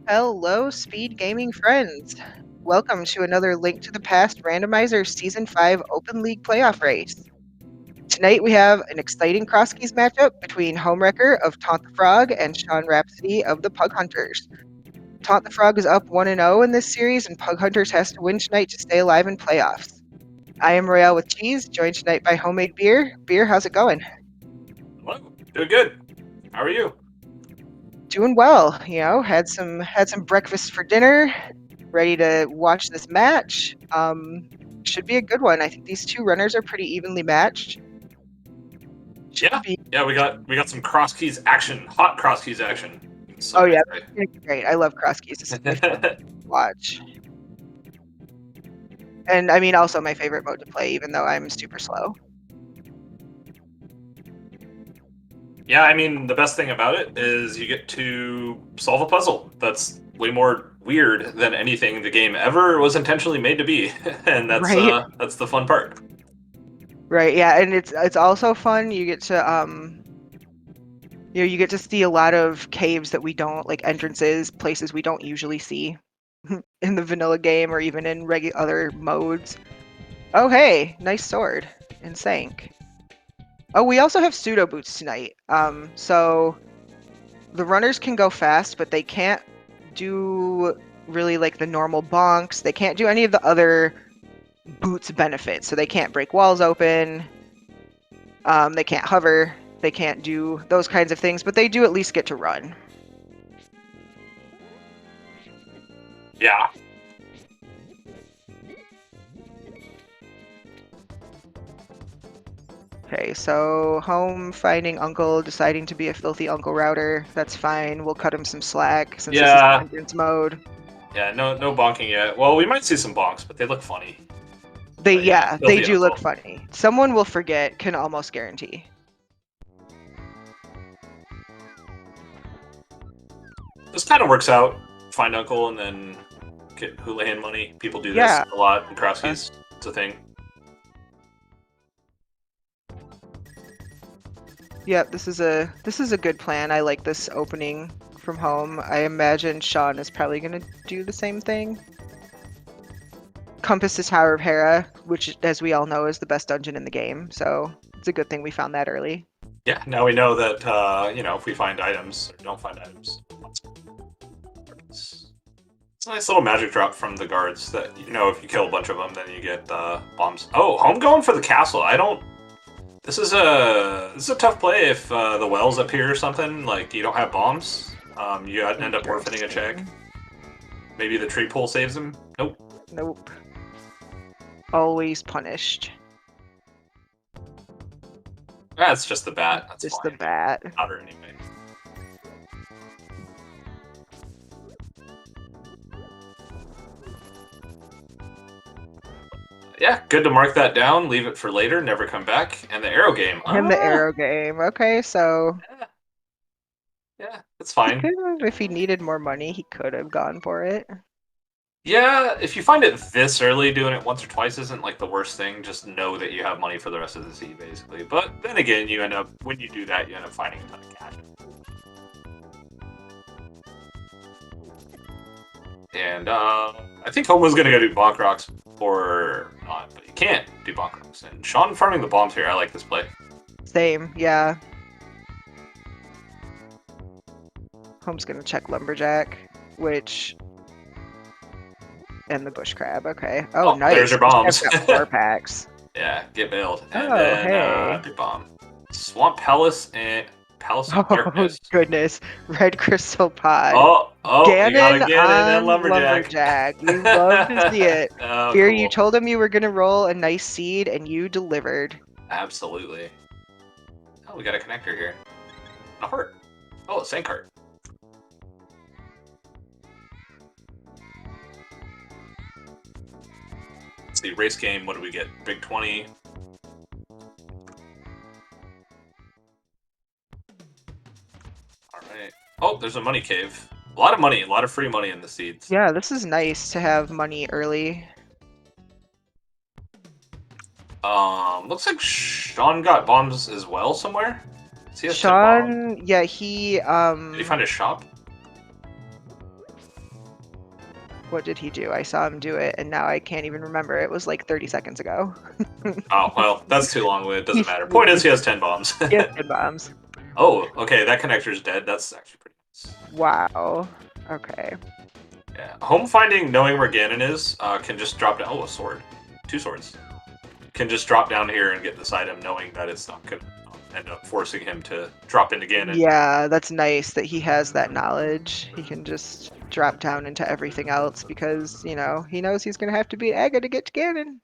Hello, Speed Gaming friends. Welcome to another Link to the Past Randomizer Season 5 Open League playoff race. Tonight we have an exciting cross-keys matchup between Homewrecker of Taunt the Frog and Sean Rhapsody of the Pug Hunters. Taunt the Frog is up 1-0 in this series, and Pug Hunters has to win tonight to stay alive in playoffs. I am Royale with Cheese, joined tonight by Homemade Beer. Beer, how's it going? Hello. Doing good. How are you? Doing well. You know, had some breakfast for dinner. Ready to watch this match. Should be a good one. I think these two runners are pretty evenly matched. Yeah, we got some cross keys action, hot cross keys action. Oh yeah, great. I love cross keys. This is my favorite to watch. And I mean, also my favorite mode to play, even though I'm super slow. Yeah, I mean, the best thing about it is you get to solve a puzzle that's way more weird than anything the game ever was intentionally made to be, and that's Right. That's the fun part. Right. Yeah, and it's also fun. You get to you get to see a lot of caves that we don't, like entrances, places we don't usually see in the vanilla game or even in other modes. Oh hey, nice sword and sank. Oh, we also have pseudo boots tonight. So the runners can go fast, but they can't do really like the normal bonks. They can't do any of the other boots benefits. So they can't break walls open. They can't hover. They can't do those kinds of things, but they do at least get to run. Yeah. Okay, so home finding uncle, deciding to be a filthy uncle router. That's fine. We'll cut him some slack since this is vengeance mode. Yeah, no bonking yet. Well, we might see some bonks, but they look funny. They do look funny. Someone will forget, can almost guarantee. This kind of works out. Find uncle and then get Houlihan money. People do this a lot in cross keys. It's a thing. Yep, this is a good plan. I like this opening from home. I imagine Sean is probably gonna do the same thing. Compass the Tower of Hera, which, as we all know, is the best dungeon in the game. So it's a good thing we found that early. Yeah, now we know that you know, if we find items or don't find items, it's a nice little magic drop from the guards that, you know, if you kill a bunch of them, then you get bombs. Oh, home going for the castle. I don't. This is a tough play if the wells appear or something. Like you don't have bombs, you end up orphaning a check. Maybe the tree pole saves him. Nope. Nope. Always punished. That's just the bat. That's just fine. The bat. Not her anyway. Yeah, good to mark that down, leave it for later, never come back. And the arrow game. And the arrow game. Okay, so... Yeah, it's fine. If he needed more money, he could have gone for it. Yeah, if you find it this early, doing it once or twice isn't like the worst thing. Just know that you have money for the rest of the seed, basically. But then again, you end up, when you do that, you end up finding a ton of cash. And I think Home was going to go do Bonk Rocks or not, but he can't do Bonk Rocks. And Sean farming the bombs here, I like this play. Same, yeah. Home's going to check Lumberjack, which... And the bush crab, okay. Oh, nice. There's your bombs. Got 4 packs. Yeah, get bailed. And then, big bomb. Swamp Palace and Palace of Darkness. Oh, goodness. Red Crystal Pod. Oh, Ganon you gotta on Lumberjack. We love to see it. Here, cool. You told him you were going to roll a nice seed, and you delivered. Absolutely. Oh, we got a connector here. A heart. Oh, a sand cart. Let's see, race game, what do we get? Big 20. Alright. Oh, there's a money cave. A lot of money, a lot of free money in the seeds. Yeah, this is nice to have money early. Looks like Sean got bombs as well somewhere. Sean, yeah, he Did he find a shop? What did he do? I saw him do it, and now I can't even remember. It was like 30 seconds ago. Oh, well, that's too long. It doesn't matter. He Point is, he has 10 bombs. has 10 bombs. Oh, okay, that connector's dead. That's actually pretty nice. Wow. Okay. Yeah. Home finding, knowing where Ganon is, can just drop down. Oh, a sword. 2 swords. Can just drop down here and get this item, knowing that it's not going to end up forcing him to drop into Ganon. Yeah, that's nice that he has that knowledge. He can just drop down into everything else because, you know, he knows he's going to have to beat Aga to get to Ganon.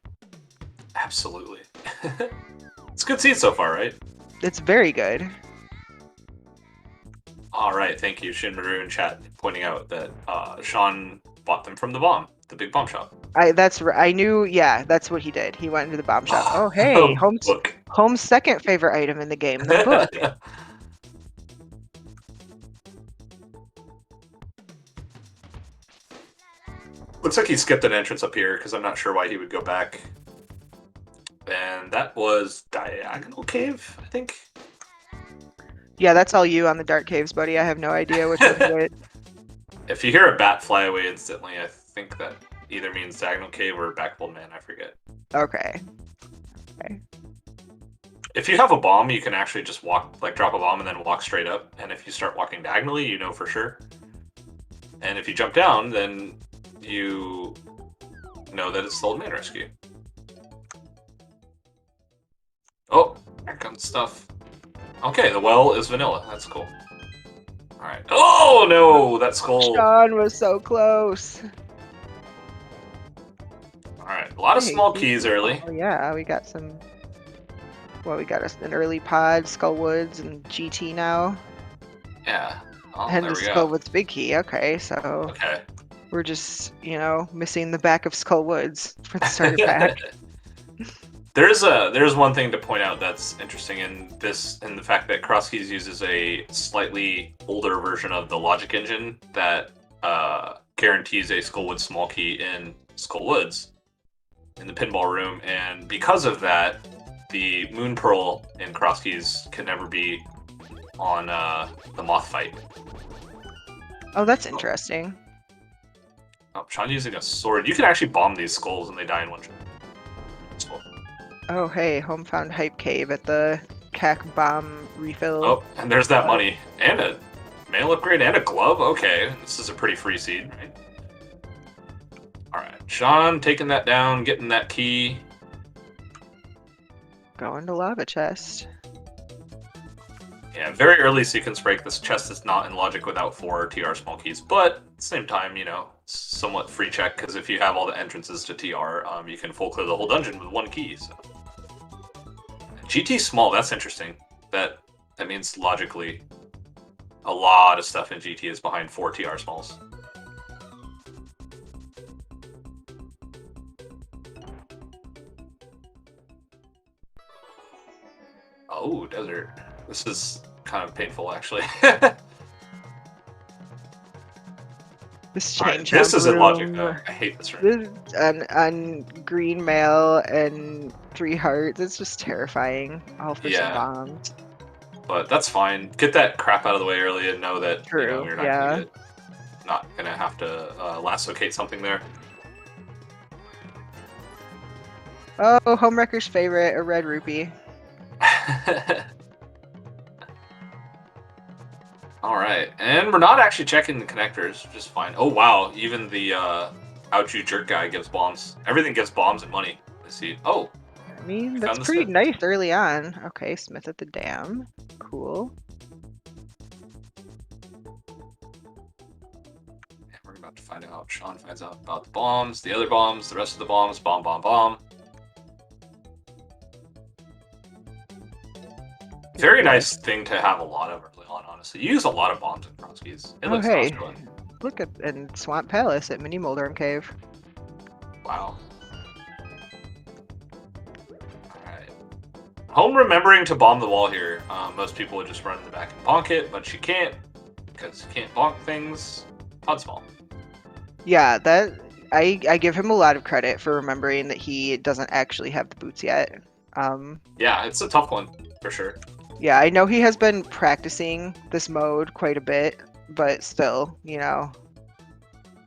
Absolutely. It's a good seed so far, right? It's very good. All right, thank you, Shinmaru in chat, pointing out that Sean bought them from the big bomb shop. I knew, yeah, that's what he did. He went into the bomb shop. Oh, hey, Home's second favorite item in the game, the book. Looks like he skipped an entrance up here because I'm not sure why he would go back. And that was Diagonal Cave, I think. Yeah, that's all you on the dark caves, buddy. I have no idea which one to it. If you hear a bat fly away instantly, I think that either means Diagonal Cave or Backbone Man, I forget. Okay. Okay. If you have a bomb, you can actually just walk, like drop a bomb and then walk straight up. And if you start walking diagonally, you know for sure. And if you jump down, then you know that it's the old man rescue. Oh, here comes stuff. Okay, the well is vanilla. That's cool. Alright. Oh, no! That skull. Sean was so close. Alright, a lot of small keys early. Oh, yeah, we got some... Well, we got an early pod, Skullwoods, and GT now. Yeah. Oh, And there the we go. Skullwoods big key. Okay, so... Okay. We're just, you know, missing the back of Skullwoods for the starter pack. There's one thing to point out that's interesting in the fact that Crosskeys uses a slightly older version of the logic engine that guarantees a Skullwood small key in Skullwoods in the pinball room, and because of that, the Moon Pearl in Crosskeys can never be on the Moth fight. Oh, that's interesting. Oh, Sean using a sword. You can actually bomb these skulls and they die in one shot. That's cool. Oh, hey, Home found Hype Cave at the CAC bomb refill. Oh, and there's that money. And a mail upgrade and a glove? Okay, this is a pretty free seed, right? Alright, Sean taking that down, getting that key. Going to lava chest. Yeah, very early sequence break. This chest is not in logic without 4 TR small keys, but at the same time, you know, somewhat free check, because if you have all the entrances to TR, you can full clear the whole dungeon with 1 key. So. GT small, that's interesting. That means logically a lot of stuff in GT is behind 4 TR smalls. Oh, desert. This is kind of painful, actually. This Right, change. this isn't logic, though. I hate this room. This on green mail and 3 hearts. It's just terrifying. All for some bombs. But that's fine. Get that crap out of the way early and know that you know, you're not gonna have to lassocate something there. Oh, Homewrecker's favorite, a red rupee. Alright, and we're not actually checking the connectors, which is fine. Oh wow, even the Out You Jerk guy gives bombs. Everything gives bombs and money. I see. Oh! I mean, that's pretty nice early on. Okay, Smith at the dam. Cool. And we're about to find out. Sean finds out about the bombs, the other bombs, the rest of the bombs. Bomb, bomb, bomb. Very nice thing to have a lot of early on, honestly. You use a lot of bombs in Crosskeys. It looks awesome. Look at and Swamp Palace at Mini Moldorm Cave. Wow. Alright. Home remembering to bomb the wall here. Most people would just run in the back and bonk it, but you can't, because you can't bonk things. Pod small. Yeah, that I give him a lot of credit for remembering that he doesn't actually have the boots yet. Yeah, it's a tough one, for sure. Yeah, I know he has been practicing this mode quite a bit, but still, you know.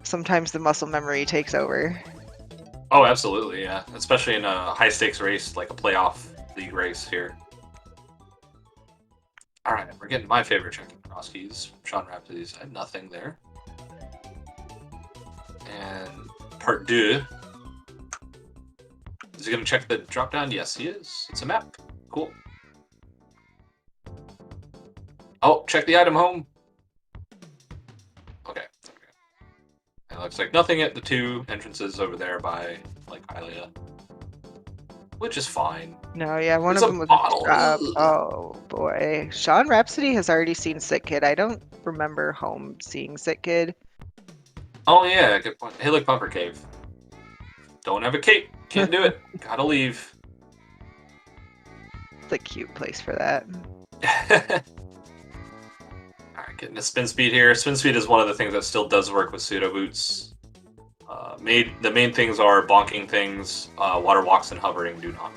sometimes the muscle memory takes over. Oh, absolutely, yeah. Especially in a high-stakes race, like a playoff league race here. Alright, we're getting my favorite check-in Kroski's. Sean Rhapsody's had nothing there. And part 2. Is he going to check the drop-down? Yes, he is. It's a map. Cool. Oh, check the item home. Okay. It looks like nothing at the 2 entrances over there by, like, Hylia. Which is fine. No, yeah, one It's of a them was bottle. a drop. Oh boy. Sean Rhapsody has already seen Sick Kid. I don't remember Home seeing Sick Kid. Oh, yeah, good point. Hey, look, Bumper Cave. Don't have a cape. Can't do it. Gotta leave. It's a cute place for that. Alright, getting a spin speed here. Spin speed is one of the things that still does work with pseudo boots. The main things are bonking things, water walks, and hovering do not.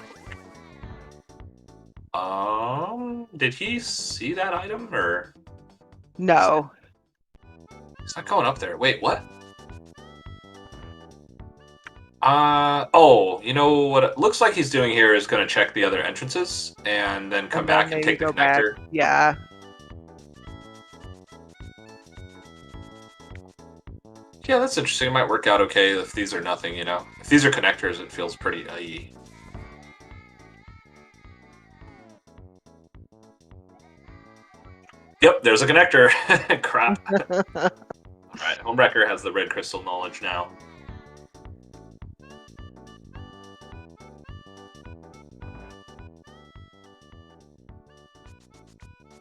Did he see that item or? No. It's not going up there. Wait, what? Oh, you know what it looks like he's doing here is going to check the other entrances and then come back and take the connector. Back. Yeah. Yeah, that's interesting. It might work out okay if these are nothing, you know? If these are connectors, it feels pretty Yep, there's a connector. Crap. Alright, Homewrecker has the red crystal knowledge now.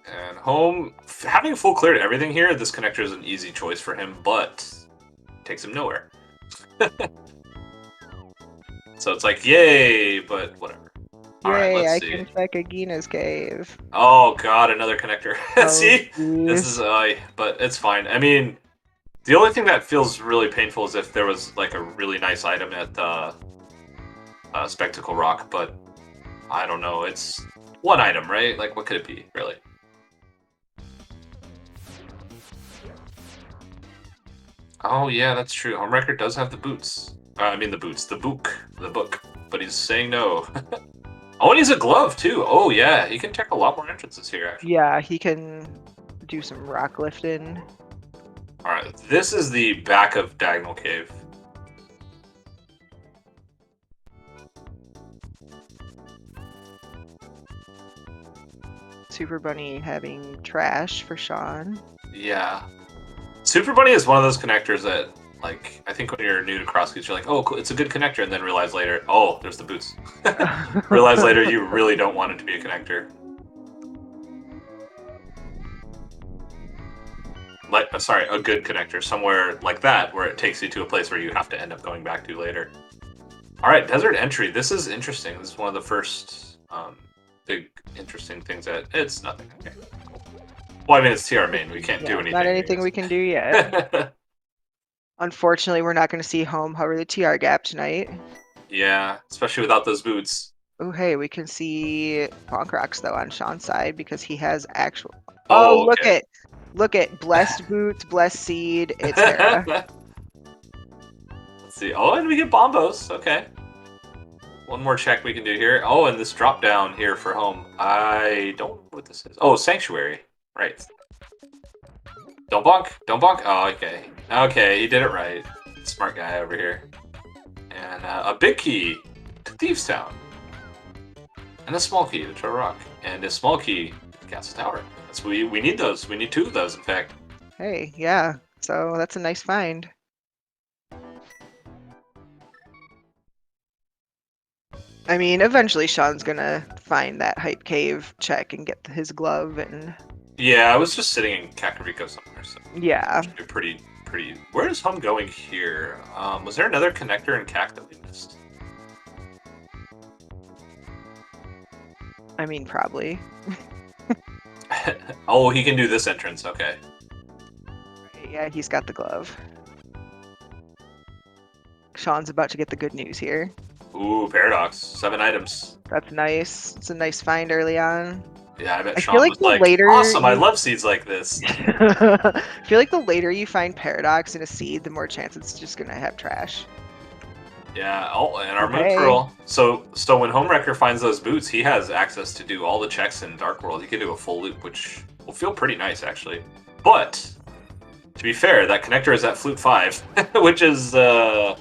And Home, having full cleared everything here, this connector is an easy choice for him, but takes him nowhere. So it's like, yay, but whatever. Alright, Yay, let's I see. can check Agina's cave. Oh god, another connector. Oh, see? geez. This is, but it's fine. I mean, the only thing that feels really painful is if there was, like, a really nice item at, Spectacle Rock, but I don't know, it's one item, right? Like, what could it be, really? Oh, yeah, that's true. Homewrecker does have the boots. I mean the boots. The book. But he's saying no. Oh, and he's a glove, too. Oh, yeah. He can check a lot more entrances here, actually. Yeah, he can do some rock lifting. Alright, this is the back of Diagonal Cave. Super Bunny having trash for Sean. Yeah. Super Bunny is one of those connectors that, like, I think when you're new to CrossFit, you're like, oh, cool, it's a good connector, and then realize later, oh, there's the boots. Realize later you really don't want it to be a connector. Like, sorry, a good connector, somewhere like that, where it takes you to a place where you have to end up going back to later. Alright, Desert Entry. This is interesting. This is one of the first big interesting things that... It's nothing, okay. Well, I mean, it's TR main. We can't do anything. Not anything we can do yet. Unfortunately, we're not going to see Home hover the TR gap tonight. Yeah, especially without those boots. Oh, hey, we can see Bonk Rocks, though, on Sean's side because he has actual... Oh, okay. Look at Blessed Boots, Blessed Seed, etc. Let's see. Oh, and we get Bombos. Okay. One more check we can do here. Oh, and this drop down here for Home. I don't know what this is. Oh, Sanctuary. Right. Don't bonk. Don't bonk. Oh, okay. Okay, he did it right. Smart guy over here. And a big key to Thieves Town. And a small key to Turtle Rock. And a small key to Castle Tower. That's we need those. We need 2 of those, in fact. Hey, yeah. So that's a nice find. I mean, eventually Sean's gonna find that hype cave check and get his glove and... Yeah, I was just sitting in Kakariko somewhere, so... Yeah. Pretty... Where is Home going here? Was there another connector in Kak that we missed? I mean, probably. Oh, he can do this entrance, okay. Yeah, he's got the glove. Sean's about to get the good news here. Ooh, Paradox. 7 items. That's nice. It's a nice find early on. Yeah, I bet I feel Sean like was the like, later awesome, I you love seeds like this. I feel like the later you find paradox in a seed, the more chance it's just gonna have trash. Yeah, oh, and our Moon Okay. Pearl. So when Homewrecker finds those boots, he has access to do all the checks in Dark World. He can do a full loop, which will feel pretty nice, actually. But, to be fair, that connector is at Flute 5, which is a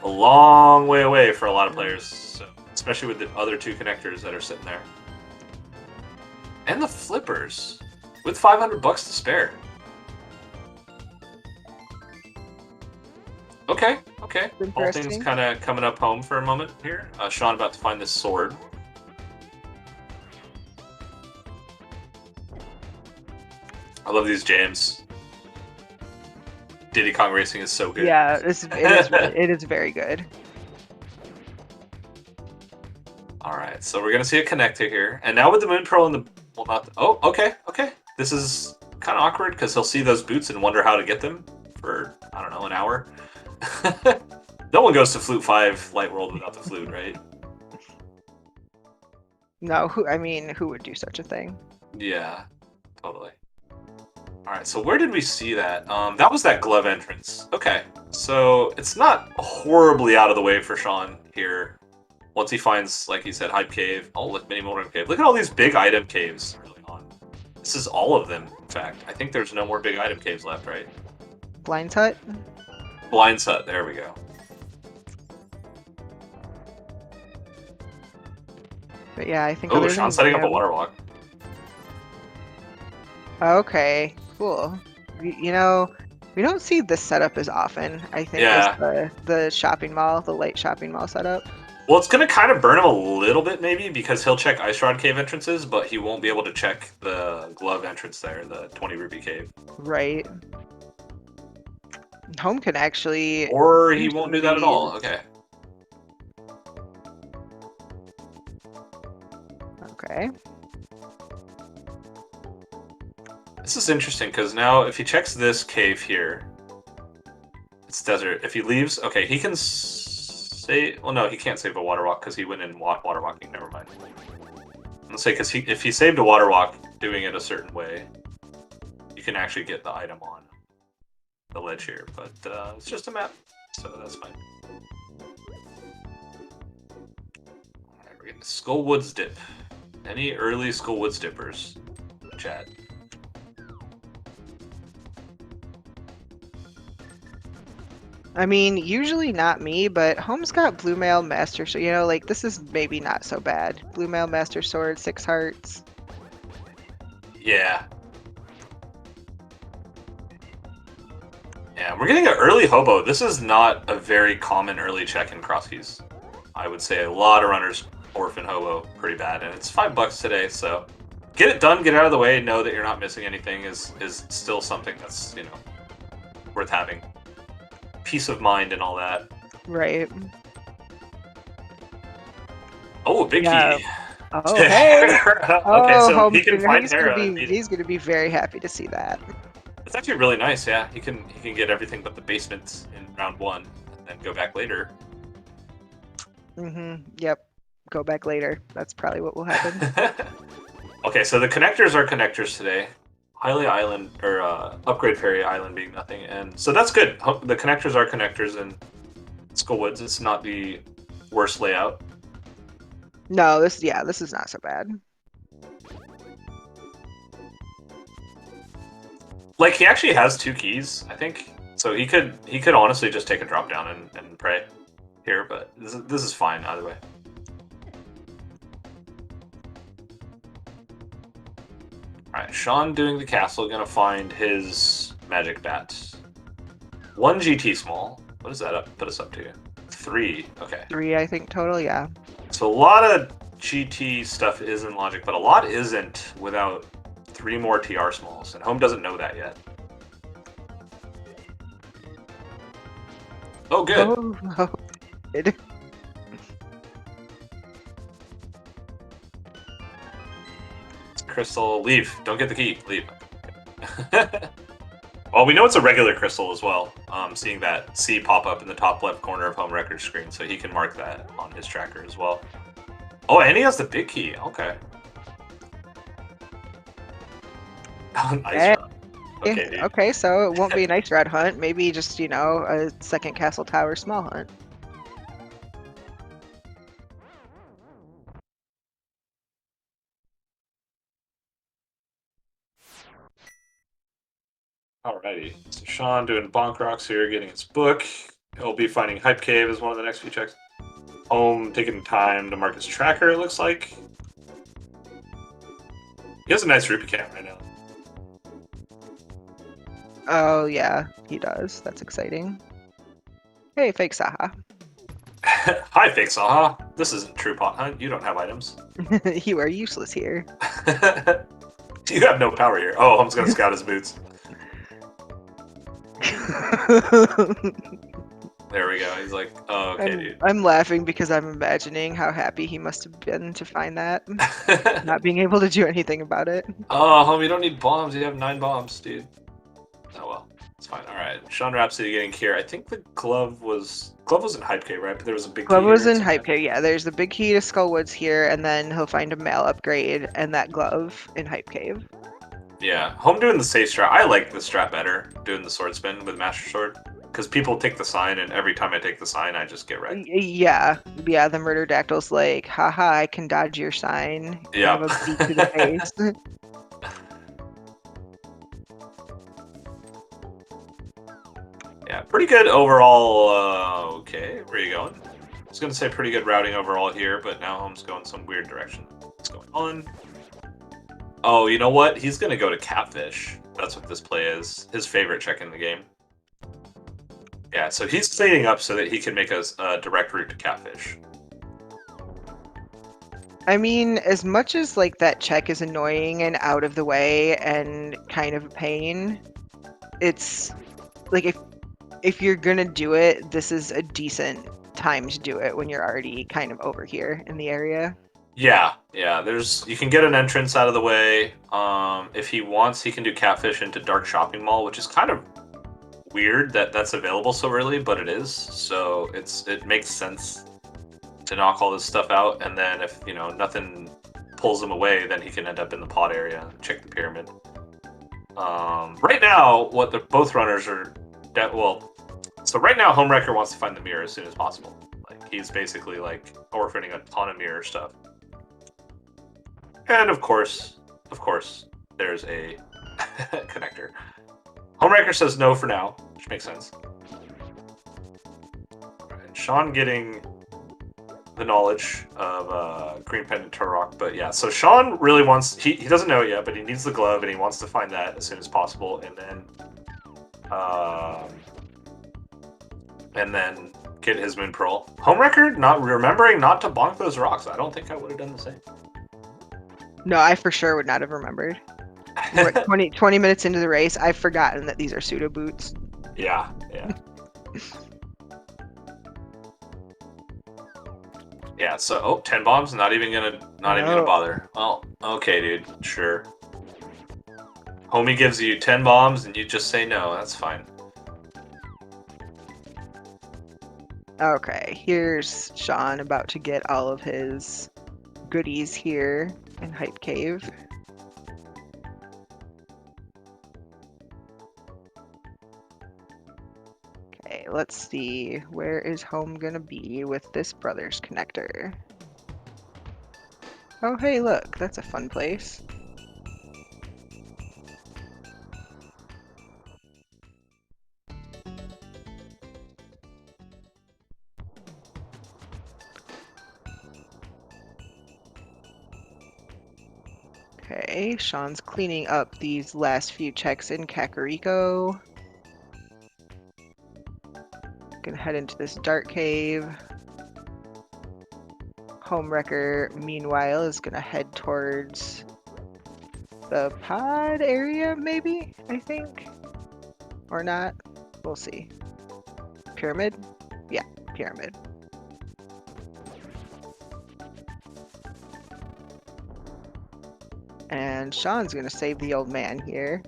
long way away for a lot of players, so, especially with the other two connectors that are sitting there. And the flippers, with 500 bucks to spare. Okay, okay. All things Interesting. kind of coming up home for a moment here. Sean about to find this sword. I love these jams. Diddy Kong Racing is so good. Yeah, it is very good. All right, so we're gonna see a connector here, and now with the Moon Pearl and the oh, okay, okay. This is kind of awkward because he'll see those boots and wonder how to get them for I don't know an hour. No one goes to Flute 5 Light World without the flute, right? No, who would do such a thing? Yeah, totally. All right, so where did we see that? That was that glove entrance. Okay, so it's not horribly out of the way for Sean here. Once he finds, like he said, Hype Cave. Oh, look, Mini Motoring Cave. Look at all these big item caves early on. This is all of them, in fact. I think there's no more big item caves left, right? Blind Hut? Blind Hut, there we go. But yeah, I think Oh, other Sean's than setting up a him- water walk. Okay, cool. You know, we don't see this setup as often, I think, Yeah. as the shopping mall, the light shopping mall setup. Well, it's going to kind of burn him a little bit, maybe, because he'll check Ice Rod Cave entrances, but he won't be able to check the glove entrance there, the 20 Rupee Cave. Right. Home can actually... Or he won't do that at all. Okay. Okay. This is interesting, because now if he checks this cave here, it's desert. If he leaves, okay, he can save... Well, no, he can't save a water walk, because he went in water walking. Never mind. Let's say, because if he saved a water walk doing it a certain way, you can actually get the item on the ledge here, but it's just a map, so that's fine. Alright, we're getting Skullwoods Dip. Any early Skullwoods dippers? Chat. I mean, usually not me, but Home's got Blue Mail Master, so you know, like this is maybe not so bad. Blue Mail Master Sword, 6 hearts. Yeah. Yeah, we're getting an early hobo. This is not a very common early check in cross keys. I would say a lot of runners orphan hobo pretty bad, and it's $5 today, so get it done, get it out of the way, know that you're not missing anything is still something that's, you know, worth having. Peace of mind and all that. Right. Oh, a big Yeah. key. Oh, hey! Okay, so he can find Hera. He's gonna be very happy to see that. It's actually really nice, yeah. He can get everything but the basement in round 1, and then go back later. Yep. Go back later. That's probably what will happen. Okay, so the connectors are connectors today. Highly Island, or Upgrade Ferry Island being nothing, and so that's good. The connectors are connectors in Skullwoods. It's not the worst layout. No, this is not so bad. Like, he actually has 2 keys, I think. So he could honestly just take a drop down and pray here, but this is fine either way. Alright, Sean doing the castle, gonna find his magic bat. 1 GT small. What does that put us up to? 3. Okay. 3, I think, total, yeah. So a lot of GT stuff is in logic, but a lot isn't without 3 more TR smalls, and Home doesn't know that yet. Oh, good. Oh, good. Crystal, leave. Don't get the key. Leave. Well, we know it's a regular crystal as well. Seeing that C pop up in the top left corner of Home record screen, so he can mark that on his tracker as well. Oh, and he has the big key. Okay. Nice Hey, run. Okay, dude. okay, so it won't be a nice red hunt. Maybe just, a second castle tower small hunt. Alrighty. So Sean doing bonk rocks here, getting his book. He'll be finding Hype Cave as one of the next few checks. Home taking time to mark his tracker, it looks like. He has a nice rupee cam right now. Oh, yeah, he does. That's exciting. Hey, fake Saha. Hi, Fake Saha. This isn't true pot hunt. You don't have items. You are useless here. You have no power here. Oh, Home's gonna scout his boots. There we go. He's like, oh, okay, dude. I'm laughing because I'm imagining how happy he must have been to find that. Not being able to do anything about it. Oh, Home, you don't need bombs. You have 9 bombs, dude. Oh, well. It's fine. All right. Sean Rhapsody getting here. I think the glove was in Hype Cave, right? But there was a big Glove key was here in somewhere. Hype Cave, yeah. There's the big key to Skullwoods here, and then he'll find a mail upgrade and that glove in Hype Cave. Yeah. Home doing the safe strat. I like the strat better, doing the sword spin with Master Sword. Because people take the sign, and every time I take the sign, I just get wrecked. Yeah, the murder dactyl's like, haha, I can dodge your sign. Yeah. Have a beat to the face. Yeah, pretty good overall. Okay, where are you going? I was going to say pretty good routing overall here, but now Home's going some weird direction. What's going on? Oh, you know what? He's going to go to Catfish. That's what this play is. His favorite check in the game. Yeah, so he's cleaning up so that he can make us a direct route to Catfish. I mean, as much as like that check is annoying and out of the way and kind of a pain, it's like if you're gonna do it, this is a decent time to do it when you're already kind of over here in the area. Yeah. You can get an entrance out of the way. If he wants, he can do Catfish into Dark Shopping Mall, which is kind of weird that that's available so early, but it is. So it makes sense to knock all this stuff out, and then if nothing pulls him away, then he can end up in the pod area and check the pyramid. Right now, what both runners are so right now Homewrecker wants to find the mirror as soon as possible. Like he's basically like orphaning a ton of mirror stuff. And of course, there's a connector. Homewrecker says no for now, which makes sense. And Sean getting the knowledge of Green Pendant Turok, but yeah, so Sean really wants, he doesn't know it yet, but he needs the glove and he wants to find that as soon as possible, and then get his Moon Pearl. Homewrecker not remembering not to bonk those rocks. I don't think I would have done the same. No, I for sure would not have remembered. We're at 20 minutes into the race. I've forgotten that these are pseudo boots. Yeah. Yeah, so 10 bombs, not even gonna bother. Well, okay, dude, sure. Homie gives you 10 bombs and you just say no, that's fine. Okay, here's Sean about to get all of his goodies here in Hype Cave. Okay, let's see. Where is Home gonna be with this brother's connector? Oh, hey, look, that's a fun place. Okay, Sean's cleaning up these last few checks in Kakariko. Gonna head into this dark cave. Homewrecker, meanwhile, is gonna head towards the pod area, maybe? I think? Or not? We'll see. Pyramid? Yeah, pyramid. And Sean's gonna save the old man here.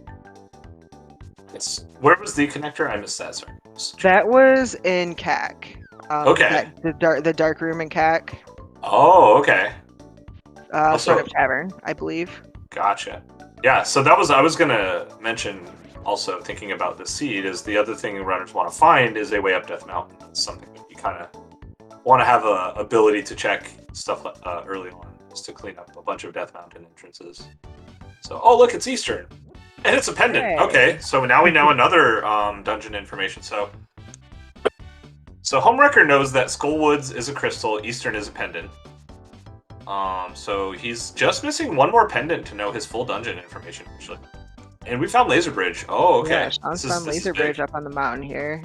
Where was the connector? I missed that, sorry. That was in CAC. Okay. The dark room in CAC. Oh, okay. Sort of tavern, I believe. Gotcha. Yeah, so that was I was gonna mention also thinking about the seed is the other thing runners want to find is a way up Death Mountain. That's something that you kind of want to have a ability to check stuff early on, just to clean up a bunch of Death Mountain entrances. So, oh look, it's Eastern, and it's a pendant. Okay, Hey. so now we know another dungeon information. So Homewrecker knows that Skullwoods is a crystal, Eastern is a pendant. So he's just missing one more pendant to know his full dungeon information, actually. And we found Laser Bridge. Oh, okay. Yeah, Sean's found This is Laser Bridge big. up on the mountain here.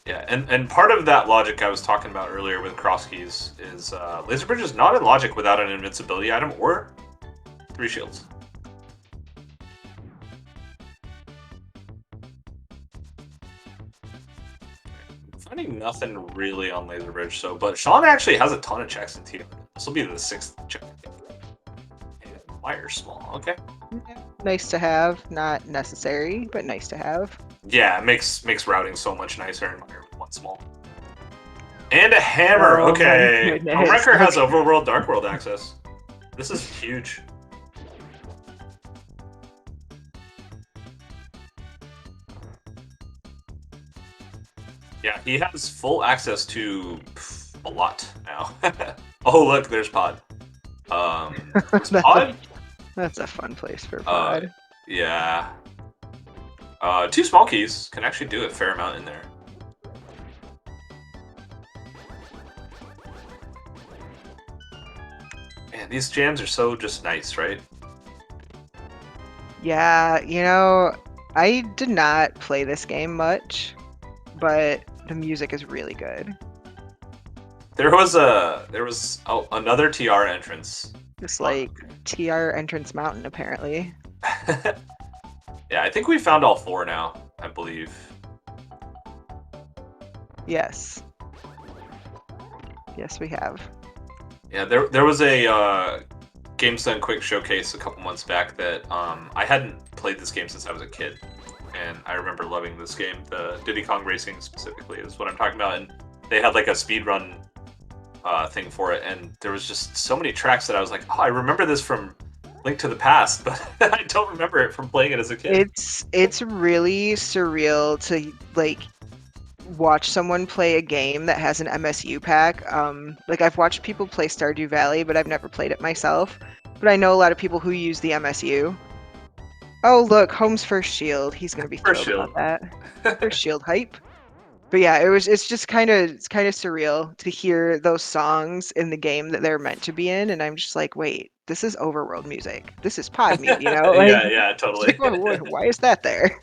Yeah, and part of that logic I was talking about earlier with cross keys is Laser Bridge is not in logic without an invincibility item or 3 shields. Finding nothing really on Laser Bridge, so but Sean actually has a ton of checks in TM. This will be the 6th check. And Fire small, okay. Nice to have, not necessary, but nice to have. Yeah, it makes routing so much nicer in Mire with 1 small. And a hammer, Oh, okay. my goodness. Homewrecker has Overworld Dark World access. This is huge. Yeah, he has full access to a lot now. Oh, look, there's Pod. Pod? That's a fun place for Pod. Yeah. 2 small keys can actually do a fair amount in there. Man, these jams are so just nice, right? Yeah, you know, I did not play this game much, but the music is really good. There was another TR entrance. Just like TR Entrance Mountain, apparently. Yeah, I think we found all 4 now, I believe. Yes. Yes, we have. Yeah, there was a Games Done Quick showcase a couple months back that I hadn't played this game since I was a kid, and I remember loving this game. The Diddy Kong Racing specifically is what I'm talking about, and they had like a speedrun thing for it, and there was just so many tracks that I was like, oh, I remember this from Link to the Past, but I don't remember it from playing it as a kid. It's really surreal to like watch someone play a game that has an MSU pack. Like I've watched people play Stardew Valley, but I've never played it myself. But I know a lot of people who use the MSU. Oh look, Home's first shield. He's gonna be First thrilled about that. First shield hype. But yeah, it's just kind of surreal to hear those songs in the game that they're meant to be in, and I'm just like, wait, this is overworld music. This is pod music, you know? Like, Yeah, totally. like, why is that there?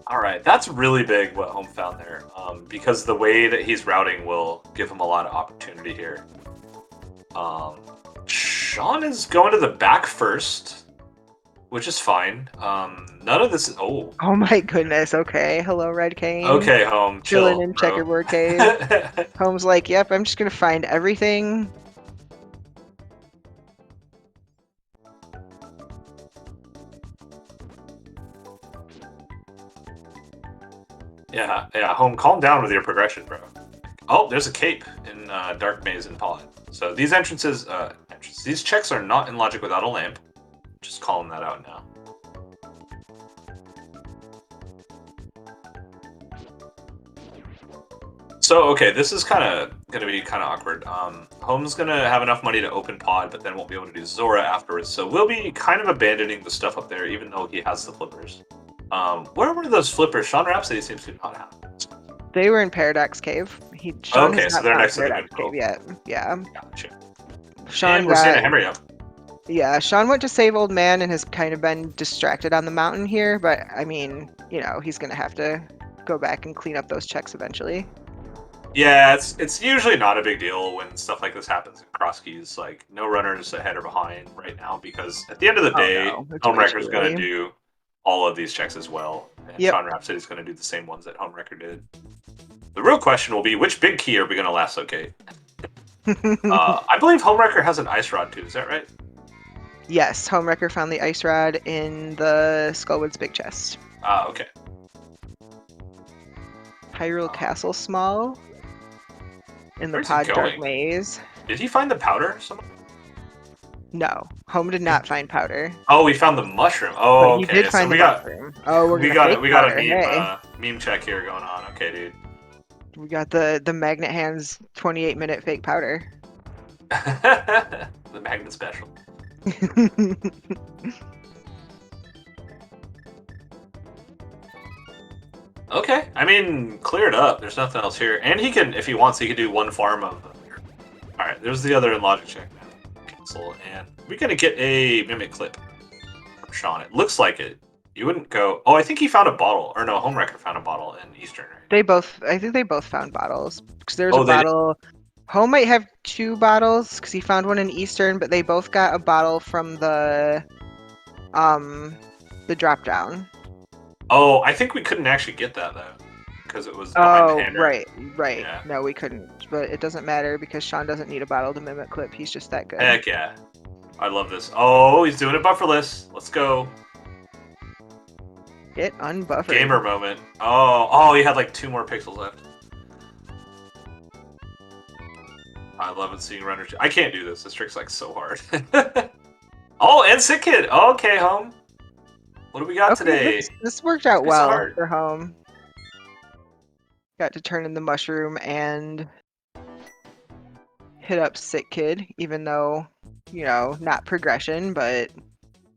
All right, that's really big what Home found there, because the way that he's routing will give him a lot of opportunity here. Sean is going to the back first, which is fine. None of this is... Oh. Oh my goodness, okay. Hello, Red Cane. Okay, Home, Chilling chill, in bro. Checkerboard Cave. Home's like, yep, I'm just gonna find everything. Yeah, Home, calm down with your progression, bro. Oh, there's a cape in Dark Maze and Pod. So these these checks are not in logic without a lamp. Just calling that out now. So, okay, this is going to be kind of awkward. Home's going to have enough money to open Pod, but then won't be able to do Zora afterwards. So we'll be kind of abandoning the stuff up there, even though he has the flippers. Where were those flippers? Sean Rhapsody seems to not have them. They were in Paradox Cave. Sean Okay, has so not they're found next to the Paradox good Cave yet. Yeah. Gotcha. Sean And we're seeing a hammer, yeah. Yeah, Sean went to save Old Man and has kind of been distracted on the mountain here, but I mean, you know, he's gonna have to go back and clean up those checks eventually. Yeah, it's usually not a big deal when stuff like this happens in cross keys. Like, no runners ahead or behind right now, because at the end of the day, no, it's way Homewrecker's too going early. to do all of these checks as well. And Yep. Sean Rhapsody's going to do the same ones that Homewrecker did. The real question will be, which big key are we going to last locate? I believe Homewrecker has an ice rod too, is that right? Yes, Homewrecker found the ice rod in the Skullwoods big chest. Okay. Hyrule Castle Small in the Where's he Pod Dark going? Maze. Did he find the powder somewhere? No, Home did not find powder, Oh, we found the mushroom. but Oh, he did okay. So find the we got mushroom. Oh, we're we gonna got fake we got a powder. Hey, meme check here going on. Okay, dude. we got the Magnet Hands 28-minute fake powder. The magnet special. Okay, I mean, clear it up. There's nothing else here, and he can, if he wants, he can do one farm of. All right, there's the other logic check now. Cancel, and we're gonna get a mimic clip from Sean. It looks like it. You wouldn't go. Oh, I think he found a bottle, or no, Homewrecker found a bottle in Eastern. Right? I think they both found bottles because there's a Oh, they did. bottle. Home might have two bottles because he found one in Eastern, but they both got a bottle from the drop down. Oh, I think we couldn't actually get that though, because it was behind the Oh, hammer. right. Yeah. No, we couldn't, but it doesn't matter because Sean doesn't need a bottle to mimic clip. He's just that good. Heck yeah. I love this. Oh, he's doing it bufferless. Let's go. Get unbuffered. Gamer moment. Oh, he had like 2 more pixels left. I love it seeing runners. I can't do this. This trick's like so hard. Oh, and Sick Kid. Okay, Home. What do we got today? This worked out It's well hard. for Home. Got to turn in the mushroom and hit up Sick Kid, even though, not progression, but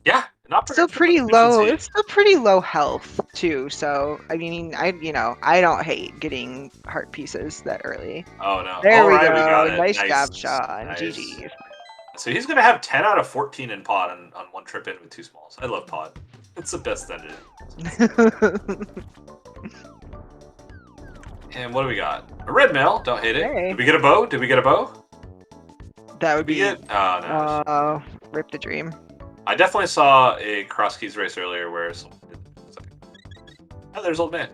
Yeah, not still pretty low. It's still pretty low health too. So I mean, I don't hate getting heart pieces that early. Oh no! There All we right, go. we got it. Nice Nice job, Sean. Nice. GG. So he's gonna have 10 out of 14 in pod on one trip in with 2 smalls. I love pod. It's the best ended. And what do we got? A red mail. Don't hate it. Hey. Did we get a bow? Did we get a bow? That would be. Oh no. Rip the dream. I definitely saw a cross keys race earlier where someone did. Oh, there's old man.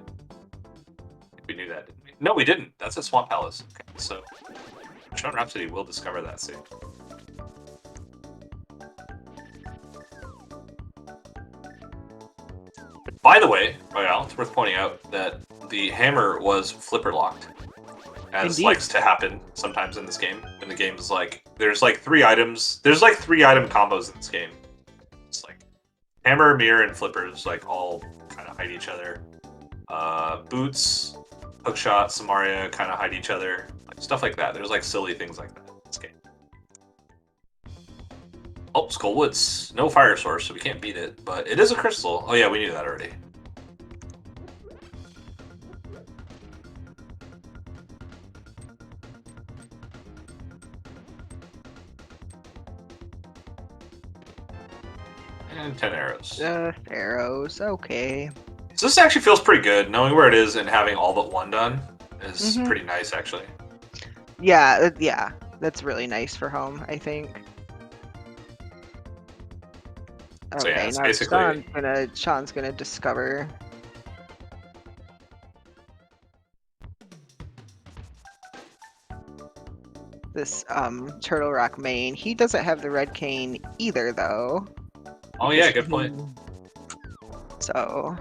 We knew that, didn't we? No, we didn't. That's a swamp palace. Okay, so Sean Rhapsody will discover that soon. By the way, Royale, it's worth pointing out that the hammer was flipper locked, as Indeed. likes to happen sometimes in this game. When the game is like, there's like 3 items. There's like 3 item combos in this game. It's like hammer, mirror, and flippers like all kind of hide each other. Boots, hookshot, Samaria kind of hide each other. Like, stuff like that. There's like silly things like that in this game. Oh, Skull Woods. No fire source, so we can't beat it. But it is a crystal. Oh yeah, we knew that already. And 10 arrows. Arrows. Okay. So this actually feels pretty good. Knowing where it is and having all but 1 done is pretty nice, actually. Yeah, that's really nice for Home, I think. Okay, So yeah, it's now basically Sean's gonna discover. This Turtle Rock main. He doesn't have the red cane either though. Oh yeah, good point. So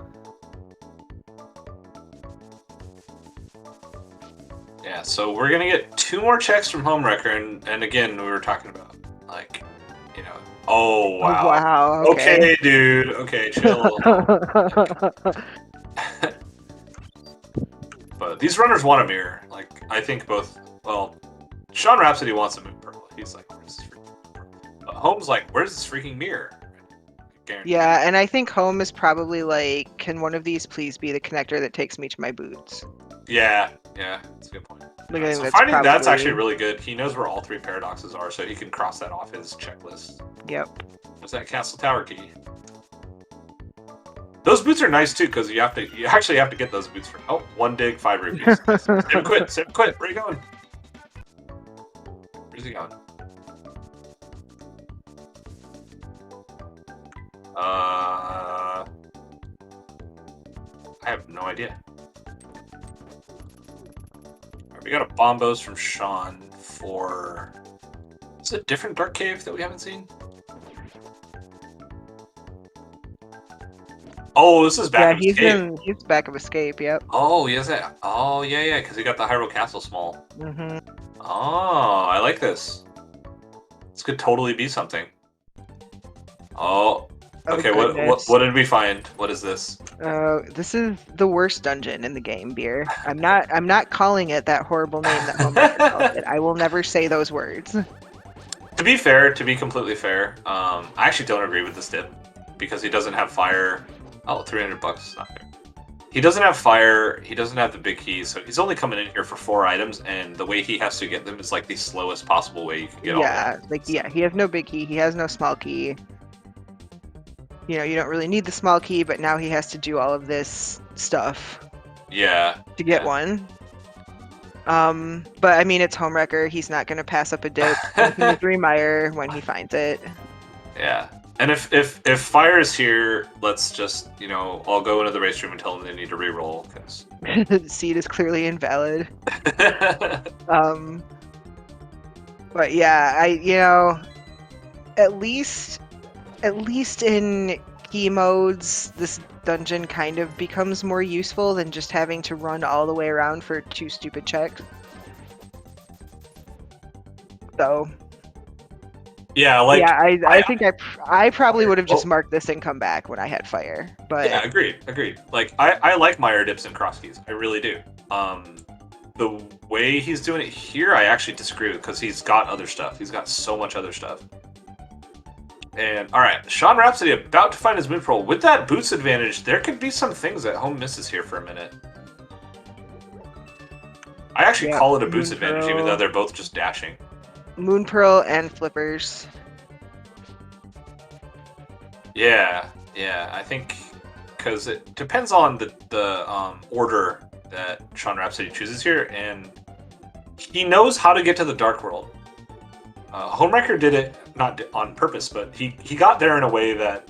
yeah, so we're gonna get 2 more checks from Homewrecker, and again we were talking about like, oh wow. Wow. Okay, dude. Okay, chill. But these runners want a mirror. Like, I think both. Well, Sean Rhapsody wants a move purple. He's like, where's this freaking mirror? But Home's like, where's this freaking mirror? Guaranteed. Yeah, and I think Home is probably like, can one of these please be the connector that takes me to my boots? Yeah, that's a good point. Like, I think So that's finding that's probably- actually really good. He knows where all 3 paradoxes are, so he can cross that off his checklist. Yep. What's that castle tower key? Those boots are nice too, because you actually have to get those boots for 1 dig, 5 rupees. Save quit. Where are you going? Where's he going? I have no idea. Alright, we got a bombos from Sean for. Is it a different dark cave that we haven't seen? Oh, this is back of escape. He's back of escape. Yep. Oh, he has that. Oh, yeah, because he got the Hyrule Castle small. Mm-hmm. Oh, I like this. This could totally be something. Oh, Oh okay. goodness. What did we find? What is this? This is the worst dungeon in the game, Beer. I'm not calling it that horrible name that Homewrecker calls it. I will never say those words. To be fair, to be completely fair, I actually don't agree with this dip because he doesn't have fire. Oh, $300. Not fair. He doesn't have fire. He doesn't have the big key, so he's only coming in here for 4 items, and the way he has to get them is like the slowest possible way you can get all Yeah, that. like yeah, he has no big key, he has no small key. You know, you don't really need the small key, but now he has to do all of this stuff Yeah. to get yeah. one. But I mean, it's Homewrecker. He's not gonna pass up a dip. He can use Remire when he finds it. Yeah. And if fire is here, let's just, I'll go into the race room and tell them they need to re-roll. Cause... The seed is clearly invalid. But yeah, at least in key modes, this dungeon kind of becomes more useful than just having to run all the way around for 2 stupid checks. So yeah, like yeah, I think I probably would have just marked this and come back when I had fire. But yeah, agreed. Like I like Meyer dips and cross keys. I really do. The way he's doing it here, I actually disagree with because he's got other stuff. He's got so much other stuff. And all right, Sean Rhapsody about to find his mid roll with that boots advantage. There could be some things that Home misses here for a minute. I actually call it a boots advantage, even though they're both just dashing. Moon Pearl and flippers. Yeah, I think because it depends on the order that Sean Rhapsody chooses here, and he knows how to get to the Dark World. Homewrecker did it not on purpose, but he got there in a way that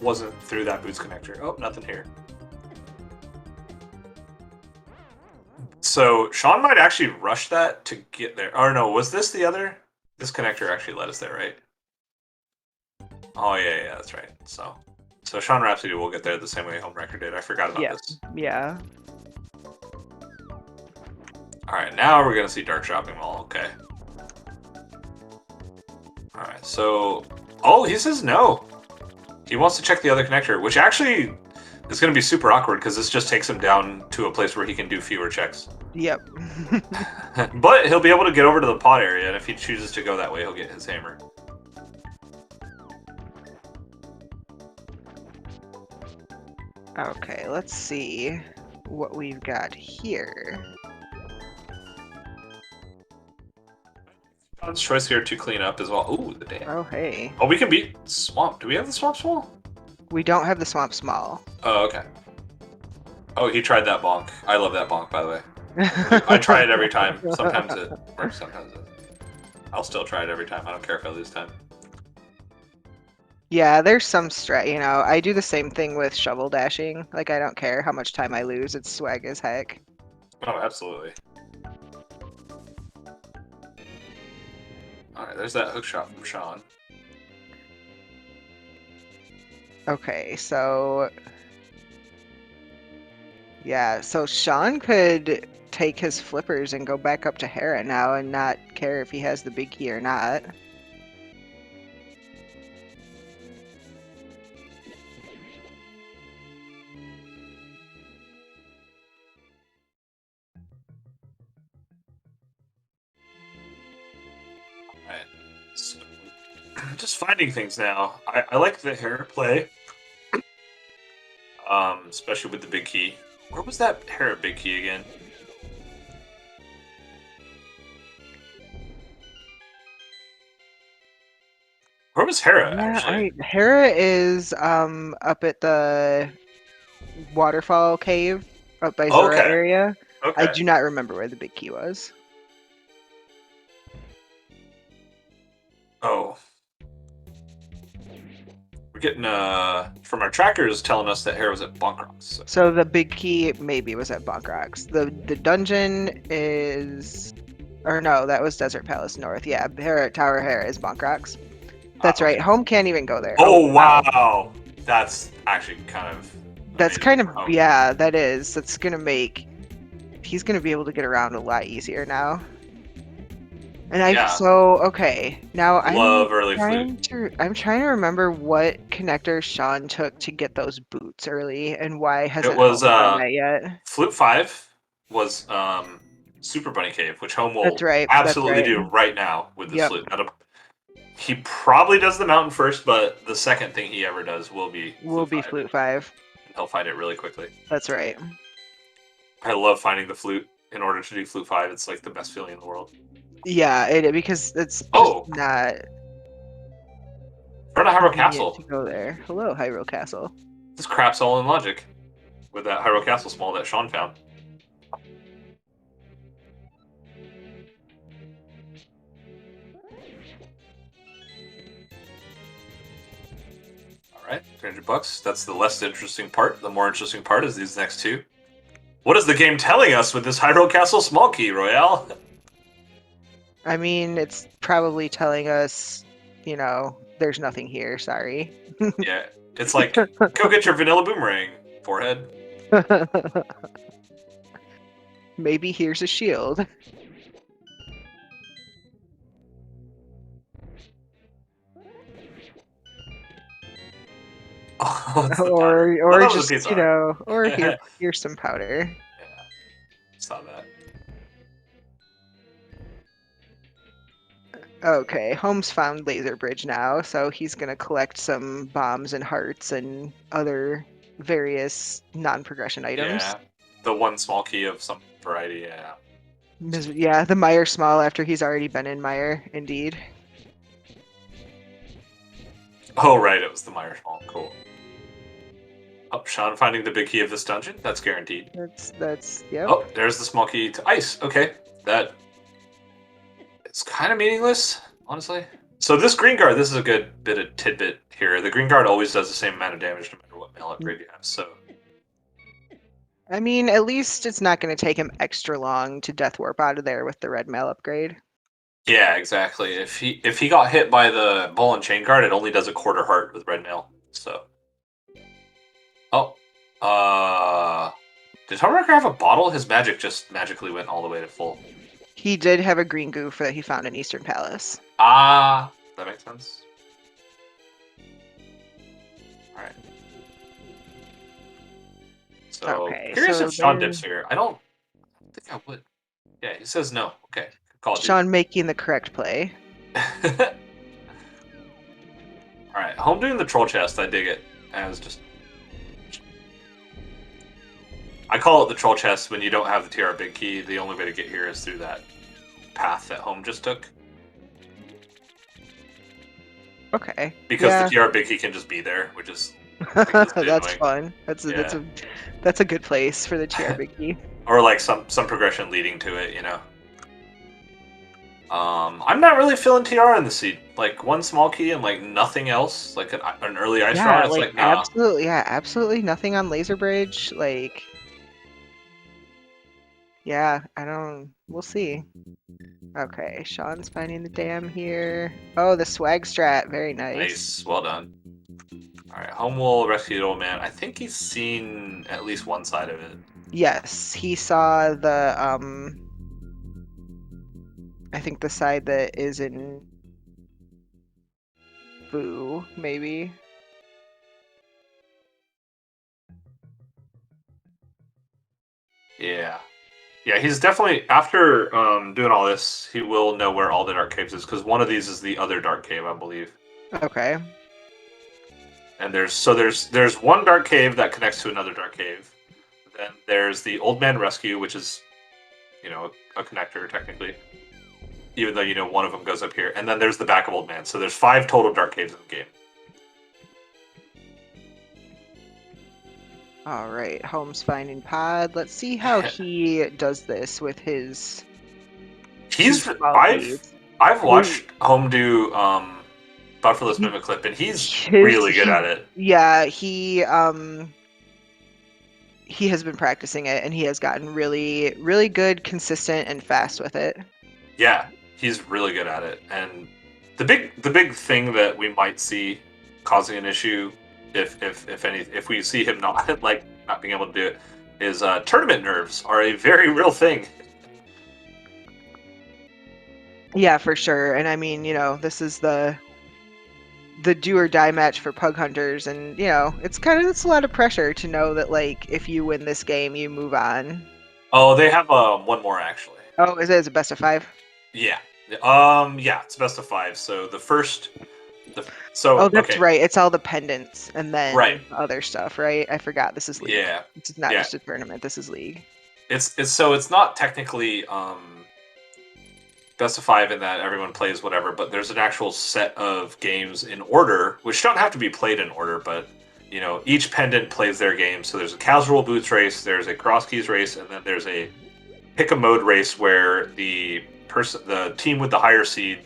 wasn't through that boots connector. Oh, nothing here. So Sean might actually rush that to get there. Or no, was this the other? This connector actually led us there, right? Oh yeah, that's right. So Sean Rhapsody will get there the same way Homewrecker did. I forgot about this. Yeah. All right, now we're gonna see Dark Shopping Mall. Okay. All right, so he says no. He wants to check the other connector, which actually is going to be super awkward because this just takes him down to a place where he can do fewer checks. Yep. But he'll be able to get over to the pod area, and if he chooses to go that way, he'll get his hammer. Okay, let's see what we've got here. Sean's choice here to clean up as well. Ooh, the dam. Oh, hey. Oh, we can beat Swamp. Do we have the Swamp Small? We don't have the Swamp Small. Oh, okay. Oh, he tried that bonk. I love that bonk, by the way. I try it every time. Sometimes it works, sometimes it. I'll still try it every time. I don't care if I lose time. Yeah, there's some strat, I do the same thing with shovel dashing. Like, I don't care how much time I lose. It's swag as heck. Oh, absolutely. Alright, there's that hook shot from Sean. Okay, so... Yeah, so Sean could take his flippers and go back up to Hera now and not care if he has the big key or not. Alright, so just finding things now. I like the Hera play. Especially with the big key. Where was that Hera big key again? Where was Hera, actually? Hera is up at the waterfall cave up by Zora area. Okay. I do not remember where the big key was. Oh. We're getting, from our trackers telling us that Hera was at Bonk Rocks. So the big key maybe was at Bonk Rocks. The dungeon is... Or no, that was Desert Palace North. Yeah, Tower Hera is Bonk Rocks. That's right. Home can't even go there. Oh, wow. That's actually kind of... That's kind of... Yeah, that is. That's going to make... He's going to be able to get around a lot easier now. And Yeah, okay. Now love early flute. I'm trying to remember what connector Sean took to get those boots early and why It hasn't was Home done that yet? Flute 5 was Super Bunny Cave, which Home That's will right. That's absolutely right. do right now with this Yep. flute. He probably does the mountain first, but the second thing he ever does will be Will Flute be 5. Flute 5. And he'll find it really quickly. That's right. I love finding the flute in order to do Flute 5. It's like the best feeling in the world. Yeah, because it's just Oh, not front of Hyrule convenient to Castle. go there. Hello, Hyrule Castle. This crap's all in logic with that Hyrule Castle small that Sean found. Alright, $300. That's the less interesting part. The more interesting part is these next two. What is the game telling us with this Hyrule Castle small key, Royale? I mean, it's probably telling us, there's nothing here. Sorry. Yeah, it's like, go get your vanilla boomerang, forehead. Maybe here's a shield. Oh, it's the powder. Oh, Or that was a just, piece of art. or here's some powder. Yeah, saw that. Okay, Holmes found Laser Bridge now, so he's gonna collect some bombs and hearts and other various non-progression items. Yeah, the one small key of some variety, yeah. Yeah, the Meyer Small after he's already been in Meyer, indeed. Oh, right, it was the Meyer Small. Cool. Oh, Sean finding the big key of this dungeon? That's guaranteed. Yep. Oh, there's the small key to ice. Okay, that is kind of meaningless, honestly. So this green guard, this is a good bit of tidbit here. The green guard always does the same amount of damage no matter what mail upgrade you have, so... I mean, at least it's not going to take him extra long to Death Warp out of there with the red mail upgrade. Yeah, exactly. If he got hit by the ball and chain guard, it only does a quarter heart with red mail, so... Oh, did Hardwrecker have a bottle? His magic just magically went all the way to full. He did have a green goof that he found in Eastern Palace. Ah, that makes sense. Alright. So, Okay, curious so if Sean dips here. I don't think I would. Yeah, he says no. Okay, call it. Sean making the correct play. Alright, home doing the troll chest. I dig it. As just... I call it the troll chest when you don't have the TR big key. The only way to get here is through that path that home just took. Okay. Because the TR big key can just be there, which is that's annoying. fun. That's a good place for the TR big key. Or like some progression leading to it, you know. I'm not really feeling TR in the seed. Like one small key and like nothing else, like an early ice rod. It's like nah. Absolutely nothing on Laser Bridge. Like, yeah, we'll see. Okay, Sean's finding the dam here. Oh, the swag strat, very nice. Nice, well done. Alright, home will rescue the old man. I think he's seen at least one side of it. Yes, he saw the, I think the side that is in Boo, maybe. Yeah. Yeah, he's definitely, after doing all this, he will know where all the dark caves is, because one of these is the other dark cave, I believe. Okay. And there's one dark cave that connects to another dark cave. Then there's the Old Man Rescue, which is, a connector, technically. Even though, one of them goes up here. And then there's the back of Old Man. So there's 5 total dark caves in the game. All right, Home's finding Pod. Let's see how he does this with his. I've watched Home do Bufferless Mimic Clip, and he's really good at it. Yeah, he has been practicing it, and he has gotten really, really good, consistent, and fast with it. Yeah, he's really good at it. And the big thing that we might see causing an issue, if we see him not being able to do it, is tournament nerves are a very real thing. Yeah, for sure. And I mean, this is the do or die match for pug hunters, and it's a lot of pressure to know that like if you win this game, you move on. Oh, they have one more actually. Oh, is it a best of five? Yeah. Yeah, it's best of five. So the first Oh, that's okay. right. It's all the pendants and Right. then other stuff, right? I forgot. This is league. Yeah. This is not Yeah. just a tournament. This is league. It's not technically best of five in that everyone plays whatever, but there's an actual set of games in order, which don't have to be played in order, but each pendant plays their game. So there's a casual boots race, there's a cross keys race, and then there's a pick a mode race where the team with the higher seed.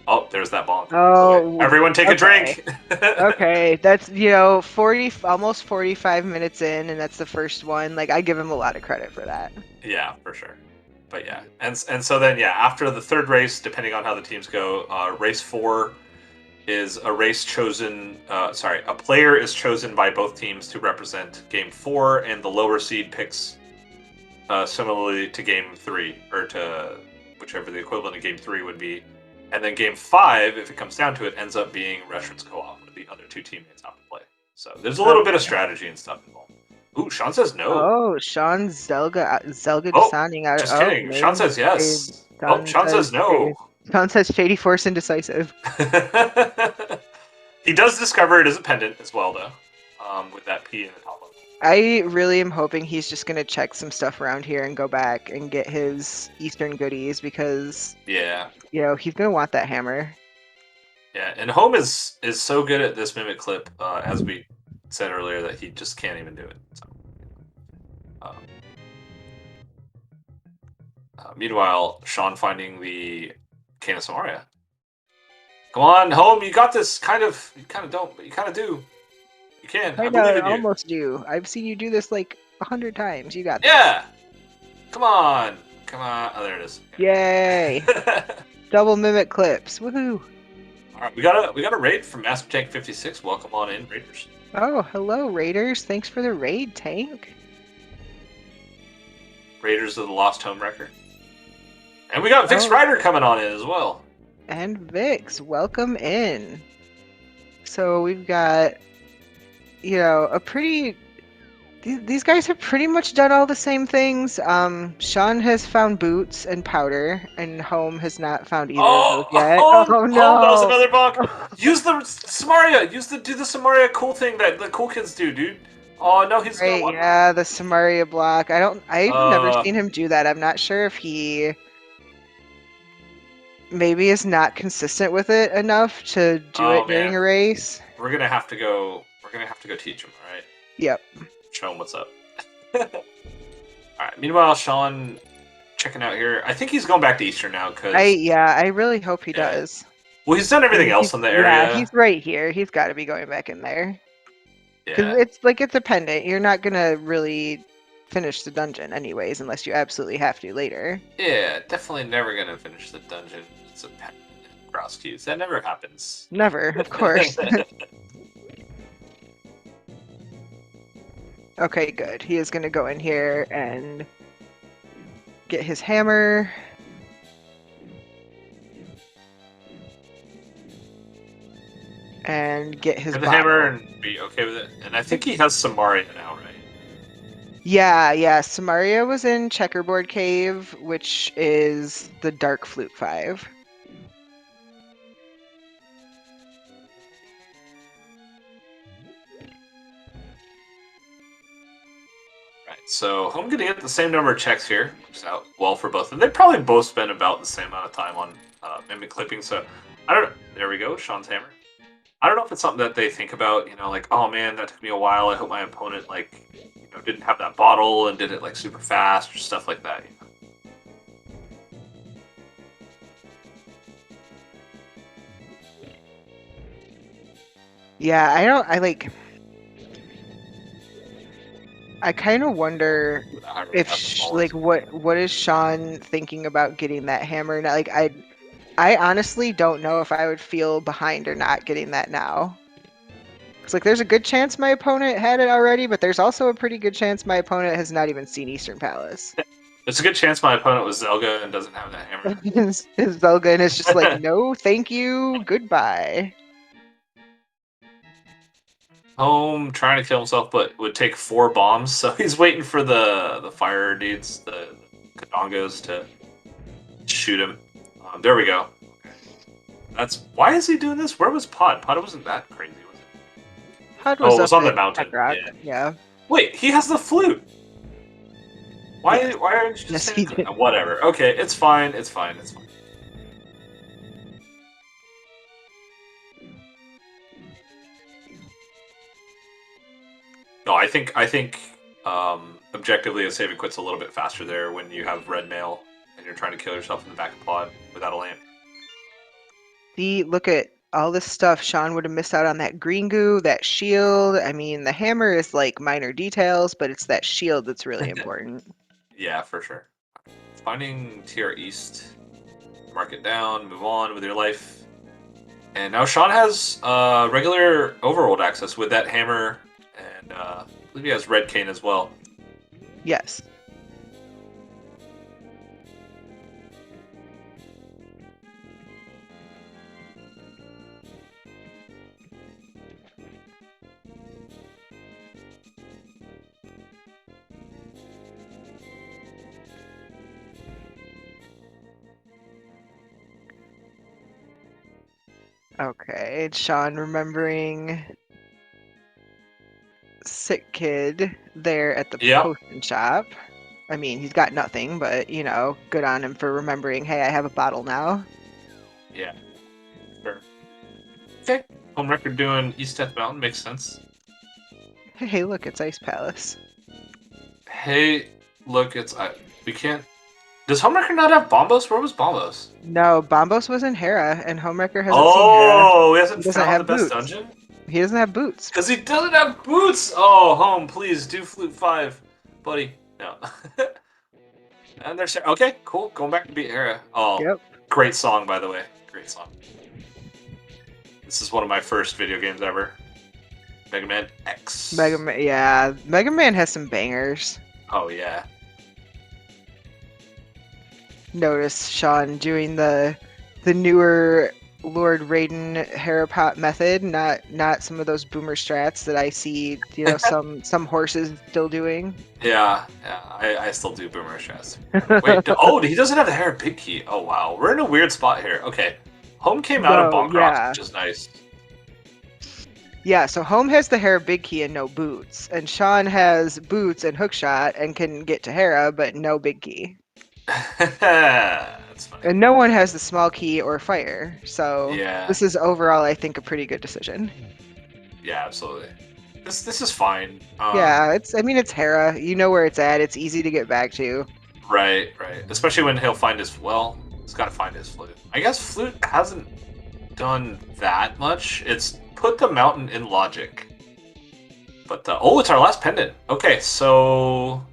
Oh, there's that bonk. Oh, Everyone take a okay. drink. Okay, that's 40 almost 45 minutes in, and that's the first one. Like I give him a lot of credit for that. Yeah, for sure. But yeah, and so then yeah, after the third race, depending on how the teams go, race 4 is a race chosen. A player is chosen by both teams to represent game 4, and the lower seed picks similarly to game 3, or to whichever the equivalent of game 3 would be. And then game 5, if it comes down to it, ends up being Restaurants Co-op, where the other two teammates have to play. So there's a little bit of strategy and stuff involved. Ooh, Sean says no. Oh, Sean Zelga Oh, deciding out. just Oh, kidding. Sean maybe says yes. Oh, Sean says no. Sean says Shady Force indecisive. He does discover it is a pendant as well, though, with that P in the top of it. I really am hoping he's just gonna check some stuff around here and go back and get his Eastern goodies because Yeah. he's gonna want that hammer. Yeah, and Home is so good at this mimic clip, as we said earlier, that he just can't even do it. So, meanwhile, Sean finding the Cane of Samaria. Come on, Home, you got this. You kind of don't, but you kind of do. You can. I believe in you. Almost do. I've seen you do this like 100 times. You got this. Yeah. Come on. Oh, there it is. Okay. Yay! Double mimic clips. Woohoo! All right, we got a raid from Master Tank 56. Welcome on in, Raiders. Oh, hello, Raiders. Thanks for the raid, Tank. Raiders of the Lost Home Wrecker. And we got Vix Rider coming on in as well. And Vix, welcome in. So we've got, a pretty... These guys have pretty much done all the same things. Sean has found boots and powder, and Home has not found either of those yet. Oh no! Home, that was another bonk. Use the Samaria. Do the Samaria cool thing that the cool kids do, dude. Oh no, he's right. Yeah, the Samaria block. I've never seen him do that. I'm not sure if he maybe is not consistent with it enough to do it during a race. We're gonna have to go teach him. All right. Yep. Show him what's up. All right. Meanwhile, Sean checking out here. I think he's going back to Eastern now because I really hope he does. Well, he's done everything else in the area. Yeah, he's right here. He's got to be going back in there. Because it's a pendant. You're not gonna really finish the dungeon anyways, unless you absolutely have to later. Yeah, definitely never gonna finish the dungeon. It's a pendant. Cross keys. That never happens. Never, of course. Okay, good. He is going to go in here and get his hammer. And get his hammer and be okay with it. And I think he has Samaria now, right? Yeah. Samaria was in Checkerboard Cave, which is the Dark Flute 5. So I'm going to get the same number of checks here, which is out well for both. And they probably both spend about the same amount of time on mimic clipping. So I don't know. There we go, Sean's hammer. I don't know if it's something that they think about, like, oh man, that took me a while. I hope my opponent, didn't have that bottle and did it super fast or stuff like that. Yeah, I kind of wonder if what is Sean thinking about getting that hammer now? I honestly don't know if I would feel behind or not getting that now. It's there's a good chance my opponent had it already, but there's also a pretty good chance my opponent has not even seen Eastern Palace. It's a good chance my opponent was Zelga and doesn't have that hammer. His Zelgun is just like, no, thank you, goodbye. Home trying to kill himself, but would take 4 bombs, so he's waiting for the fire dudes, the Kadongos, to shoot him. There we go. That's why is he doing this? Where was Pod? Pod wasn't that crazy, was it? Hud Oh, was it was up on the at mountain. Tech Rock. Yeah. Yeah. Wait, he has the flute. Why? Yes. Why aren't you just Yes, he saying did. whatever? Okay, it's fine. It's fine. It's fine. No, I think objectively a save and quit's a little bit faster there when you have red mail and you're trying to kill yourself in the back of pod without a lamp. See, look at all this stuff. Sean would have missed out on that green goo, that shield. I mean, the hammer is like minor details, but it's that shield that's really important. Yeah, for sure. Finding TR East, mark it down, move on with your life. And now Sean has regular overworld access with that hammer, and I believe he has red cane as well. Yes. Okay, Sean remembering sick kid there at the Yep. potion shop. I mean, he's got nothing, but you know, good on him for remembering, hey, I have a bottle now. Yeah. Sure. Okay. Home record doing East Death Mountain makes sense. Hey, look, it's Ice Palace. Hey, look, it's we can't. Does Home record not have Bombos? Where was Bombos? No, Bombos was in Hera, and Homewrecker hasn't seen Hera. Oh, he He hasn't doesn't found the have best boots. dungeon? He doesn't have boots. Because he doesn't have boots! Oh, Home, please, do Flute 5. Buddy. No. And there's... Okay, cool. Going back to beat Hera. Oh, Yep. great song, by the way. Great song. This is one of my first video games ever. Mega Man X. Mega Man, yeah, Mega Man has some bangers. Oh, yeah. Notice Sean doing the newer Lord Raiden Harapot method, not some of those boomer strats that I see, you know, some horses still doing. Yeah, I still do Boomer Stress. Wait, oh, he doesn't have the hair big key. Oh, wow. We're in a weird spot here. Okay. Home came out of No, Bonk yeah. Rocks, which is nice. Yeah, so Home has the Hera big key and no boots, and Sean has boots and hookshot and can get to Hera, but no big key. That's funny. And no one has the small key or fire, so Yeah. this is overall, I think, a pretty good decision. Yeah, absolutely. This is fine. Yeah, I mean, it's Hera. You know where it's at. It's easy to get back to. Right. Especially when he'll find his... Well, he's got to find his flute. I guess flute hasn't done that much. It's put the mountain in logic. But, oh, it's our last pendant. Okay, so...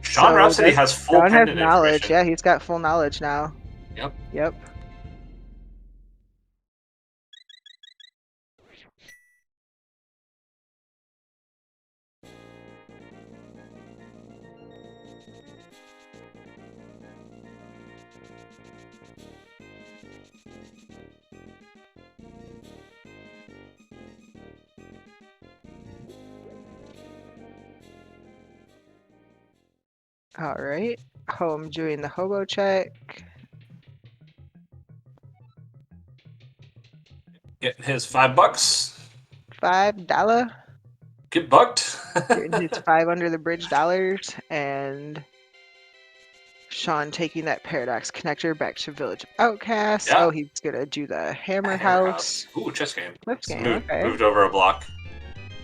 Sean So Rhapsody does has full Sean has pendant knowledge. information. Yeah, he's got full knowledge now. Yep. Yep. All right. Home doing the hobo check. Getting his $5. $5. Get bucked. Getting his 5 under the bridge dollars, and Sean taking that paradox connector back to Village of Outcasts. Yeah. Oh, he's gonna do the Hammer Hammer House. Ooh, chess game. Clips game. Moved, Okay. moved over a block.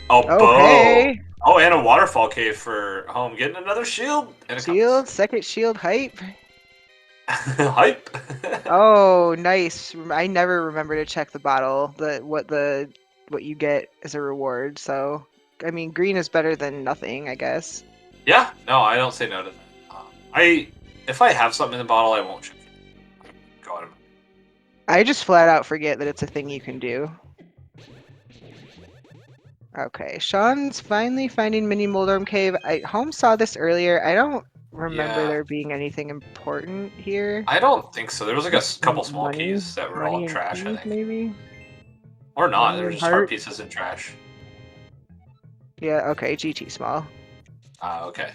Oh, Oh, bow. hey. Oh, and a waterfall cave for Home. Getting another shield. And a Shield. Second shield hype. Hype. Oh, nice. I never remember to check the bottle, what you get as a reward. So, I mean, green is better than nothing, I guess. Yeah, no, I don't say no to that. If I have something in the bottle, I won't check it. Go on. I just flat out forget that it's a thing you can do. Okay, Sean's finally finding Mini Moldorm Cave. Holmes saw this earlier. I don't remember Yeah. there being anything important here. I don't think so. There was like a couple small Money, keys that were all money in and trash, I keys, think. maybe. Or not. Money They're and just heart heart. pieces in trash. Yeah. Okay. GT small. Ah, okay.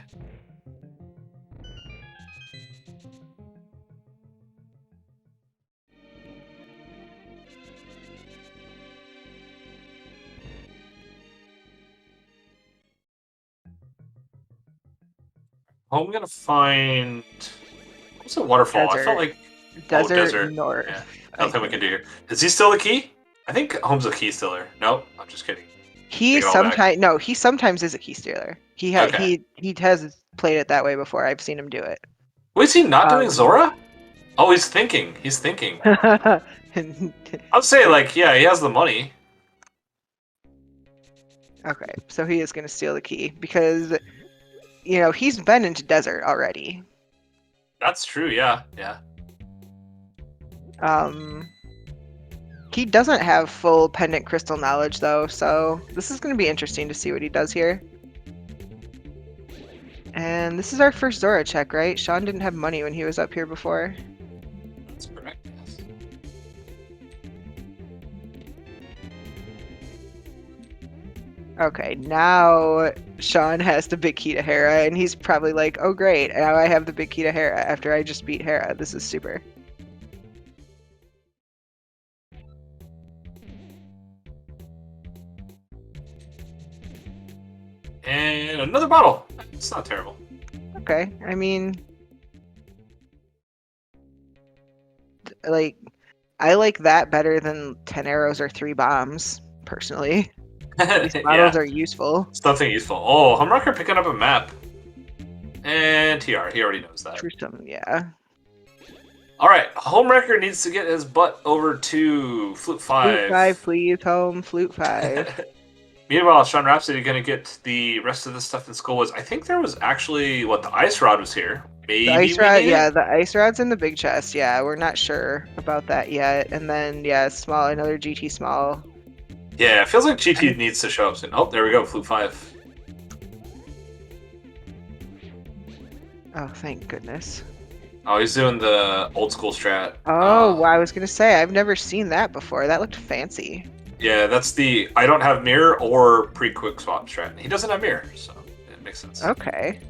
Oh, I'm gonna find. What's a waterfall? I felt Desert. like. Oh, Desert desert. Yeah. north. I Nothing we can think do here. Is he still the key? I think Home's a key stealer. Nope. I'm just kidding. he Take it all back. sometimes no. He sometimes is a key stealer. Okay. He has played it that way before. I've seen him do it. Wait, is he not doing Um. Zora? Oh, he's thinking. He's thinking. I'd say, like, yeah, he has the money. Okay, so he is going to steal the key because, you know, he's been into desert already. That's true, yeah. Yeah. Um, he doesn't have full pendant crystal knowledge though, so this is going to be interesting to see what he does here. And this is our first Zora check, right? Sean didn't have money when he was up here before. That's correct, yes. Okay, now Sean has the big key to Hera, and he's probably like, oh great, now I have the big key to Hera after I just beat Hera. This is super. And another bottle. It's not terrible. Okay, I mean, like, I like that better than 10 arrows or 3 bombs, personally. These bottles Yeah. are useful. Something useful. Oh, Humrocker picking up a map. And TR, he already knows that. Truesome, yeah. Alright, Homewrecker needs to get his butt over to Flute 5. Flute 5, please, home. Flute 5. Meanwhile, Sean Rhapsody gonna get the rest of the stuff in Skull Woods. I think there was actually, what, the Ice Rod was here. Maybe The ice we rod, need yeah, it? the ice rod's in the big chest. Yeah, we're not sure about that yet. And then, yeah, small, another GT small. Yeah, it feels like GT needs to show up soon. Oh, there we go, Flute 5. Oh, thank goodness. Oh, he's doing the old school strat. Oh, well, I was gonna say, I've never seen that before. That looked fancy. Yeah, that's the I don't have mirror or pre-quick swap strat. He doesn't have mirror, so it makes sense. Okay.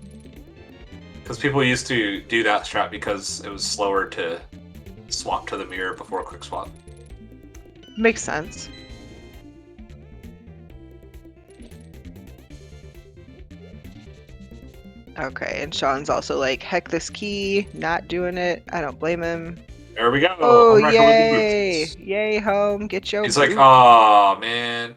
Because people used to do that strat because it was slower to swap to the mirror before quick swap. Makes sense. Okay, and Sean's also like, heck this key, not doing it. I don't blame him. There we go. Oh, Homewrecker with the yay! boots. Yay, home, get your He's like, boot. oh man,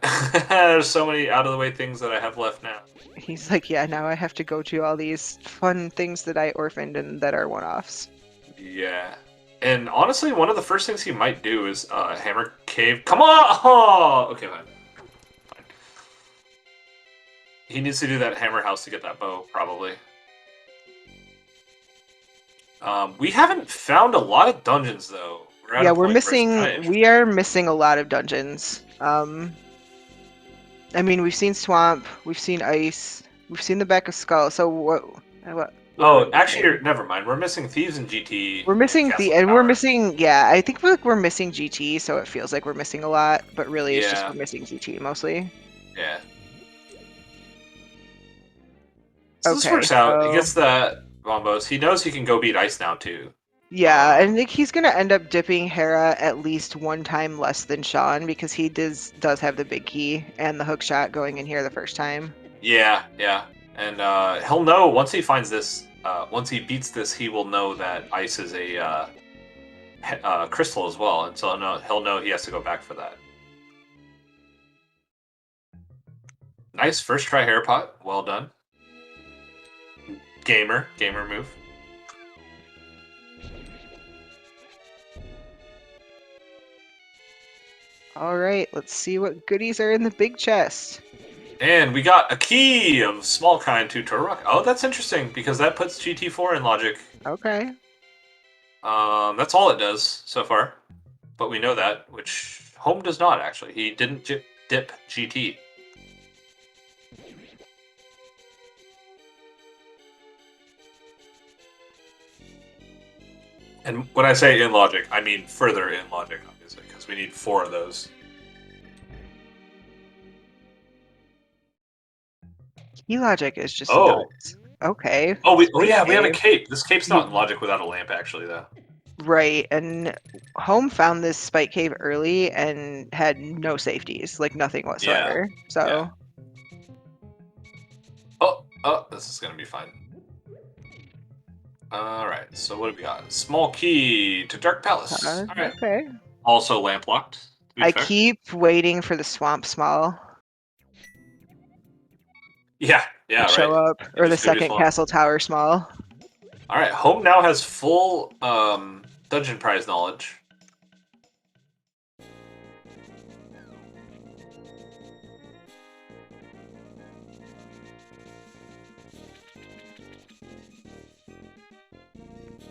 there's so many out of the way things that I have left now. He's like, yeah, now I have to go to all these fun things that I orphaned and that are one-offs. Yeah. And honestly, one of the first things he might do is Hammer Cave. Come on! Oh! Okay, fine. He needs to do that Hammer House to get that bow, probably. We haven't found a lot of dungeons, though. Yeah, we're missing. We are missing a lot of dungeons. I mean, we've seen swamp, we've seen ice, we've seen the back of skull. So what Oh, actually, never mind. We're missing thieves and GT. we're missing Castle and we're Tower. missing. Yeah, I think we're missing GT, so it feels like we're missing a lot, but really it's just Yeah. we're missing GT mostly. Yeah. So this Okay, works out. He so gets that Bombos. He knows he can go beat ice now, too. yeah, I think he's gonna end up dipping Hera at least one time less than Sean because he does have the big key and the hook shot going in here the first time. Yeah, yeah. And he'll know once he finds this, once he beats this, he will know that ice is a crystal as well. And so he'll know he has to go back for that. Nice first try hair pot. Well done. Gamer move. All right, let's see what goodies are in the big chest. And we got a key of small kind to Turok. Oh, that's interesting because that puts GT4 in logic. Okay. That's all it does so far, but we know that, which Home does not actually. He didn't dip GT. And when I say in logic, I mean further in logic, obviously, because we need 4 of those. Key logic is just Oh. nuts. Okay. Oh, Spike yeah, we have a cave. cape. This cape's not in You, logic without a lamp, actually, though. right, and Home found this spike cave early and had no safeties, like nothing Yeah. whatsoever. Yeah. So, Oh, this is gonna be fun. Alright, so what do we got? Small key to Dark Palace. Alright. okay. Also lamp locked, to be I fair. keep waiting for the swamp small Yeah, to show right. up, You or the just go do second small. castle tower small. Alright, Home now has full dungeon prize knowledge.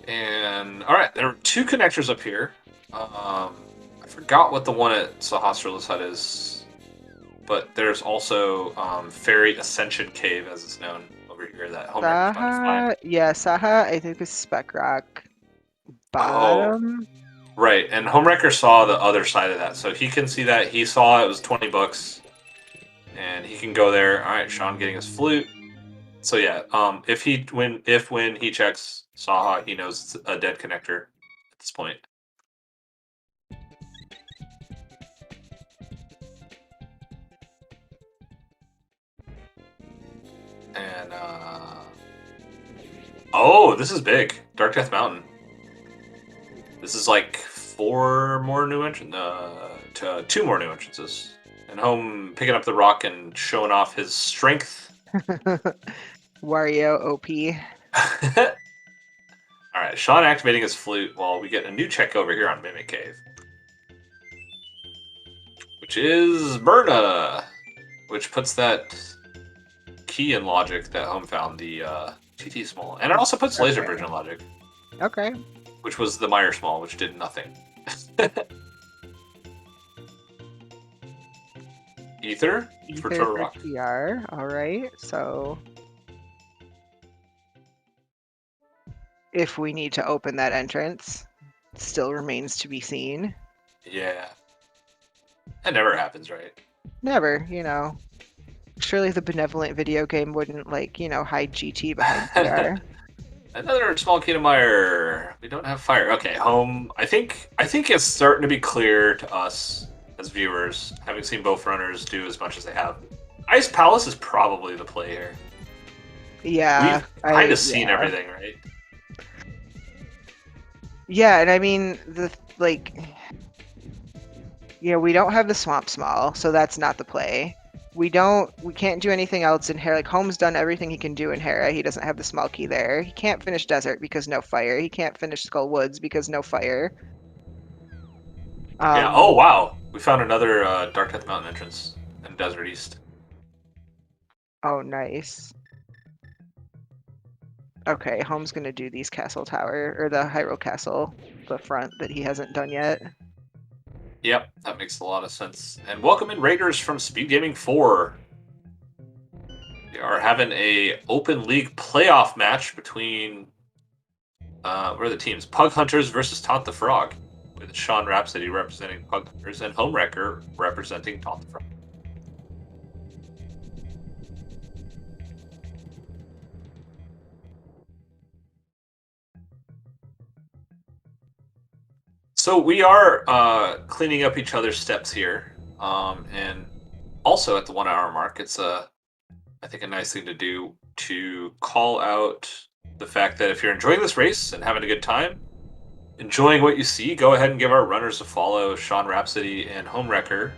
And alright, there are 2 connectors up here. I forgot what the one at Sahasra's hut is, but there's also Fairy Ascension Cave, as it's known over here, that Homewrecker's about to find. Yeah, Saha, I think is Spec Rock Oh, bottom. right. And Homewrecker saw the other side of that, so he can see that. He saw it was 20 bucks, and he can go there. All right, Sean getting his flute. So yeah, if when he checks Saha, he knows it's a dead connector at this point. And oh, this is big. Dark Death Mountain. This is like 4 more new entrants, to 2 more new entrances. And Home picking up the rock and showing off his strength. Wario OP. Alright, Sean activating his flute while we get a new check over here on Mimic Cave. Which is Myrna! Which puts that key in logic that Home found, the TT small. And it also puts Laser Bridge in logic. Okay. Which was the Meyer small, which did nothing. Ether for Turtle Rock. TR. Alright, so if we need to open that entrance, still remains to be seen. Yeah. That never happens, right? Never, you know. Surely the benevolent video game wouldn't, like, you know, hide GT behind TR. Another small key to Meyer. We don't have fire. Okay, Home. I think it's starting to be clear to us as viewers, having seen both runners do as much as they have. Ice Palace is probably the play here. Yeah. We've kind of seen everything, right? Yeah, and I mean, we don't have the swamp small, so that's not the play. We can't do anything else in Hera. Like, Home's done everything he can do in Hera. He doesn't have the small key there. He can't finish Desert because no fire. He can't finish Skull Woods because no fire. Yeah. Oh, wow. We found another Dark Death Mountain entrance in Desert East. Oh, nice. Okay, Home's gonna do these Castle Tower, or the Hyrule Castle, the front that he hasn't done yet. Yep, that makes a lot of sense. And welcome in Raiders from SpeedGaming 4. We are having a Open League playoff match between what are the teams? Pug Hunters versus Taunt the Frog, with Sean Rhapsody representing Pug Hunters and Homewrecker representing Taunt the Frog. So we are cleaning up each other's steps here, and also at the 1 hour mark, it's I think a nice thing to do to call out the fact that if you're enjoying this race and having a good time, enjoying what you see, go ahead and give our runners a follow, Sean Rhapsody and Homewrecker.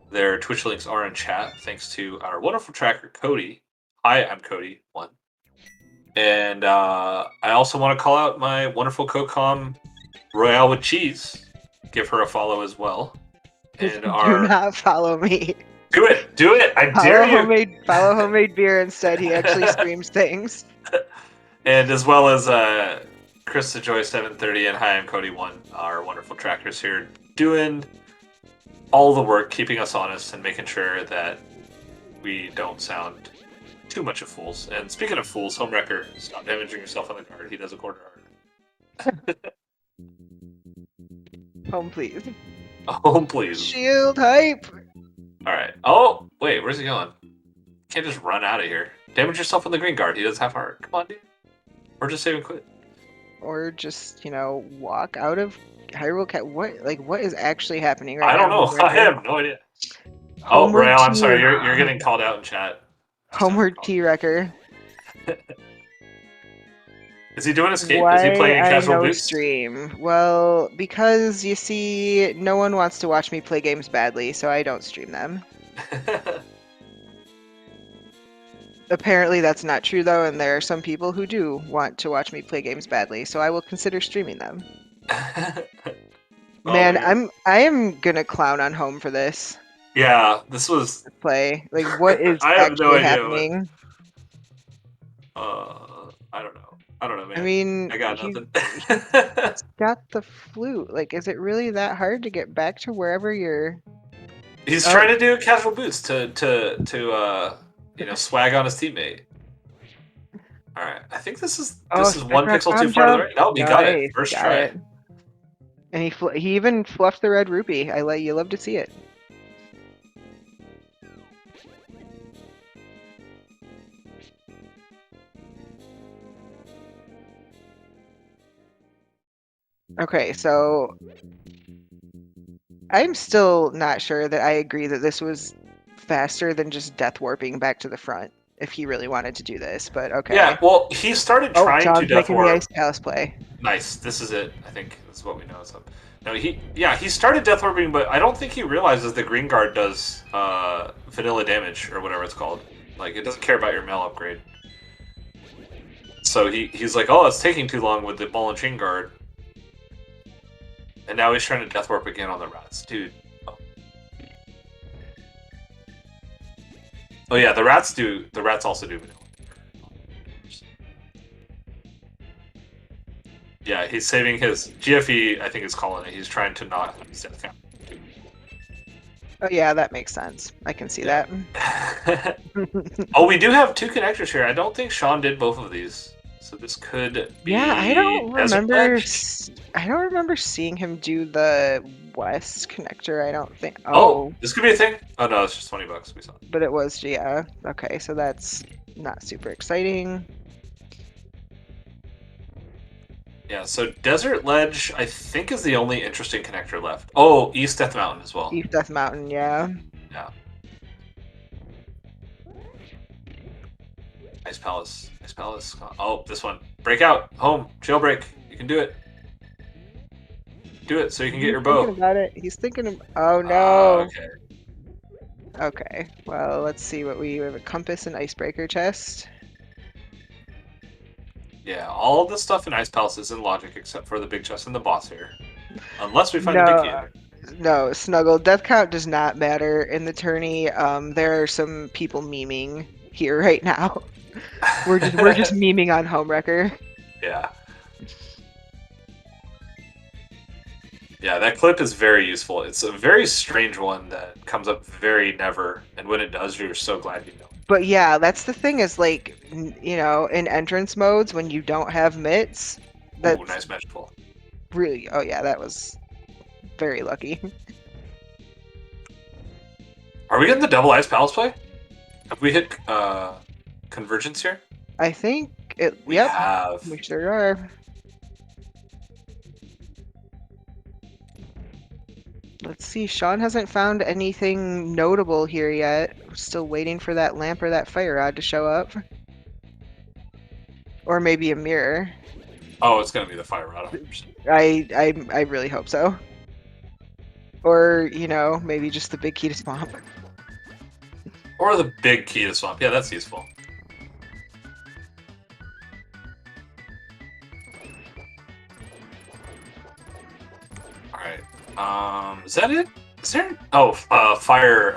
Their Twitch links are in chat, thanks to our wonderful tracker, Cody. Hi, I'm Cody1. And I also want to call out my wonderful co-com, Royale with Cheese. Give her a follow as well. And Do not follow me. Do it! I dare you! Follow Homemade Beer instead. He actually streams things. And as well as Chris the Joy 730 and Hi, I'm Cody1, our wonderful trackers here, doing all the work, keeping us honest and making sure that we don't sound too much of fools. And speaking of fools, Homewrecker, stop damaging yourself on the card. He does a quarter heart. Home, please. Home, please. Shield hype. All right. Oh, wait, where's he going? Can't just run out of here. Damage yourself on the green guard. He doesn't have heart. Come on, dude. Or just save and quit. Or just, walk out of Hyrule Cat. What is actually happening right I don't now? know. I have no idea. Oh, Homeward Rael, I'm Tea- sorry. You're getting called out in chat. Homeward Tea Wrecker. Is he doing escape? Why Is he playing I casual no boost? stream? Well, because you see, no one wants to watch me play games badly, so I don't stream them. Apparently that's not true though, and there are some people who do want to watch me play games badly, so I will consider streaming them. Man, I am gonna clown on Home for this Yeah, this was play. Like, what is I have no actually idea happening? I don't know. I don't know, man. I mean, I got he's nothing. got the flute. Like, is it really that hard to get back to wherever you're? He's trying to do a casual boost to swag on his teammate. All right, I think this is one pixel too far to the right. No, he got it first try. And he even fluffed the red rupee. You love to see it. Okay, so I'm still not sure that I agree that this was faster than just death warping back to the front if he really wanted to do this, but okay. Yeah, well, he started trying to death warp. The Ice Palace play. Nice, this is it. I think this is what we know is up. No, he started death warping, but I don't think he realizes the green guard does vanilla damage or whatever it's called. Like, it doesn't care about your mail upgrade. So he's like, oh, it's taking too long with the ball and chain guard. And now he's trying to death warp again on the rats, dude. Oh yeah, the rats also do vanilla. Yeah, he's saving his GFE. I think is calling it. He's trying to not have his death count. Oh yeah, that makes sense. I can see that. Oh, we do have 2 connectors here. I don't think Sean did both of these, so this could be. Yeah, I don't remember seeing him do the west connector. I don't think. Oh, this could be a thing. Oh no, it's just $20 we saw. But it was, yeah. Okay, so that's not super exciting. Yeah, so Desert Ledge, I think, is the only interesting connector left. Oh, East Death Mountain as well. East Death Mountain, yeah. Yeah. Ice Palace. Ice Palace. Oh, this one. Break out. Home. Jailbreak. You can do it. Do it so you can get your bow. He's thinking about it. He's thinking of... Oh, no. Okay. Okay. Well, let's see what we have. A compass and icebreaker chest. Yeah, all the stuff in Ice Palace is in logic except for the big chest and the boss here. Unless we find the big key in there. No, Snuggle. Death count does not matter in the tourney. There are some people memeing here right now. We're just memeing on Homewrecker. Yeah. Yeah, that clip is very useful. It's a very strange one that comes up very never, and when it does, you're so glad you know. But yeah, that's the thing is, like, in entrance modes when you don't have mitts. Ooh, nice match pull. Really? Oh yeah, that was very lucky. Are we getting the double Ice Palace play? Have we hit convergence here? I think it. We yep. have. We sure are. Let's see. Sean hasn't found anything notable here yet. We're still waiting for that lamp or that fire rod to show up. Or maybe a mirror. Oh, it's gonna be the fire rod. 100%. I really hope so. Or, maybe just the big key to swamp. Or the big key to swamp. Yeah, that's useful. Alright. Is that it? Is there... Oh, fire...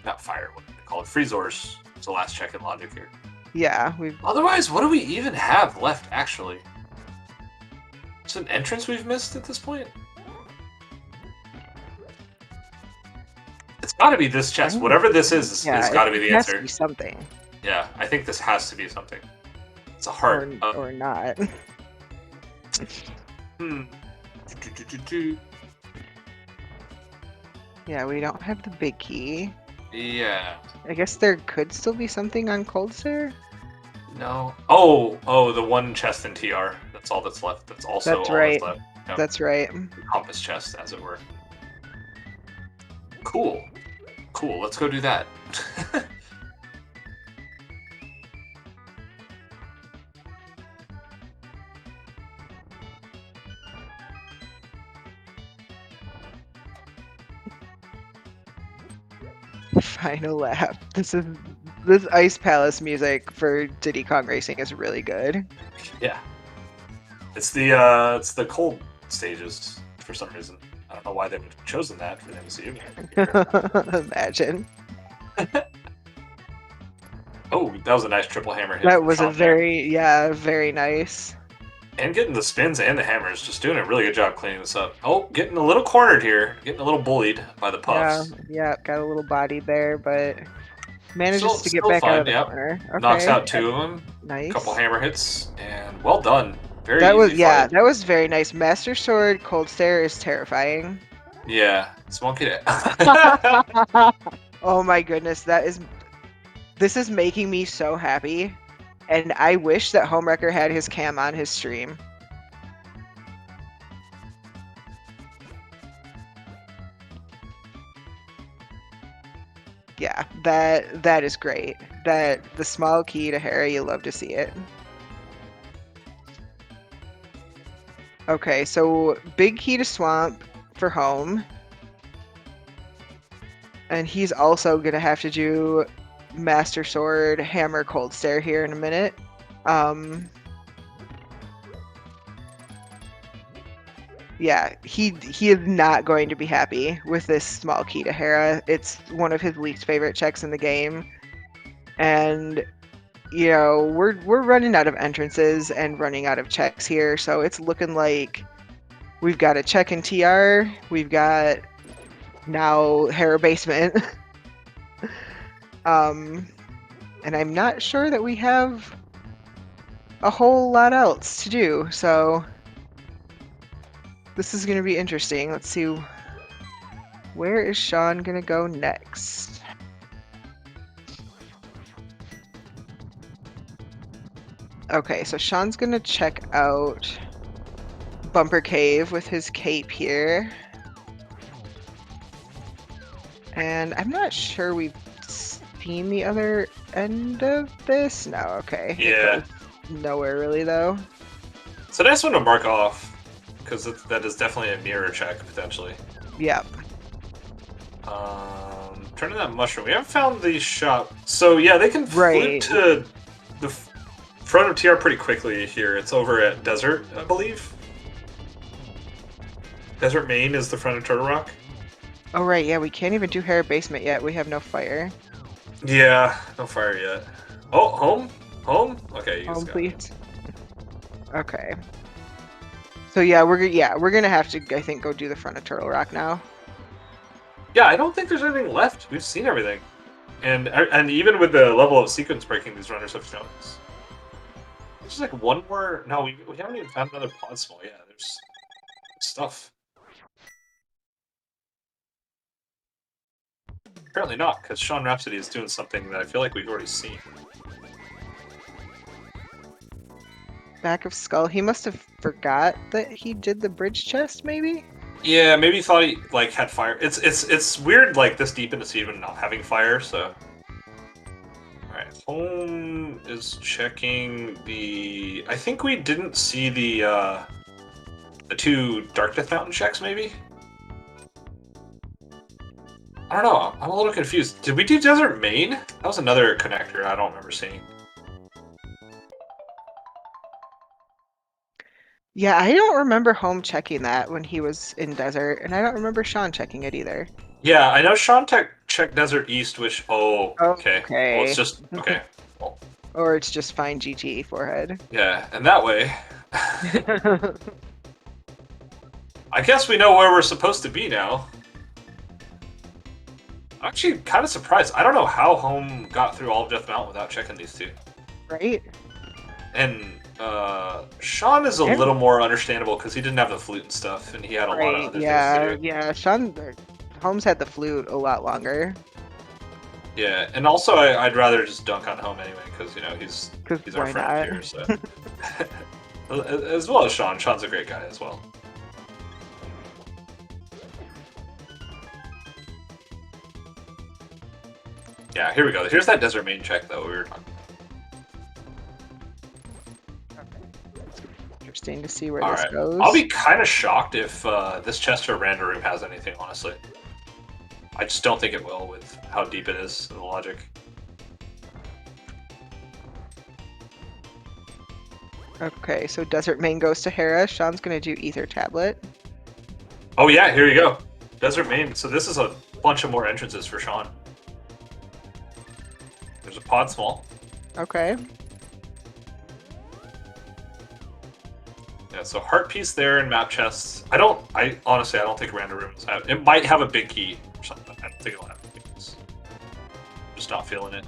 Not fire, what do they call it? Freezors. It's the last check in logic here. Yeah, Otherwise, what do we even have left, actually? It's an entrance we've missed at this point? It's gotta be this chest. Whatever this is, it's gotta be the answer. It has to be something. Yeah, I think this has to be something. It's a heart. Or not. Hmm. Yeah, we don't have the big key. Yeah. I guess there could still be something on Cold Stare. No. Oh, the one chest in TR. That's all that's left. That's also That's all that's right. left. Yep. That's right. Compass chest, as it were. Cool. Cool. Let's go do that. Final lap. This Ice Palace music for Diddy Kong Racing is really good. Yeah. It's the cold stages for some reason. I don't know why they've chosen that for the MCU. Imagine. Oh, that was a nice triple hammer hit That from was a Sean there. very nice. And getting the spins and the hammers, just doing a really good job cleaning this up. Oh, getting a little cornered here, getting a little bullied by the puffs. Yeah, got a little body there, but manages to get Still back out of fun, the yep. corner. Knocks Okay, out two of them. Couple nice. hammer hits, and well done. Very That was easy fight. that was very nice. Master Sword Cold Stare is terrifying. Yeah, Smoky. Oh my goodness, this is making me so happy. And I wish that Homewrecker had his cam on his stream. Yeah, that is great. That the small key to Harry, you love to see it. Okay, so big key to Swamp for home. And he's also gonna have to do Master Sword, Hammer, Cold Stare here in a minute. Yeah, he is not going to be happy with this small key to Hera. It's one of his least favorite checks in the game. And you know, we're running out of entrances and running out of checks here, so it's looking like we've got a check in TR, we've got now Hera basement. And I'm not sure that we have a whole lot else to do, so this is going to be interesting. Let's see, where is Sean going to go next? Okay, so Sean's going to check out Bumper Cave with his cape here. And I'm not sure we've seen the other end of this. No, okay. Yeah. Nowhere really, though. It's a nice one to mark off, because that is definitely a mirror check, potentially. Yep. Turning that mushroom. We haven't found the shop. So, yeah, they can flip to the front of TR pretty quickly here. It's over at Desert, I believe. Desert Main is the front of Turtle Rock. Oh, right, yeah, we can't even do Hera Basement yet. We have no fire. Yeah, no fire yet. Oh, home? Home? Okay, you Home, got please. it. Okay. So yeah, we're gonna have to, I think, go do the front of Turtle Rock now. Yeah, I don't think there's anything left. We've seen everything. And even with the level of sequence breaking these runners have shown us. There's like one more... No, we haven't even found another pod small. Yeah, there's stuff. Apparently not, because Sean Rhapsody is doing something that I feel like we've already seen. Back of Skull. He must have forgot that he did the bridge chest, maybe? Yeah, maybe he thought he like had fire. It's weird like this deep into season not having fire, so. Alright, home is checking the... I think we didn't see the two Dark Death Mountain checks, maybe? I don't know, I'm a little confused. Did we do Desert Main? That was another connector I don't remember seeing. Yeah, I don't remember Home checking that when he was in Desert, and I don't remember Sean checking it either. Yeah, I know Sean checked Desert East, which... Oh, okay. Okay. Well, it's just... Okay. Well, Or it's just fine GT forehead. yeah, and that way... I guess we know where we're supposed to be now. I'm actually kind of surprised. I don't know how Home got through all of Death Mountain without checking these two. Right? And Sean is a And- little more understandable because he didn't have the flute and stuff, and he had a lot of Right, other things yeah, to do. yeah. Holmes had the flute a lot longer. Yeah, and also I'd rather just dunk on home anyway because Because he's our why friend not? here. So as well as Sean. Sean's a great guy as well. Yeah, here we go. Here's that desert main check though we were talking. Interesting to see where All this right, goes. I'll be kind of shocked if this chest or random room has anything. Honestly, I just don't think it will with how deep it is in the logic. Okay, so Desert Main goes to Hera. Sean's gonna do Ether Tablet. Oh yeah, here you go. Desert main. So this is a bunch of more entrances for Sean. There's a pod small. Okay. Yeah, so heart piece there and map chests. I honestly don't think random rooms have. It might have a big key or something. I don't think it'll have big keys. Just not feeling it.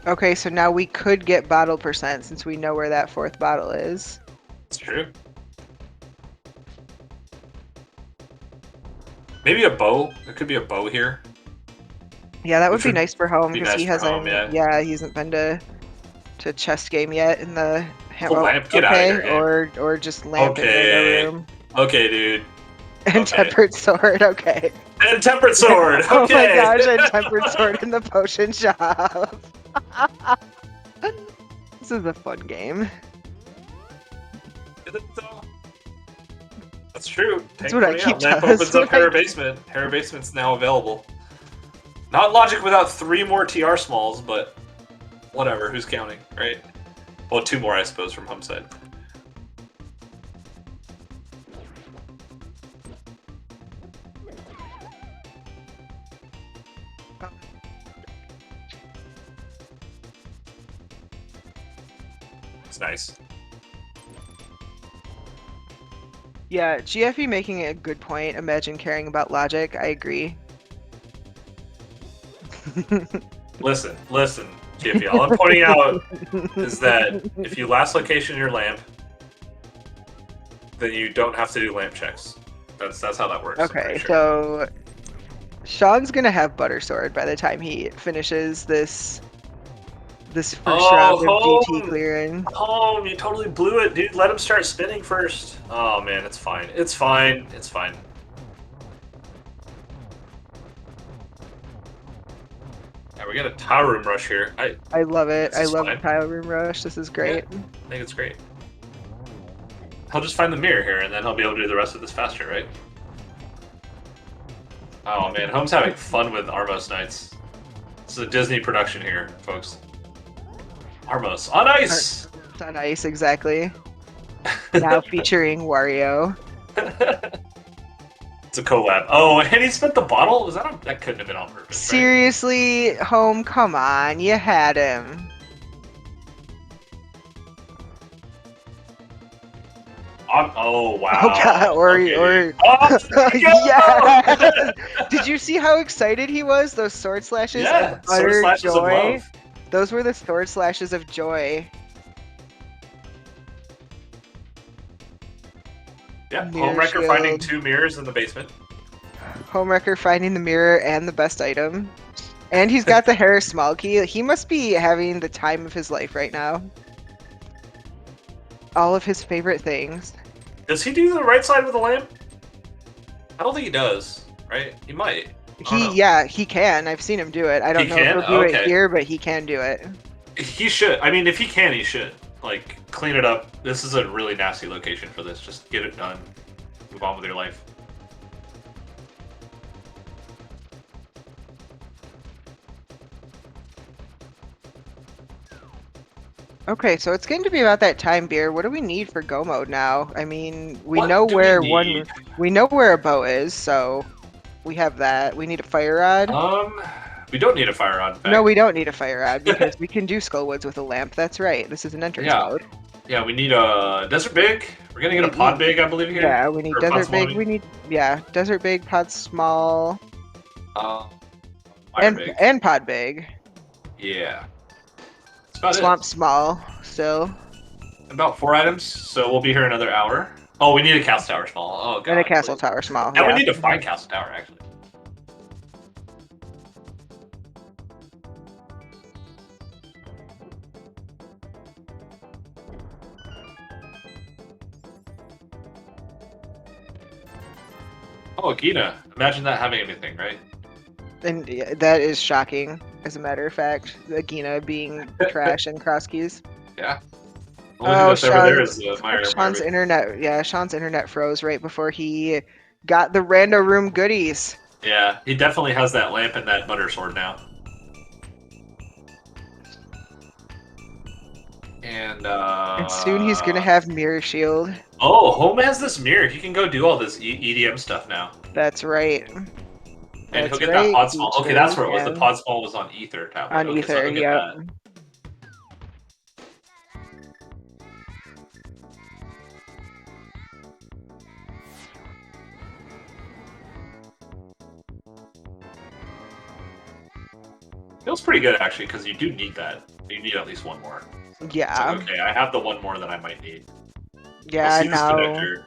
Okay, so now we could get bottle percent since we know where that fourth bottle is. It's true. Maybe a bow. There could be a bow here. Yeah, that would Which be would nice for home be because nice he for hasn't. home, yeah. Yeah, he hasn't been to chest game yet in the. Oh, lamp, get outta here, game. Or just lamp Okay. in the room. Okay, dude. And Okay. tempered sword. Okay. And tempered sword. Okay. Oh my gosh! And tempered sword in the potion shop. This is a fun game. Is it though? That's true. That's what I Tank keep out. Lamp telling- opens that's up what I Hera keep- Basement. Hera Basement's now available. Not logic without 3 more TR smalls, but whatever. Who's counting, right? Well, 2 more, I suppose, from home side. It's nice. Yeah, GFE making a good point. Imagine caring about logic. I agree. Listen, Chippy. All I'm pointing out is that if you last location your lamp, then you don't have to do lamp checks. That's how that works. I'm Okay, pretty sure. so Sean's gonna have butter sword by the time he finishes this first round of DT clearing. Home, you totally blew it, dude. Let him start spinning first. Oh man, it's fine. It's fine. It's fine. Yeah, we got a tile room rush here. I love it. This I is love fine. the tile room rush. This is great. I think it's great. He'll just find the mirror here, and then he'll be able to do the rest of this faster, right? Oh man, Home's having fun with Armos Knights. This is a Disney production here, folks. Armos on ice! It's on ice, exactly. Now featuring Wario. It's a collab. Oh, and he spent the bottle? Was that that couldn't have been on purpose, right? Seriously, Home, come on. You had him. Oh wow. Oh god, Okay. Oh, yeah. Did you see how excited he was? Those sword slashes yeah, of sword utter slashes of joy. love. Those were the sword slashes of joy. Yeah, Mirror Homewrecker finding shield. 2 mirrors in the basement. Homewrecker finding the mirror and the best item. And he's got the Hera small key. He must be having the time of his life right now. All of his favorite things. Does he do the right side with the lamp? I don't think he does, right? He might. Yeah, he can. I've seen him do it. I don't He know can? if he'll do Okay. it here, but he can do it. He should. I mean, if he can, he should. Like, clean it up. This is a really nasty location for this. Just get it done. Move on with your life. Okay, so it's getting to be about that time, Beer. What do we need for go mode now? I mean, we What know do where we one need? we know where a bow is, so we have that. We need a fire rod. We don't need a fire rod. in fact. No, we don't need a fire rod because we can do Skullwoods with a lamp. That's right. This is an entrance Yeah. mode. Yeah, we need a desert big. We're gonna get a pod big, I believe here. Yeah, we need Or pod desert small, I big. mean. We need desert big, pod small, Fire and big. and pod big. Yeah. That's about Swamp it. Small still. About 4 items, so we'll be here another hour. Oh, we need a Castle Tower Small. Oh, And a God, Castle please. Tower Small, And we yeah. need to find Castle Tower, actually. Oh, Gina. Imagine that having anything, right? And yeah, that is shocking, as a matter of fact. Agina being trash and cross keys. Yeah. Only thing Oh, that's ever there Sean, is my Internet. Yeah, Sean's internet froze right before he got the rando room goodies. Yeah, he definitely has that lamp and that butter sword now. And And soon he's gonna have Mirror Shield. oh, Home has this mirror. He can go do all this EDM stuff now. That's right. And he'll That's get that right, pod small. Okay, that's Peaches. where it was. The Yeah. pod small was on Ether tablet. On Okay, so Ether, he'll get yep. that. Feels pretty good actually, because you do need that. You need at least one more. So Yeah. it's like, okay, I have the one more that I might need. Yeah, I'll see this now, connector.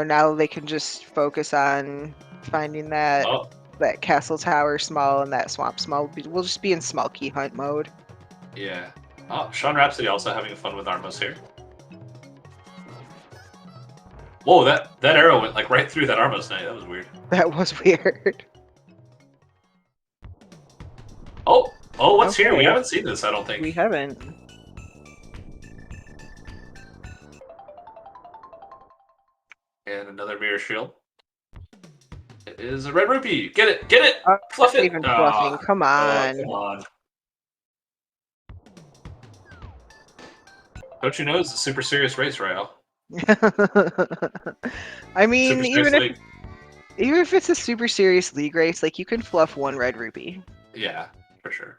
now they can just focus on finding that Oh, Castle Tower Small and that Swamp Small. We'll just be in small key hunt mode. yeah. Oh, Sean Rhapsody also having fun with Armos here. Whoa, that arrow went like right through that Armos knight. That was weird. That was weird. Oh, what's here? We Okay. haven't seen this, I don't think. We haven't. And another mirror shield. It is a red rupee. Get it, get it! Oh, Fluff it! even fluffing. Come Oh, on. come on. Don't you know it's a super serious race, Rael? I mean, Super serious league. even if it's a super serious league race, like you can fluff one red rupee. Yeah, for sure.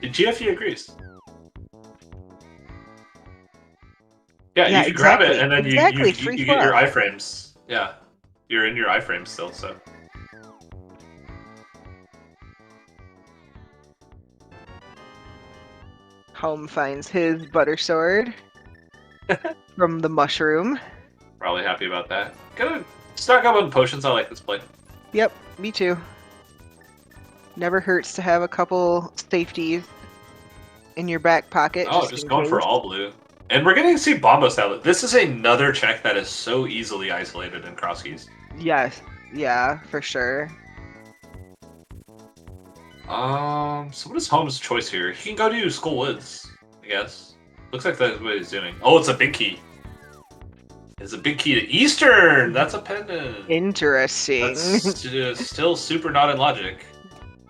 GFE agrees. Yeah, Yeah, you can grab it exactly. and then Exactly, you free get your fluff. iframes. Yeah, you're in your iframes still, so. Home finds his butter sword from the mushroom. Probably happy about that. Gotta stock up on potions. I like this play. Yep, me too. Never hurts to have a couple safeties in your back pocket. Oh, just going for all blue. And we're getting to see Bombo Salad. This is another check that is so easily isolated in cross keys. Yes, yeah, for sure. So what is Home's choice here? He can go to Skull Woods, I guess. Looks like that's what he's doing. Oh, it's a big key. It's a big key to Eastern! That's a pendant. Interesting. That's still super not in logic.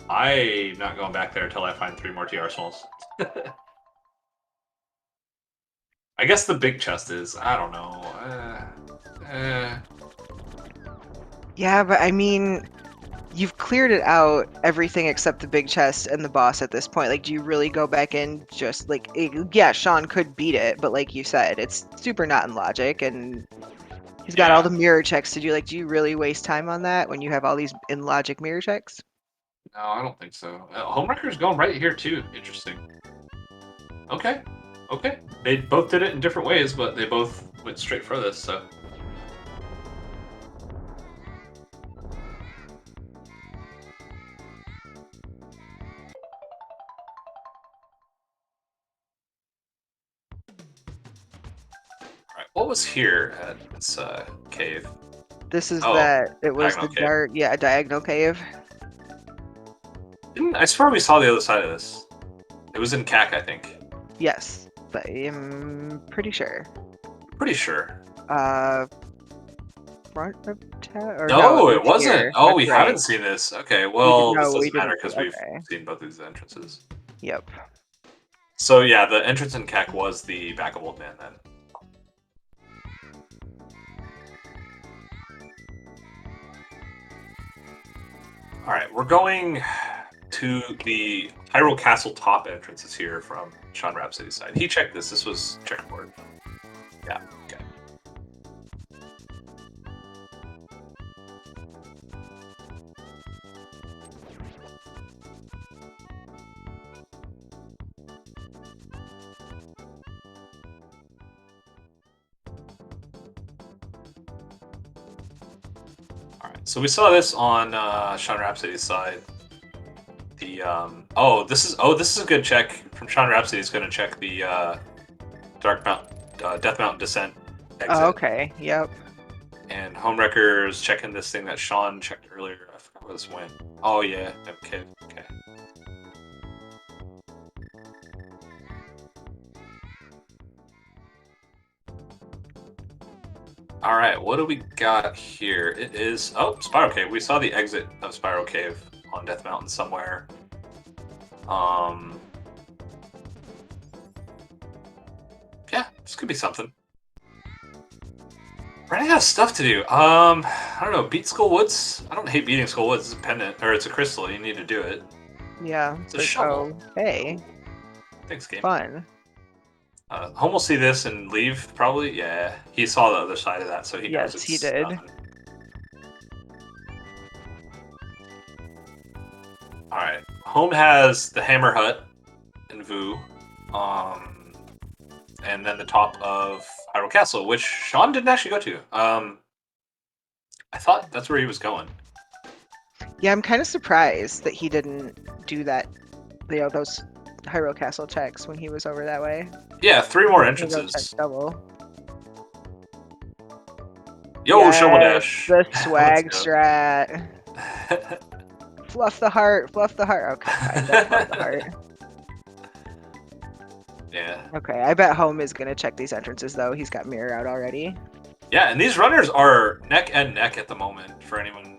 I'm not going back there until I find 3 more TR Smalls. I guess the big chest is, I don't know. Yeah, but I mean, you've cleared it out, everything except the big chest and the boss at this point. Like, do you really go back in just like, yeah, Sean could beat it, but like you said, it's super not in logic, and he's got all the mirror checks to do. Like, do you really waste time on that when you have all these in logic mirror checks? No, I don't think so. Homewrecker's going right here too. Interesting. Okay. Okay. They both did it in different ways, but they both went straight for this, so. Alright, what was here at this cave? This is Oh, that, it was the diagonal cave. diagonal cave. I swear we saw the other side of this. It was in CAC, I think. Yes, but I'm pretty sure. Pretty sure. Front of town? No, it wasn't. Here. Oh, That's we right. haven't seen this. Okay, well, this No, we doesn't matter didn't. because we've Okay. seen both these entrances. Yep. So yeah, the entrance in CAC was the back of Old Man then. Alright, we're going to the Hyrule Castle top entrances here from Sean Rhapsody's side. He checked this. This was checkerboard. Yeah, okay. So we saw this on Sean Rhapsody's side. The this is a good check from Sean Rhapsody. Is going to check the Death Mountain Descent exit. Oh, okay. Yep. And Homewrecker's checking this thing that Sean checked earlier. I forgot where this went. Oh yeah, okay. All right, what do we got here? It is Spiral Cave. We saw the exit of Spiral Cave on Death Mountain somewhere. Yeah, this could be something. Running out of stuff to do. I don't know. Beat Skull Woods. I don't hate beating Skull Woods. It's a pendant, or it's a crystal. You need to do it. Yeah. It's a shovel. Okay. Thanks, game. Fun. Home will see this and leave, probably. Yeah, he saw the other side of that, so he knows it's he did. nothing. All right, Home has the Hammer Hut and Vu, and then the top of Hyrule Castle, which Sean didn't actually go to. I thought that's where he was going. Yeah, I'm kind of surprised that he didn't do that. You know, those Hyrule Castle checks when he was over that way. Yeah, 3 more entrances. Double. Yo, yes, Shovel Dash. The swag strat. Fluff the heart. Fluff the heart. Okay, fine. Fluff the heart. Yeah. Okay, I bet Home is gonna check these entrances though. He's got mirror out already. Yeah, and these runners are neck and neck at the moment for anyone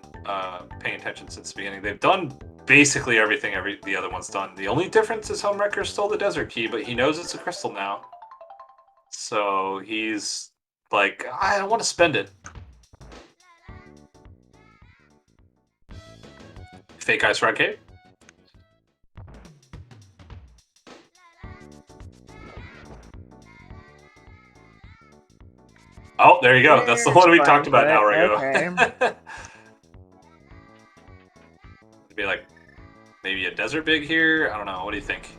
paying attention since the beginning. They've done basically everything the other one's done. The only difference is Homewrecker stole the desert key, but he knows it's a crystal now. So he's like, I don't want to spend it. Fake Ice Rock Cave. Oh, there you go. That's the one we talked about an hour ago. Okay. Be like, maybe a desert big here? I don't know. What do you think?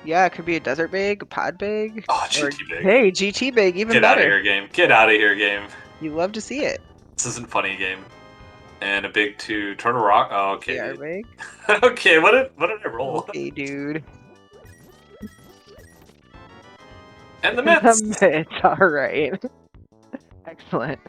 Yeah, it could be a desert big, a pod big. Oh, GT big. Hey, GT big, even better. Get out of here, game. Get out of here, game. You love to see it. This isn't funny, game. And a big 2 Turtle Rock. Oh, okay. Yeah, big. Okay, what did I roll? Okay, dude. And the Mets. The Mets, all right. Excellent.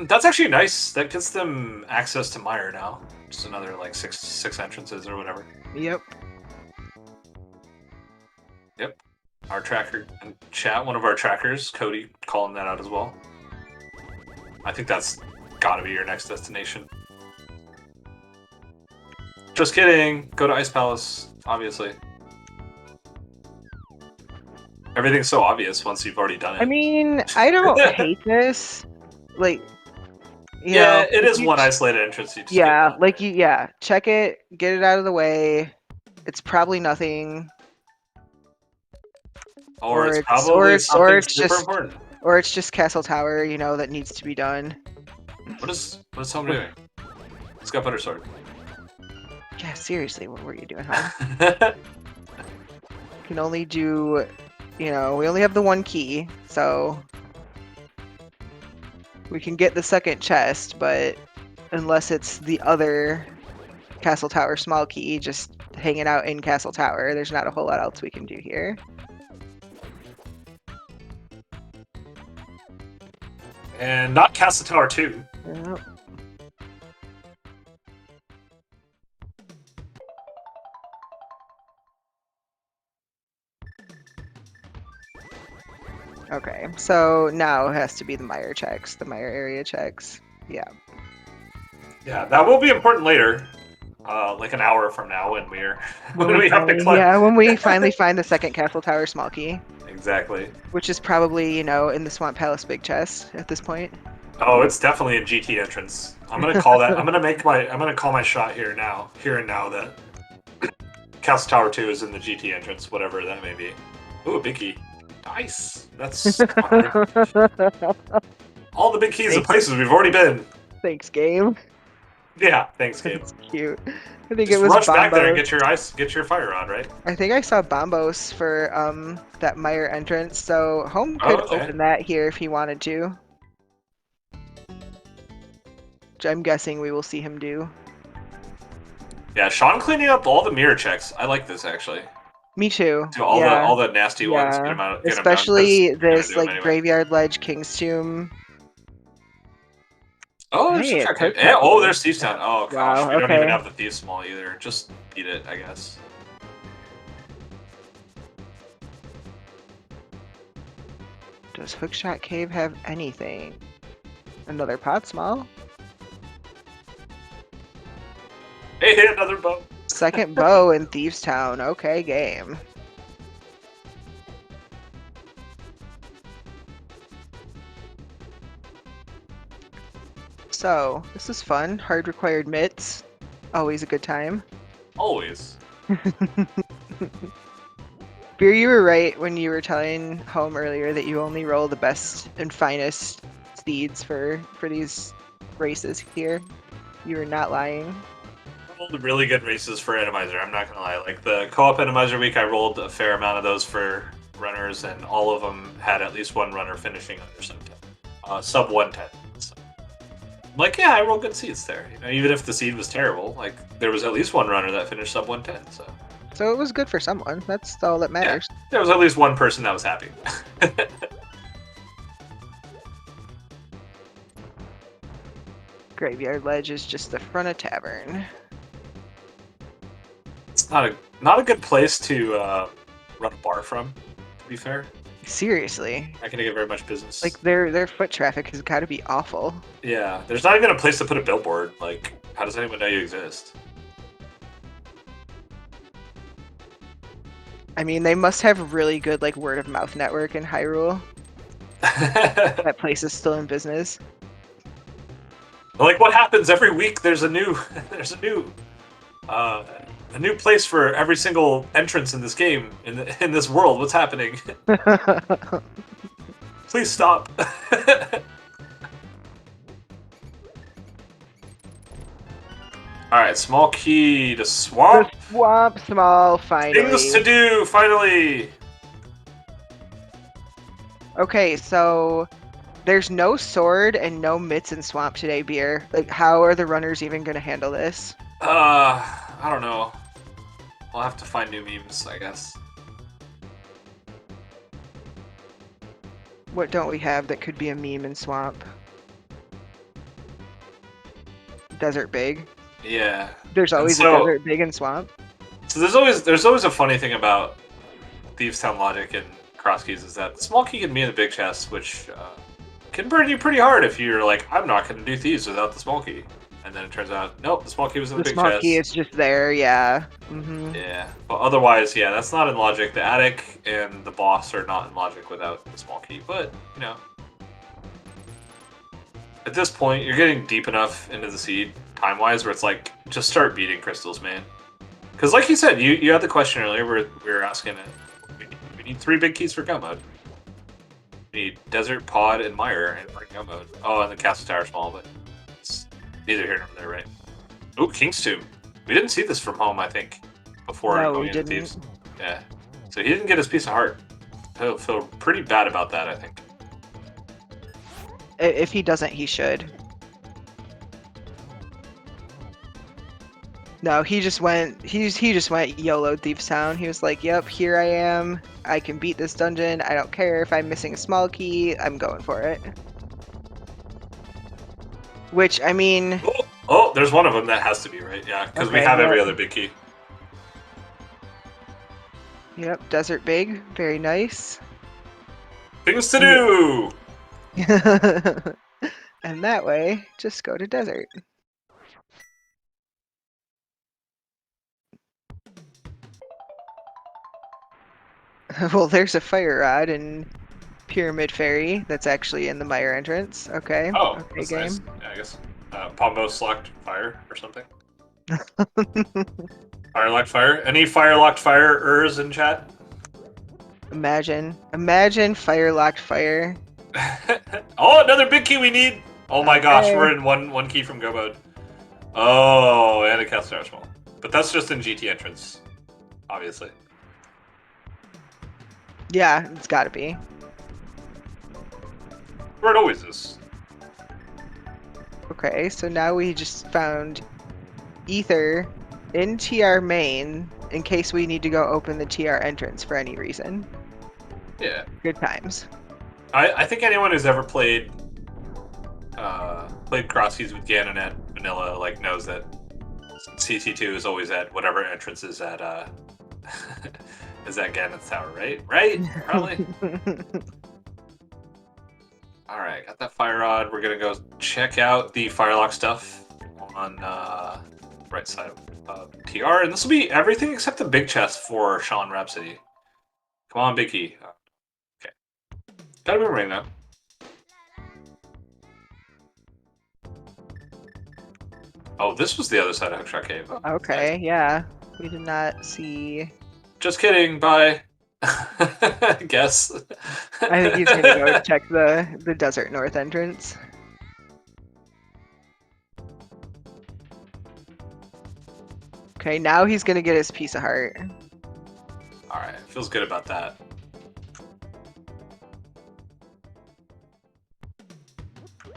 That's actually nice. That gets them access to Mire now. Just another like six entrances or whatever. Yep. Yep. Our tracker in chat, one of our trackers, Cody, calling that out as well. I think that's gotta be your next destination. Just kidding. Go to Ice Palace, obviously. Everything's so obvious once you've already done it. I mean, I don't hate this. Like, yeah, it is one isolated entrance. Yeah, like check it, get it out of the way. It's probably nothing. Or it's probably something super important. Or it's just Castle Tower, you know, that needs to be done. What is Home doing? It's got Butter Sword. Yeah, seriously, what were you doing, huh? Can only do, you know, we only have the 1 key, so we can get the second chest, but unless it's the other Castle Tower small key just hanging out in Castle Tower, there's not a whole lot else we can do here. And not Castle Tower 2. Yep. Okay, so now it has to be the Mire checks, the Mire area checks. Yeah. Yeah, that will be important later. Like an hour from now when we have to climb. Yeah, when we finally find the second Castle Tower small key. Exactly. Which is probably, you know, in the Swamp Palace big chest at this point. Oh, it's definitely a GT entrance. I'm gonna call that. I'm gonna call my shot here and now that Castle Tower 2 is in the GT entrance, whatever that may be. Ooh, a big key. Nice. That's all the big keys of places we've already been. Thanks, game. Yeah, thanks, Gabe. That's cute. I think it Just was rush back there and Bombos. get your fire rod, right? I think I saw Bombos for that Meyer entrance, so Home Oh, could okay. open that here if he wanted to. Which I'm guessing we will see him do. Yeah, Sean cleaning up all the mirror checks. I like this actually. Me too. Do Yeah. all the nasty ones, Yeah. get them done because Especially you're gonna this do them like anyway. Graveyard Ledge King's Tomb. Oh, there's Hey, a it's check. Hook Yeah, Shot oh, Cave. there's Steve's Town. Oh gosh, Wow, we don't even okay. have the Thief Small either. Just beat it, I guess. Does Hookshot Cave have anything? Another pot small? Hey, another bow. Second bow in Thieves Town. Okay, game. So, this is fun. Hard required mitts. Always a good time. Always. Beer, you were right when you were telling Home earlier that you only roll the best and finest steeds for these races here. You were not lying. I rolled really good races for Randomizer. I'm not gonna lie. Like the co-op Randomizer week, I rolled a fair amount of those for runners, and all of them had at least one runner finishing under sub 110. So, like, yeah, I rolled good seeds there. You know, even if the seed was terrible, like there was at least one runner that finished sub 110. So it was good for someone. That's all that matters. Yeah, there was at least one person that was happy. Graveyard Ledge is just the front of tavern. It's not a good place to run a bar from. To be fair, Seriously. not gonna get very much business. Like their foot traffic has got to be awful. Yeah, there's not even a place to put a billboard. Like, how does anyone know you exist? I mean, they must have really good like word of mouth network in Hyrule. That place is still in business. Like, what happens every week? There's a new a new place for every single entrance in this game in this world. What's happening? Please stop. All right, small key to swamp. The swamp small finally. Things to do finally. Okay, so there's no sword and no mitts in swamp today, Beer. Like, how are the runners even gonna handle this? I don't know. We'll have to find new memes, I guess. What don't we have that could be a meme in swamp? Desert Big. Yeah. There's always a Desert Big in swamp. So there's always a funny thing about Thieves Town logic and cross keys is that the small key can be in the big chest, which can burn you pretty hard if you're like, I'm not going to do thieves without the small key. And then it turns out, nope, the small key was in the big chest. The small key is just there, yeah. Yeah, but otherwise, yeah, that's not in logic. The attic and the boss are not in logic without the small key. But, you know, at this point, you're getting deep enough into the seed, time-wise, where it's like, just start beating crystals, man. Because like you said, you had the question earlier where we were asking it. We need 3 big keys for go mode. We need Desert, Pod, and Mire in go mode. Oh, and the Castle Tower Small, but it's neither here nor there, right? Ooh, King's Tomb. We didn't see this from Home, I think, before going into Thieves. Yeah. So he didn't get his piece of heart. He'll feel pretty bad about that, I think. If he doesn't, he should. No, he just went. He just went YOLO Thieves Town. He was like, "Yep, here I am. I can beat this dungeon. I don't care if I'm missing a small key. I'm going for it." Which I mean. Oh, there's one of them that has to be right. Yeah, because we have every other big key. Yep, Desert Big, very nice. Things to do. And that way, just go to Desert. Well, there's a fire rod and Pyramid Fairy that's actually in the Mire entrance. Okay. Oh, okay, that's game. nice. Yeah, I guess. Pombos locked fire or something. Fire locked fire. Any fire locked fire-ers in chat? Imagine fire locked fire. Oh, another big key we need. Oh my gosh, we're in one key from go mode. Oh, and a Castle Tower small. But that's just in GT entrance, obviously. Yeah, it's gotta be. Where it always is. Okay, so now we just found Ether in TR main in case we need to go open the TR entrance for any reason. Yeah. Good times. I think anyone who's ever played Crosskeys with Ganon at Vanilla like knows that CT2 is always at whatever entrance is at is at Ganon's Tower, right? Right? Probably. Alright, got that fire rod. We're gonna go check out the Firelock stuff on right side of TR, and this will be everything except the big chest for Sean Rhapsody. Come on, Big Key. Okay. Gotta be right now. Oh, this was the other side of Hookshot Cave. Okay, nice. Yeah. We did not see... Just kidding, bye. Guess. I think he's gonna go check the Desert North entrance. Okay, now he's gonna get his piece of heart. Alright, feels good about that.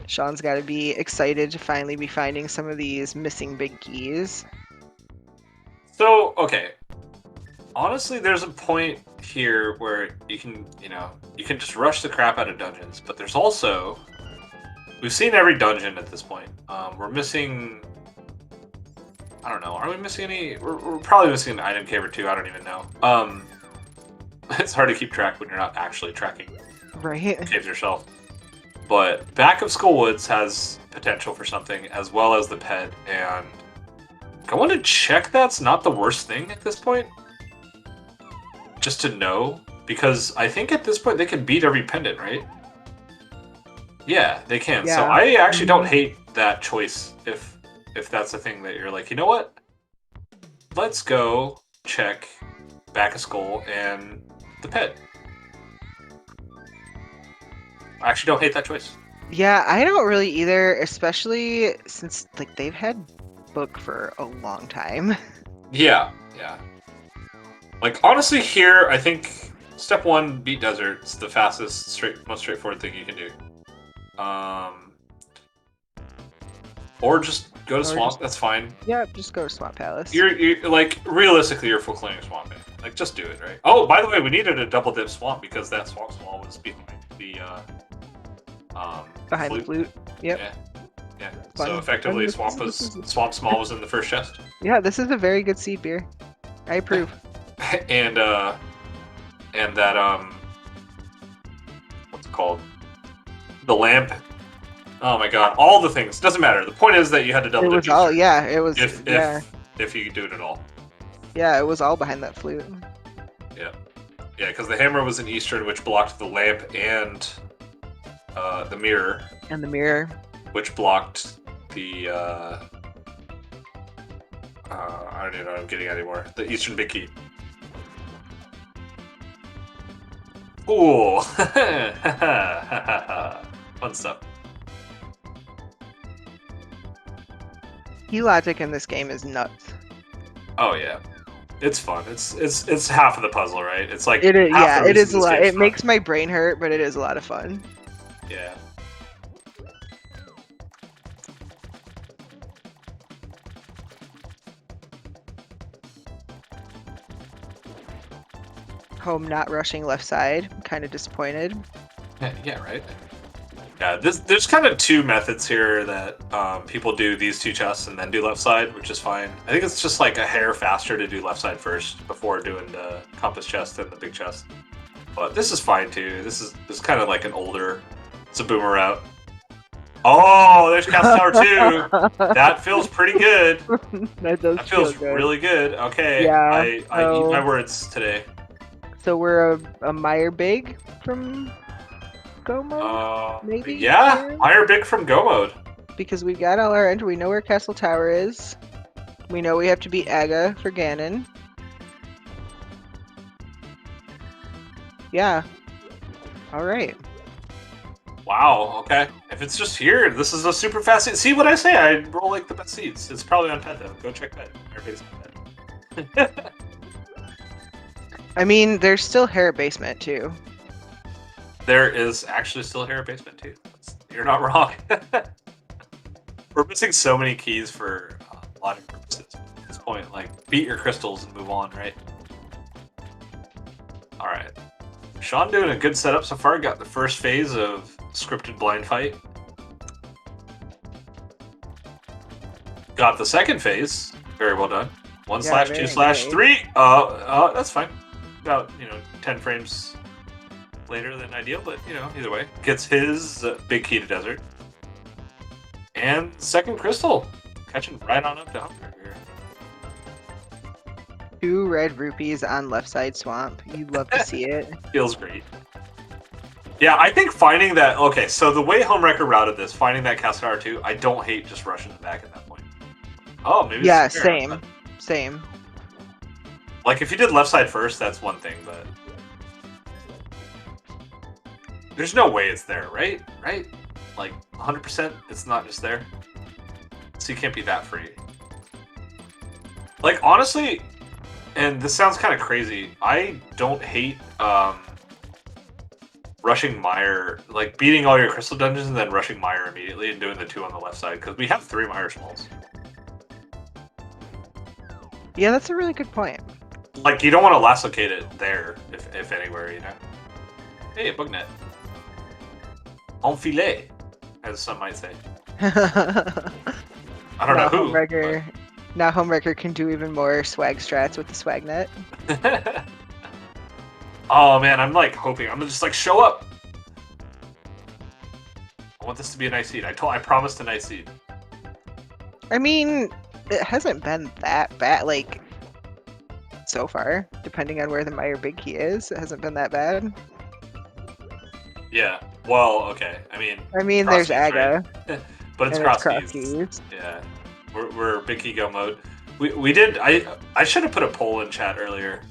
Sean's gotta be excited to finally be finding some of these missing big keys. So, okay. Honestly, there's a point here where you can, you can just rush the crap out of dungeons, but there's also... We've seen every dungeon at this point. We're missing... I don't know, are we missing any? We're probably missing an item cave or two, I don't even know. It's hard to keep track when you're not actually tracking caves yourself. But Back of Skullwoods has potential for something, as well as the pet, and going to check that's not the worst thing at this point. Just to know, because I think at this point they can beat every pendant, right? Yeah, they can. Yeah. So I actually don't hate that choice if that's the thing that you're like, you know what? Let's go check Back of Skull and the pet. I actually don't hate that choice. Yeah, I don't really either, especially since like they've had Book for a long time. Yeah, yeah. Like honestly, here I think step one, beat Desert. It's the fastest, most straightforward thing you can do. Or just go to Swamp. That's fine. Yeah, just go to Swamp Palace. You're like realistically, you're full clearing Swamp. Like just do it, right? Oh, by the way, we needed a double dip Swamp because that Swamp Small was behind the the flute. Yep. Yeah. Yeah. Fun. So effectively, Swamp Small was in the first chest. Yeah, this is a very good seed beer. I approve. and that what's it called? The lamp. Oh my god, all the things. Doesn't matter. The point is that you had to double dip. It was all, yeah, it was. If you could do it at all. Yeah, it was all behind that flute. Yeah. Yeah, because the hammer was in Eastern, which blocked the lamp and the mirror. And the mirror. Which blocked the, I don't even know what I'm getting anymore. The Eastern Big Key. Cool! Fun stuff. Key logic in this game is nuts. Oh yeah. It's fun. It's half of the puzzle, right? It's like it is. Yeah, it is a lot. It makes my brain hurt, but it is a lot of fun. Yeah. Home not rushing left side. I'm kind of disappointed. Yeah, right. Yeah, there's kind of two methods here that people do these two chests and then do left side, which is fine. I think it's just like a hair faster to do left side first before doing the compass chest and the big chest. But this is fine too. This is kind of like an older. It's a boomer route. Oh, there's Castle Tower 2. That feels pretty good. That feels good. Really good. Okay. Yeah. I eat my words today. So we're a Meyer Big from Go Mode? Maybe? Yeah, Meyer Big from Go Mode. Because we got all our entry. We know where Castle Tower is. We know we have to beat Aga for Ganon. Yeah. Alright. Wow, okay. If it's just here, this is a super fast seed. See what I say? I roll like the best seeds. It's probably on pet though. Go check pet. Everybody's on pet. I mean, there's still hair basement too. There is actually still hair basement too. You're not wrong. We're missing so many keys for logic purposes at this point. Like, beat your crystals and move on, right? Alright. Sean doing a good setup so far. Got the first phase of scripted blind fight. Got the second phase. Very well done. 1/2/3. That's fine. About, 10 frames later than ideal, but, either way. Gets his big key to desert. And second crystal. Catching right on up to Hunger here. 2 red rupees on left side swamp. You'd love to see it. Feels great. Yeah, I think finding that... Okay, so the way Homewrecker routed this, finding that Castle Tower 2, I don't hate just rushing the back at that point. Oh, maybe Yeah, it's fair, same. but... Same. Like, if you did left side first, that's one thing, but... There's no way it's there, right? Right? Like, 100% it's not just there? So you can't be that free. Like, honestly... And this sounds kind of crazy. I don't hate rushing Mire, like beating all your crystal dungeons and then rushing Mire immediately and doing the 2 on the left side, because we have 3 Mire Smalls. Yeah, that's a really good point. Like, you don't want to lassocate it there, if anywhere, Hey, Bugnet. Enfilé, as some might say. I don't know who. Homewrecker, now Homewrecker can do even more swag strats with the swag net. Oh man, I'm like hoping. I'm just like, show up. I want this to be a nice seed. I promised a nice seed. I mean, it hasn't been that bad, like, so far. Depending on where the Mire Big Key is, it hasn't been that bad. Yeah. Well, okay. I mean, there's Aga. Right? But it's cross keys. Yeah. We're big key go mode. We did. I should have put a poll in chat earlier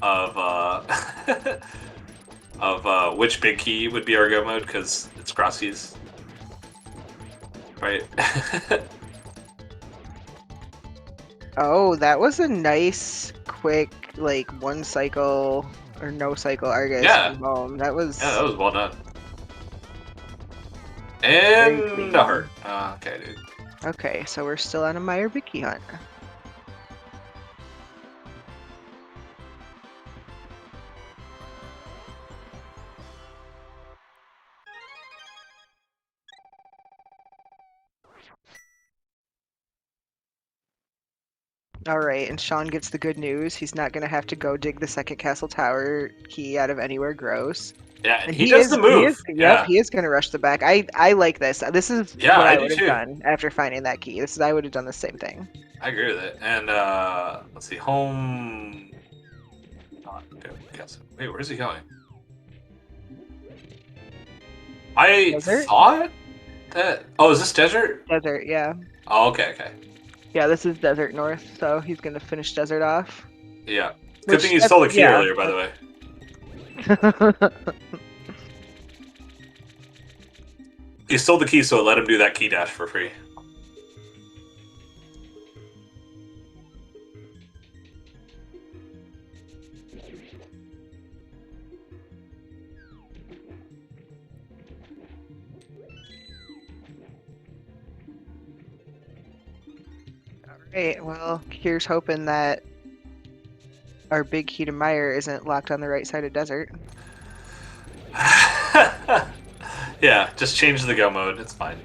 of of which big key would be our go mode, because it's cross keys, right? Oh, that was a nice, quick, like 1 cycle or no cycle Argus. Yeah. That was well done. And a hurt. Okay, dude. Okay, so we're still on a Mire Big Key hunt. Alright, and Sean gets the good news. He's not going to have to go dig the second castle tower key out of anywhere gross. Yeah, and he does the move. He is going to rush the back. I like this. This is what I would have done after finding that key. I would have done the same thing. I agree with it. And let's see, home. Wait, where's he going? I thought that. Oh, is this desert? Desert, yeah. Oh, okay. Yeah, this is desert north, so he's gonna finish desert off. Yeah. Good thing you stole the key earlier, by the way. You stole the key, so let him do that key dash for free. Alright, well, here's hoping that our big key to Mire isn't locked on the right side of desert. Yeah, just change the go mode. It's fine.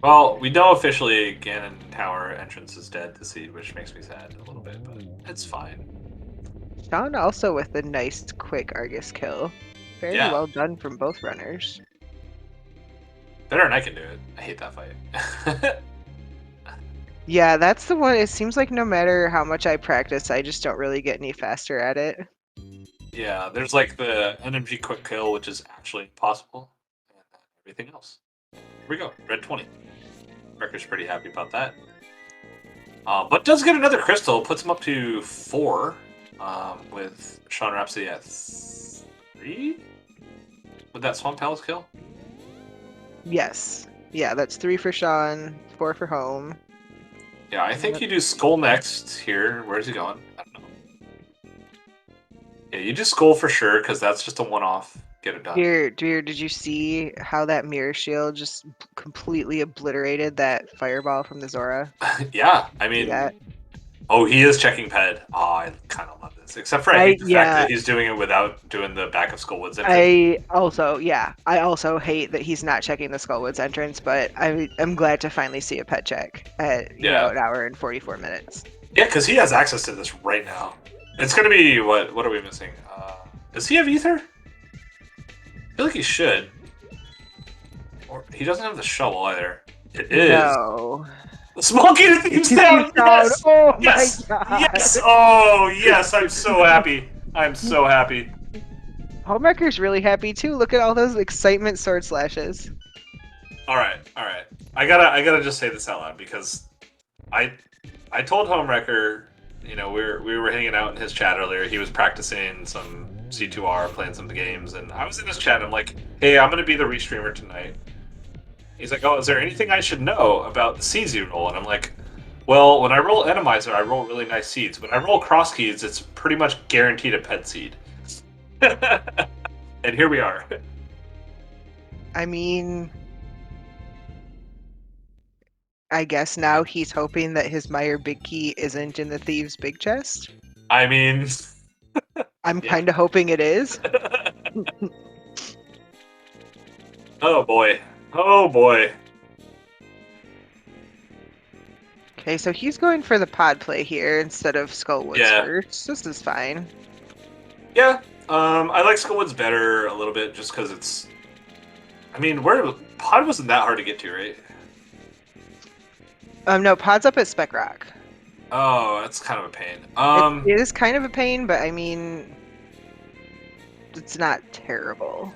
Well, we know officially Ganon Tower entrance is dead to seed, which makes me sad a little bit, but it's fine. Sean also with a nice quick Argus kill. Very well done from both runners. Better than I can do it. I hate that fight. Yeah, that's the one. It seems like no matter how much I practice, I just don't really get any faster at it. Yeah, there's like the NMG quick kill, which is actually impossible, and everything else. Here we go, red 20. Wrecker's pretty happy about that. But does get another crystal, puts him up to 4. with Sean Rhapsody at 3. Would that Swamp Palace kill? Yes. Yeah, that's 3 for Sean, 4 for home. Yeah, I think you do Skull next here. Where's he going? I don't know. Yeah, you do Skull for sure, because that's just a one-off. Get it done. Dear, did you see how that mirror shield just completely obliterated that fireball from the Zora? Yeah, I See mean, that? oh, he is checking ped. Oh, I kind of love this. Except for I hate the fact that he's doing it without doing the back of Skullwood's entrance. I also hate that he's not checking the Skullwoods entrance, but I'm glad to finally see a pet check at, Yeah. an hour and 44 minutes. Yeah, because he has access to this right now. It's gonna be what are we missing? Does he have ether? I feel like he should. Or he doesn't have the shovel either. It is. No. Smokey to Thieves Town! Yes! Oh Yes! my god! Yes! Oh, yes! I'm so happy. I'm so happy. Homewrecker's really happy too. Look at all those excitement sword slashes. Alright, alright. I gotta just say this out loud because I told Homewrecker, we were hanging out in his chat earlier. He was practicing some C2R, playing some games, and I was in his chat. And I'm like, hey, I'm gonna be the restreamer tonight. He's like, oh, is there anything I should know about the seeds you roll? And I'm like, well, when I roll Randomizer, I roll really nice seeds. When I roll cross keys, it's pretty much guaranteed a pet seed. And here we are. I mean, I guess now he's hoping that his Meyer big key isn't in the Thieves' big chest. I mean, I'm kind of hoping it is. Oh boy. Oh boy. Okay, so he's going for the pod play here instead of Skullwoods first. This is fine. Yeah, I like Skullwoods better a little bit just because it's. I mean, pod wasn't that hard to get to, right? No, pod's up at Spec Rock. Oh, that's kind of a pain. It is kind of a pain, but I mean, it's not terrible.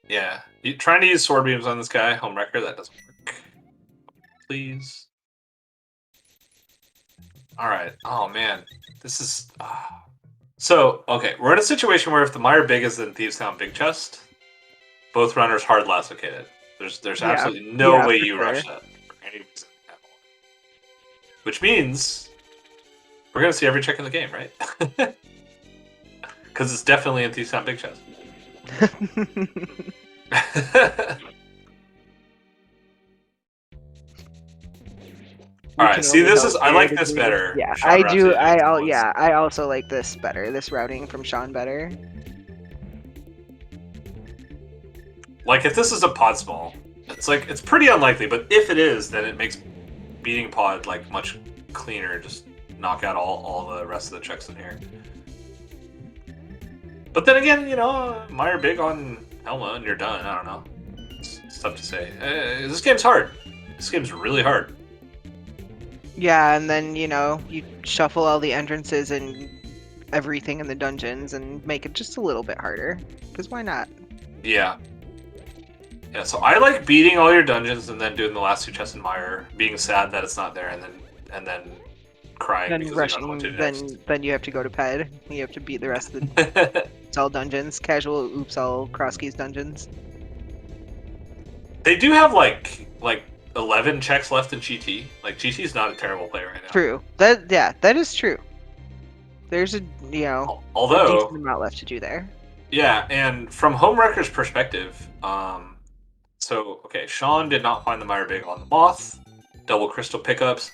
Yeah, you trying to use sword beams on this guy, Homewrecker, that doesn't work. Please. All right. Oh man, this is. So okay, we're in a situation where if the Meyer big is in Thieves Town big chest, both runners hard lassicated. There's absolutely no way you rush that for any reason at all. Which means we're gonna see every check in the game, right? Because it's definitely in Thieves Town big chest. All right, see, this is I like this better. Yeah, I do. I also like this better. This routing from Sean better. Like if this is a pod small, it's pretty unlikely, but if it is, then it makes beating pod like much cleaner. Just knock out all the rest of the checks in here. But then again, Meyer big on Helma and you're done. I don't know. It's tough to say. This game's hard. This game's really hard. Yeah, and then, you shuffle all the entrances and everything in the dungeons and make it just a little bit harder. Because why not? Yeah. Yeah, so I like beating all your dungeons and then doing the last 2 chests in Meyer, being sad that it's not there, and then crying then because rushing, you don't know what to do then you have to go to ped. You have to beat the rest of the it's all dungeons. Casual oops all cross keys dungeons. They do have like 11 checks left in GT. Like GT's not a terrible play right now. True. That is true. There's a although a decent amount left to do there. Yeah, and from Homewrecker's perspective, so okay, Sean did not find the Meyer big on the Moth, double crystal pickups.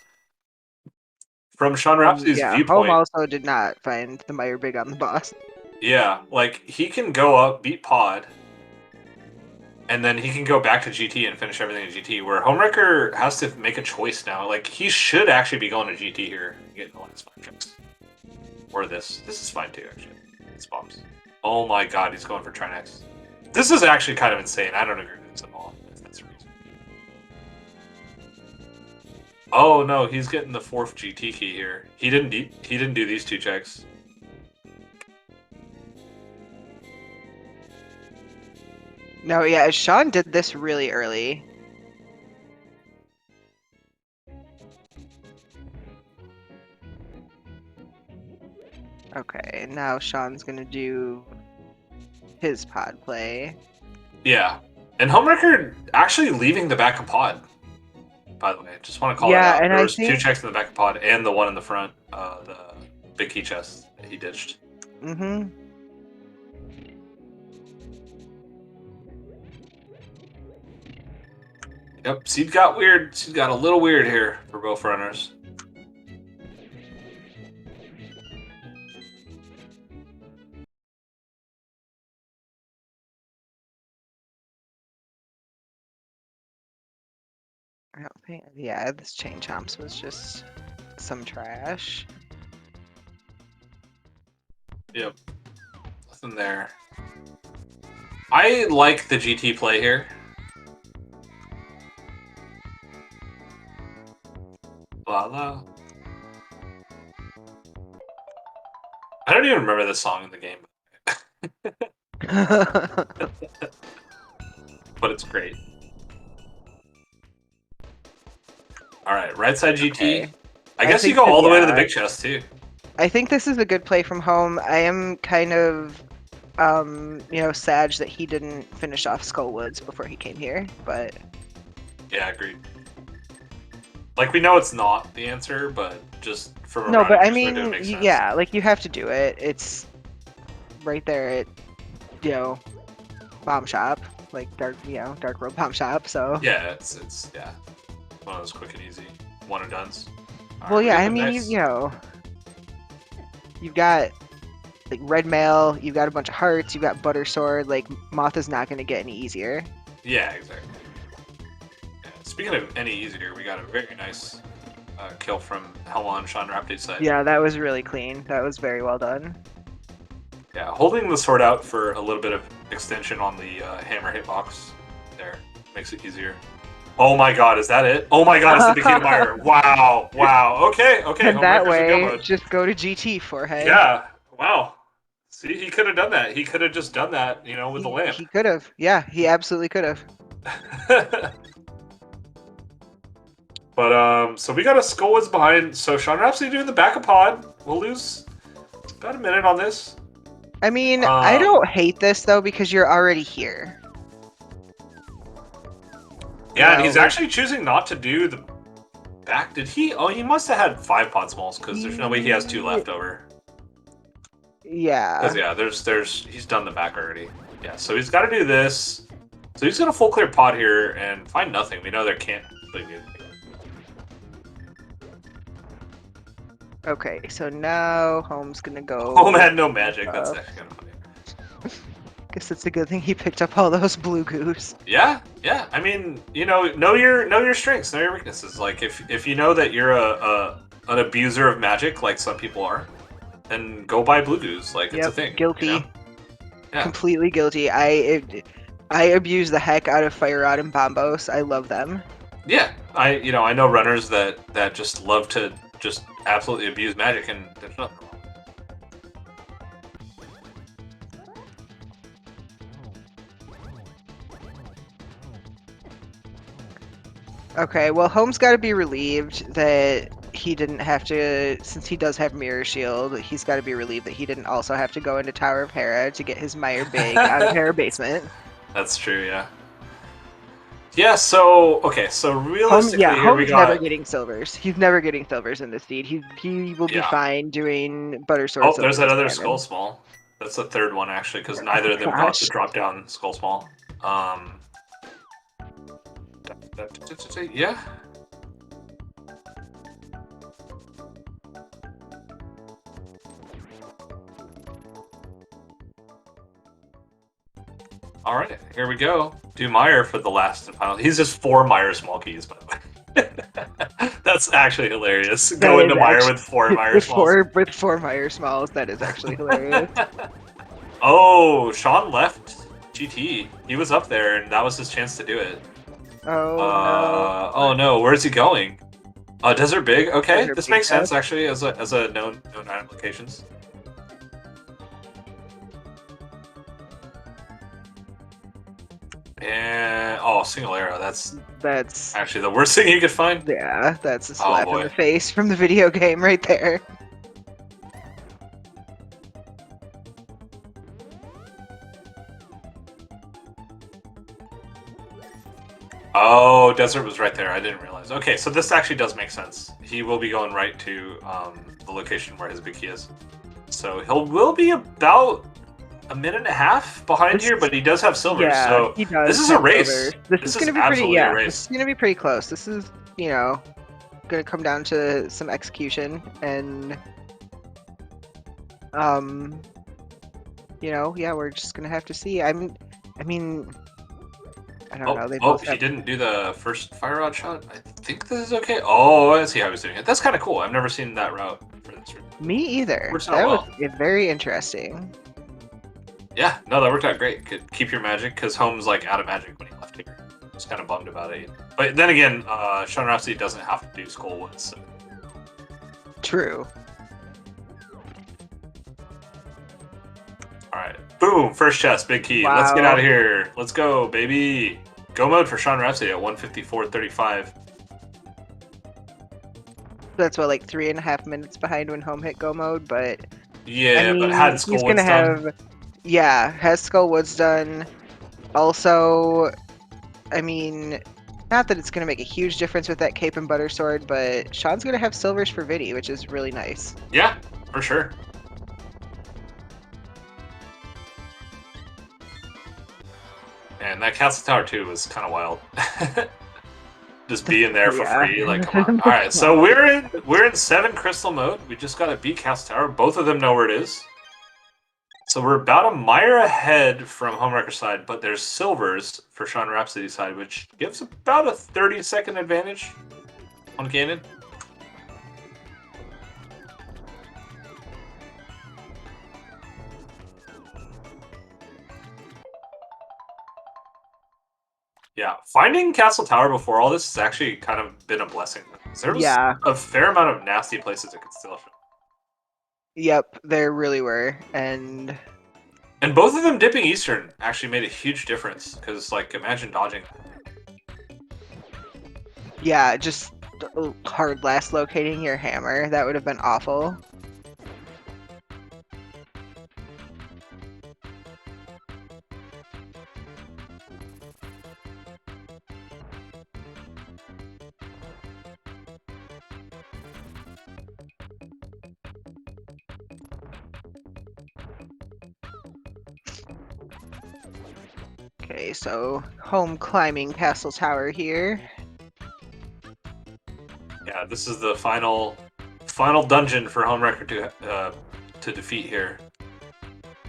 From Sean Rhapsody's viewpoint, Home also did not find the Meyer big on the boss. Yeah, like he can go up, beat pod, and then he can go back to GT and finish everything in GT. Where Homewrecker has to make a choice now. Like he should actually be going to GT here, and getting the last 5 checks. Or this. This is fine too, actually. It's bombs. Oh my god, he's going for Trinex. This is actually kind of insane. I don't agree with this at all. If that's the reason. Oh no, he's getting the 4th GT key here. He didn't do these 2 checks. No, yeah, Sean did this really early. Okay, now Sean's gonna do his pod play. Yeah. And Homewrecker actually leaving the back of pod, by the way. Just want to call that Yeah, out. and There I was 2 think. checks in the back of pod and the one in the front, the big key chest that he ditched. Mm-hmm. Yep, Seed got weird. Seed got a little weird here for both runners. I don't think. Yeah, this chain chomps was just some trash. Yep. Nothing there. I like the GT play here. La la. I don't even remember this song in the game, but it's great. Alright, right side GT. Okay. I I guess you think go that- all the way to the yeah. big chest, too. I think this is a good play from home. I am kind of, sad that he didn't finish off Skullwoods before he came here, but Yeah, agreed. Like, we know it's not the answer, but just from a no, but I rounding perspective, it mean, makes sense. yeah, like you have to do it. It's right there at, bomb shop, like dark road bomb shop. So Yeah, it's yeah, one of those quick and easy one and dones. well, yeah, I Really mean, nice. you've got like red mail, you've got a bunch of hearts, you've got butter sword. Like Moth is not going to get any easier. Yeah, exactly. Yeah. Speaking of any easier, we got a very nice kill from Helma on Sean Rapti's side. Yeah, that was really clean. That was very well done. Yeah, holding the sword out for a little bit of extension on the hammer hitbox there makes it easier. Oh my god, is that it? Oh my god, it's the Bikini Mire. Wow, wow. Okay, okay. And that Homewrecker's in go way, mode. just go to GT forehead. Yeah, wow. See, he could have done that. He could have just done that, with the lamp. He could have. Yeah, he absolutely could have. But, so we got a Skullwoods behind. So Sean Rhapsody doing the backup pod. We'll lose about a minute on this. I mean, I don't hate this, though, because you're already here. Yeah, and know, he's actually choosing not to do the back. Did he? Oh, he must have had 5 pod smalls, because there's no way he has 2 left over. Yeah. Because, yeah, he's done the back already. Yeah, so he's got to do this. So he's going to full clear pod here and find nothing. We know there can't be anything. Okay, so now Home's gonna go. Home had no magic. That's actually kind of funny. Guess it's a good thing he picked up all those blue goose. Yeah, yeah. I mean, know your strengths, know your weaknesses. Like if you know that you're an abuser of magic, like some people are, then go buy blue goose. Like it's a thing. Guilty. Yeah. Completely guilty. I abuse the heck out of Fire Rod and Bombos. I love them. Yeah, I know runners that just love to just absolutely abuse magic, and there's nothing wrong. Okay, well, Home's got to be relieved that he didn't have to, since he does have Mirror Shield, he's got to be relieved that he didn't also have to go into Tower of Hera to get his Mire Big out of Hera Basement. That's true, yeah. Yeah, so, okay, so realistically here we Home's got... never getting silvers. He's never getting silvers in this deed. He will be fine doing Butter Sword. Oh, there's that other Skull Small. That's the third one, actually, because neither of them got the drop-down Skull Small. Yeah. All right, here we go. Do Mire for the last and final. He's just 4 Mire small keys, by the way. That's actually hilarious. Go into Mire with 4 Mire smalls. With 4 Mire smalls, that is actually hilarious. Oh, Sean left GT. He was up there, and that was his chance to do it. Oh no! Oh no, where's he going? Desert Big. Okay, Desert this Big makes sense actually as a known item locations. And single arrow. That's actually the worst thing you could find. Yeah, that's a slap in the face from the video game right there. Oh, desert was right there. I didn't realize. Okay, so this actually does make sense. He will be going right to the location where his big key is. So will be about a minute and a half behind here, but he does have silvers. Yeah, So he does this is a have race. silvers. This This is is gonna be pretty. absolutely a Yeah, this is race. gonna be pretty close. This is, you know, gonna come down to some execution and, um, you know, yeah, we're just gonna have to see. I mean, I don't know. They Oh, both he have. didn't do the first fire rod shot. I think this is okay. Oh, I see how he's doing it. That's kind of cool. I've never seen that route for this route. Me either. Works out That was well. very interesting. Yeah, no, that worked out great. Could keep your magic because Home's like out of magic when he left here. I was kind of bummed about it. But then again, Sean Rhapsody doesn't have to do Skullwoods. So. True. All right, boom! First chest, big key. Let's get Wow. out of here. Let's go, baby. Go mode for Sean Rhapsody at 154.35. That's what, like 3.5 minutes behind when home hit go mode, but Yeah, I mean, but had he's Skullwoods gonna done. have, yeah, has Skullwoods done. Also, I mean, not that it's gonna make a huge difference with that cape and butter sword, but Sean's gonna have silvers for Vidi, which is really nice. Yeah, for sure. And that Castle Tower 2 was kind of wild. Just being there for Yeah. free, like come on. All right, so we're in 7 crystal mode. We just got to beat Castle Tower. Both of them know where it is. So we're about a mire ahead from Homewrecker side, but there's silvers for Sean Rhapsody side, which gives about a 30-second advantage on Ganon. Yeah, finding Castle Tower before all this has actually kind of been a blessing. There was Yeah. a fair amount of nasty places it could steal from. Yep, there really were, and And both of them dipping Eastern actually made a huge difference, because, like, imagine dodging. yeah, just hard blast locating your hammer. That would have been awful. Okay, so home climbing Castle Tower here. Yeah, this is the final dungeon for Homewrecker to defeat here.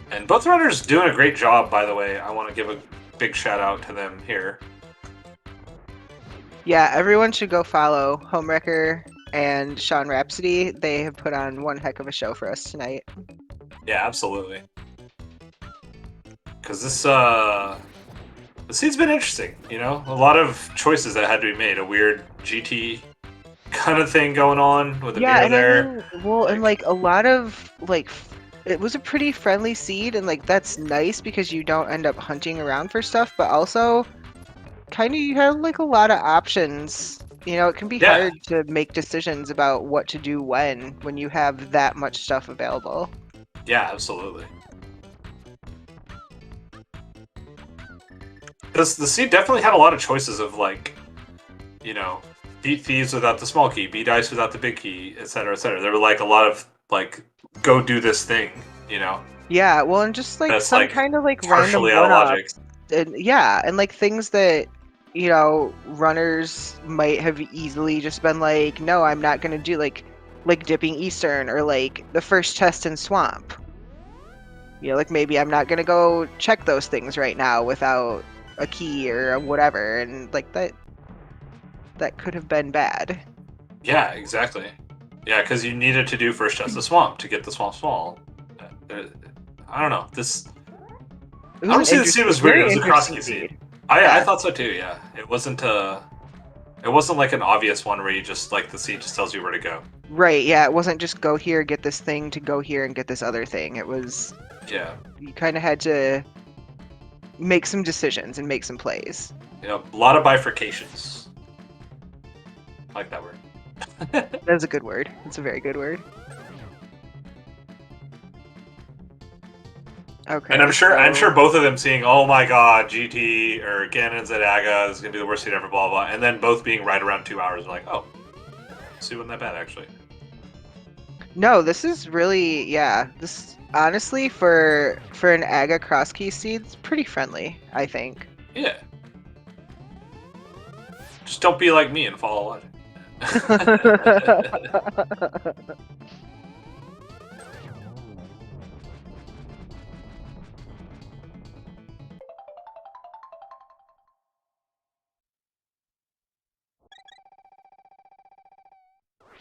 And both runners doing a great job, by the way. I want to give a big shout out to them here. Yeah, everyone should go follow Homewrecker and Sean Rhapsody. They have put on one heck of a show for us tonight. Yeah, absolutely. Because this scene's been interesting, you know? A lot of choices that had to be made. A weird GT kind of thing going on with a mirror there. I mean, well, and like a lot of like it was a pretty friendly seed, and like that's nice because you don't end up hunting around for stuff, but also kind of you have like a lot of options. You know, it can be Yeah. hard to make decisions about what to do when you have that much stuff available. Yeah, absolutely. Because the seed definitely had a lot of choices of, like, you know, beat thieves without the small key, beat dice without the big key, etc., etc. There were like a lot of like, go do this thing, you know. Yeah, well, and just like That's some like kind of like random partially out of logic. one-ups, and yeah, and like things that you know runners might have easily just been like, no, I'm not gonna do like dipping Eastern or like the first chest in Swamp. You know, like maybe I'm not gonna go check those things right now without a key or whatever, and like that could have been bad. Yeah, exactly. Yeah, because you needed to do first chest the swamp to get the swamp small. I don't know. This It was honestly, an the seed was weird. It was a cross key seed. I thought so too. Yeah, it wasn't like an obvious one where you just like the seed just tells you where to go. Right, yeah, it wasn't just go here, get this thing to go here and get this other thing. It was you kind of had to make some decisions and make some plays. You know, a lot of bifurcations. I like that word. That's a good word. It's a very good word. And I'm Okay, sure so both of them seeing, oh my god, GT or Ganon's at Aga is gonna be the worst seat ever, blah blah, and then both being right around 2 hours. Like, oh, this wasn't that bad actually. no, this is really, yeah. This honestly for an Aga cross key seed, it's pretty friendly, I think. Yeah, just don't be like me and follow logic.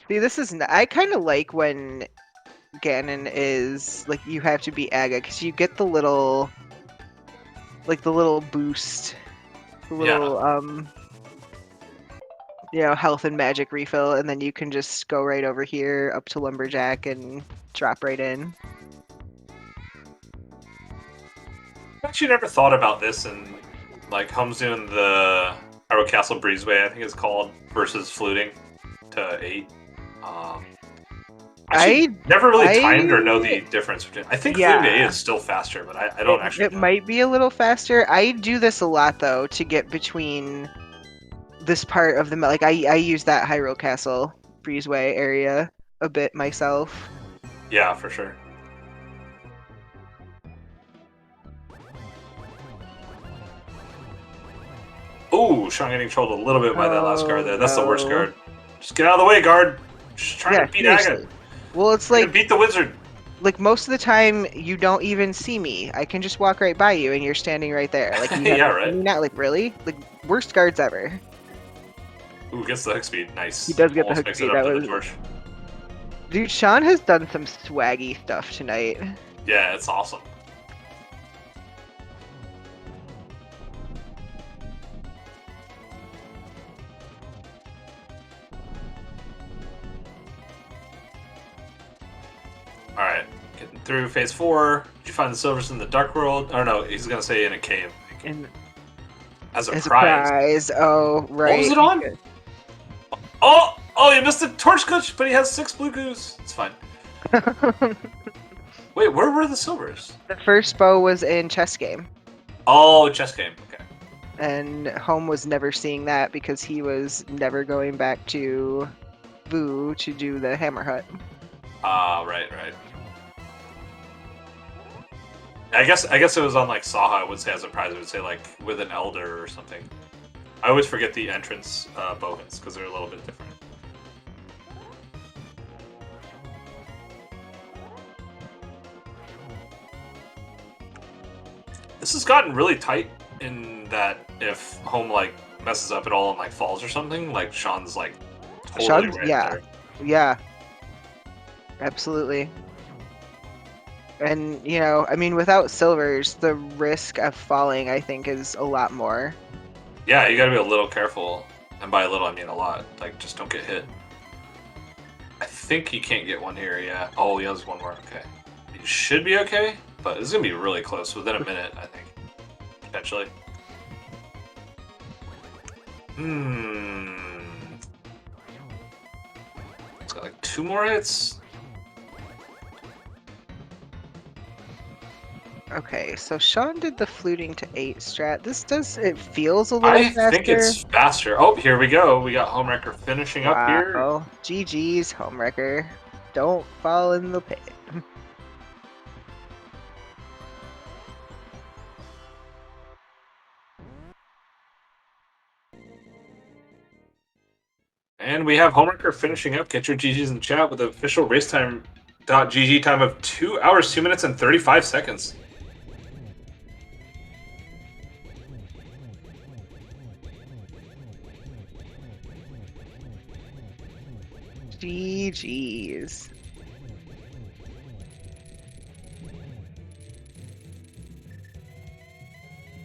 See, this is I kind of like when Ganon is like you have to be Aga because you get the little boost, the Yeah. little health and magic refill, and then you can just go right over here up to Lumberjack and drop right in. I actually never thought about this, and like Home's doing the Hyrule Castle Breezeway, I think it's called, versus fluting to 8. Actually, I never really timed or know I the difference between. I think fluting to 8 yeah, is still faster, but I don't actually it know. might be a little faster. I do this a lot though to get between this part of the like I use that Hyrule Castle breezeway area a bit myself. Yeah, for sure. Ooh, Sean getting trolled a little bit by that last guard Oh there. That's the worst no. guard. Just get out of the way, guard. Just trying Yeah, to beat Aga. seriously. Well, it's Trying to like beat the wizard. most of the time you don't even see me. I can just walk right by you and you're standing right there. Like you have Yeah, to see right. me not like really? Like worst guards ever. Ooh, gets the hook speed. He Nice. does get the Almost hook makes it speed. up That to the was torch. dude, Sean has done some swaggy stuff tonight. Yeah, it's awesome. Alright, getting through phase 4. Did you find the silvers in the dark world? Oh no, he's gonna say in a cave. And As a as a prize. prize. Oh, What was right. it on? Oh! Oh, you missed the torch glitch, but he has 6 blue goos. It's fine. Wait, where were the silvers? The first bow was in chess game. Oh, chess game. Okay. And Home was never seeing that because he was never going back to Boo to do the hammer hut. Ah, right. I guess it was on like Saha. I would say as a prize, it would say like with an elder or something. I always forget the entrance bowhins because they're a little bit different. This has gotten really tight in that if Home like messes up at all and like falls or something, like Sean's like totally right Yeah, there. yeah, absolutely. And I mean, without silvers, the risk of falling, I think, is a lot more. Yeah, you gotta be a little careful, and by a little I mean a lot. Like, just don't get hit. I think he can't get one here. Yeah. Oh, he has one more. Okay. He should be okay, but it's gonna be really close within a minute. I think potentially. It's got like 2 more hits. Okay, so Sean did the fluting to 8 strat. It feels a little I think faster. it's faster. Oh, here we go. We got Homewrecker finishing up here. Wow. GG's, Homewrecker. Don't fall in the pit. And we have Homewrecker finishing up. Get your GGs in chat with the official racetime.gg time of 2 hours, 2 minutes, and 35 seconds. GG's.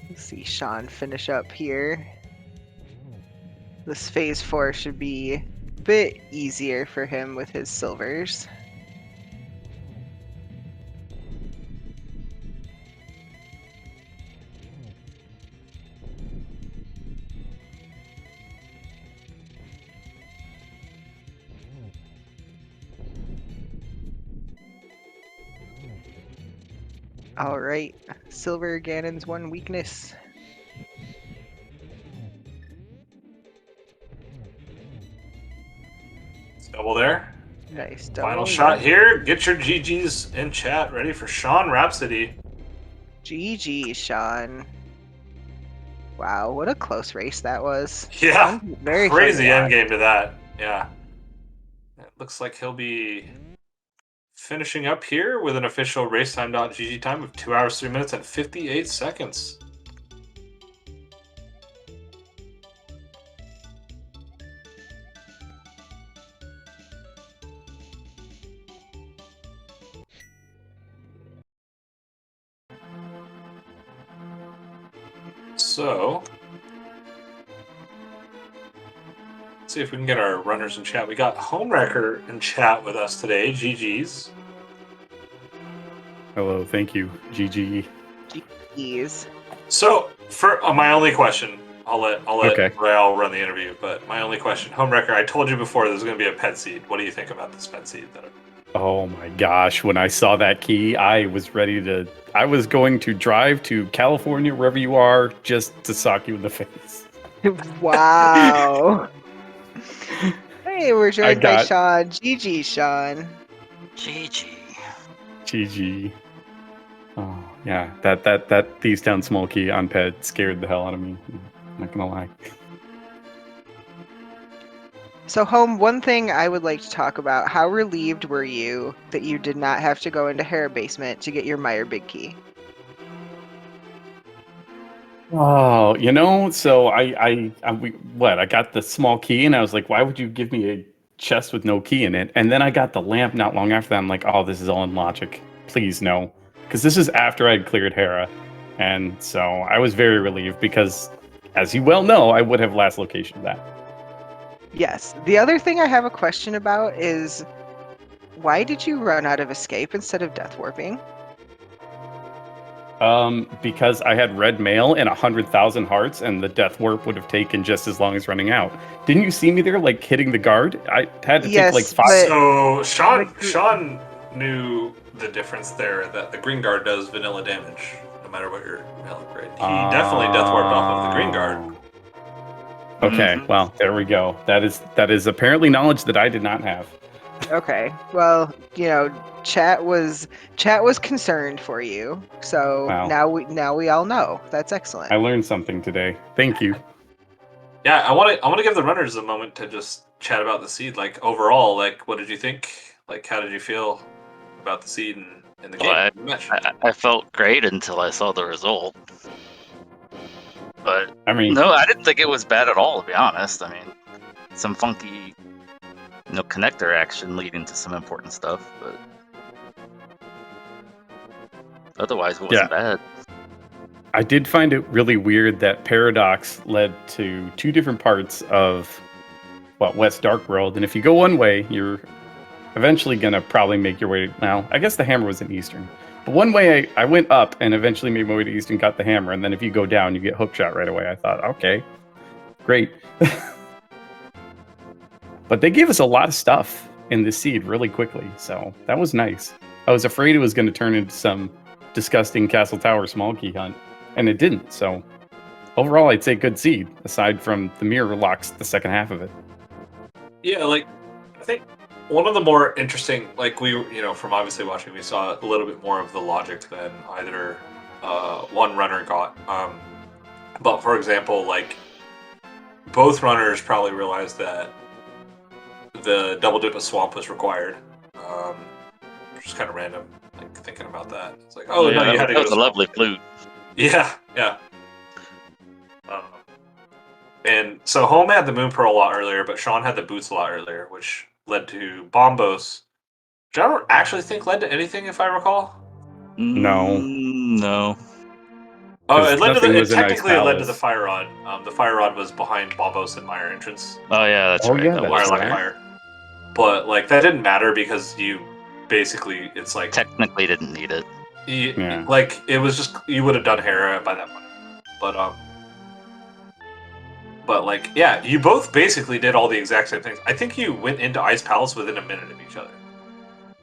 Let's see Sean finish up here. This phase 4 should be a bit easier for him with his silvers. All right. Silver Ganon's one weakness. Double there. Nice Final double. shot Yeah. here. Get your GGs in chat ready for Sean Rhapsody. GG, Sean. Wow, what a close race that was. Yeah, Very fun to crazy watch. endgame to that. Yeah. It looks like he'll be finishing up here with an official racetime.gg time of 2 hours, 3 minutes, and 58 seconds. So, let's see if we can get our runners in chat. We got Homewrecker in chat with us today. GG's. Hello, thank you. GG. GG's. So, for my only question, I'll let Okay. Rael run the interview. But my only question, Homewrecker, I told you before there's going to be a pet seed. What do you think about this pet seed? Oh my gosh, when I saw that key, I was going to drive to California, wherever you are, just to sock you in the face. Wow. Hey, we're joined by got- Sean. GG, Sean. GG. GG. Oh, yeah, that Thieves Town small key on ped scared the hell out of me. I'm not gonna lie. So, Home, one thing I would like to talk about, how relieved were you that you did not have to go into Hera Basement to get your Meyer Big Key? Oh, so I got the small key and I was like, why would you give me a chest with no key in it? And then I got the lamp not long after that. I'm like, oh, this is all in logic. Please no. Because this is after I'd cleared Hera. And so I was very relieved because, as you well know, I would have last location of that. Yes. The other thing I have a question about is why did you run out of escape instead of death warping? Because I had red mail and 100,000 hearts, and the death warp would have taken just as long as running out. Didn't you see me there, like hitting the guard? I had to take like Yes, 5. but So Sean knew the difference there, that the green guard does vanilla damage no matter what your mail upgrade. He definitely death warped off of the green guard. Okay, Mhm. well, there we go. That is apparently knowledge that I did not have. okay. Well, chat was concerned for you. So Wow. now we all know. That's excellent. I learned something today. Thank you. Yeah, I want to give the runners a moment to just chat about the seed. Like overall, like what did you think? Like how did you feel about the seed in the game? Well, Match? I felt great until I saw the result. But I mean, no, I didn't think it was bad at all, to be honest. I mean, some funky, connector action leading to some important stuff, but otherwise it wasn't bad. I did find it really weird that Paradox led to two different parts of West Dark World, and if you go one way, you're eventually gonna probably make your way. Now, I guess the hammer was in Eastern, but one way I went up and eventually made my way to Eastern, got the hammer, and then if you go down, you get hook shot right away. I thought, okay, great. But they gave us a lot of stuff in this seed really quickly, so that was nice. I was afraid it was going to turn into some disgusting Castle Tower small key hunt, and it didn't. So overall, I'd say good seed, aside from the mirror locks the second half of it. Yeah, like I think one of the more interesting, like from obviously watching, we saw a little bit more of the logic than either one runner got. But for example, like both runners probably realized that the double dip of swamp was required. Just kind of random, like thinking about that. It's like, oh no, you had to go that to was a swamp. lovely flute. Yeah. And so Home had the Moon Pearl a lot earlier, but Sean had the Boots a lot earlier, which led to Bombos, which I don't actually think led to anything, if I recall. No. No. Oh, it led to nothing was a nice technically it led to the palace. Fire Rod. The Fire Rod was behind Bombos and Meyer entrance. Oh yeah, that's right. Yeah, that that's was Fire right. Fire. But like that didn't matter because you basically it's like technically didn't need it. Yeah. Like it was just you would have done Hera by that point. But like yeah, you both basically did all the exact same things. I think you went into Ice Palace within a minute of each other.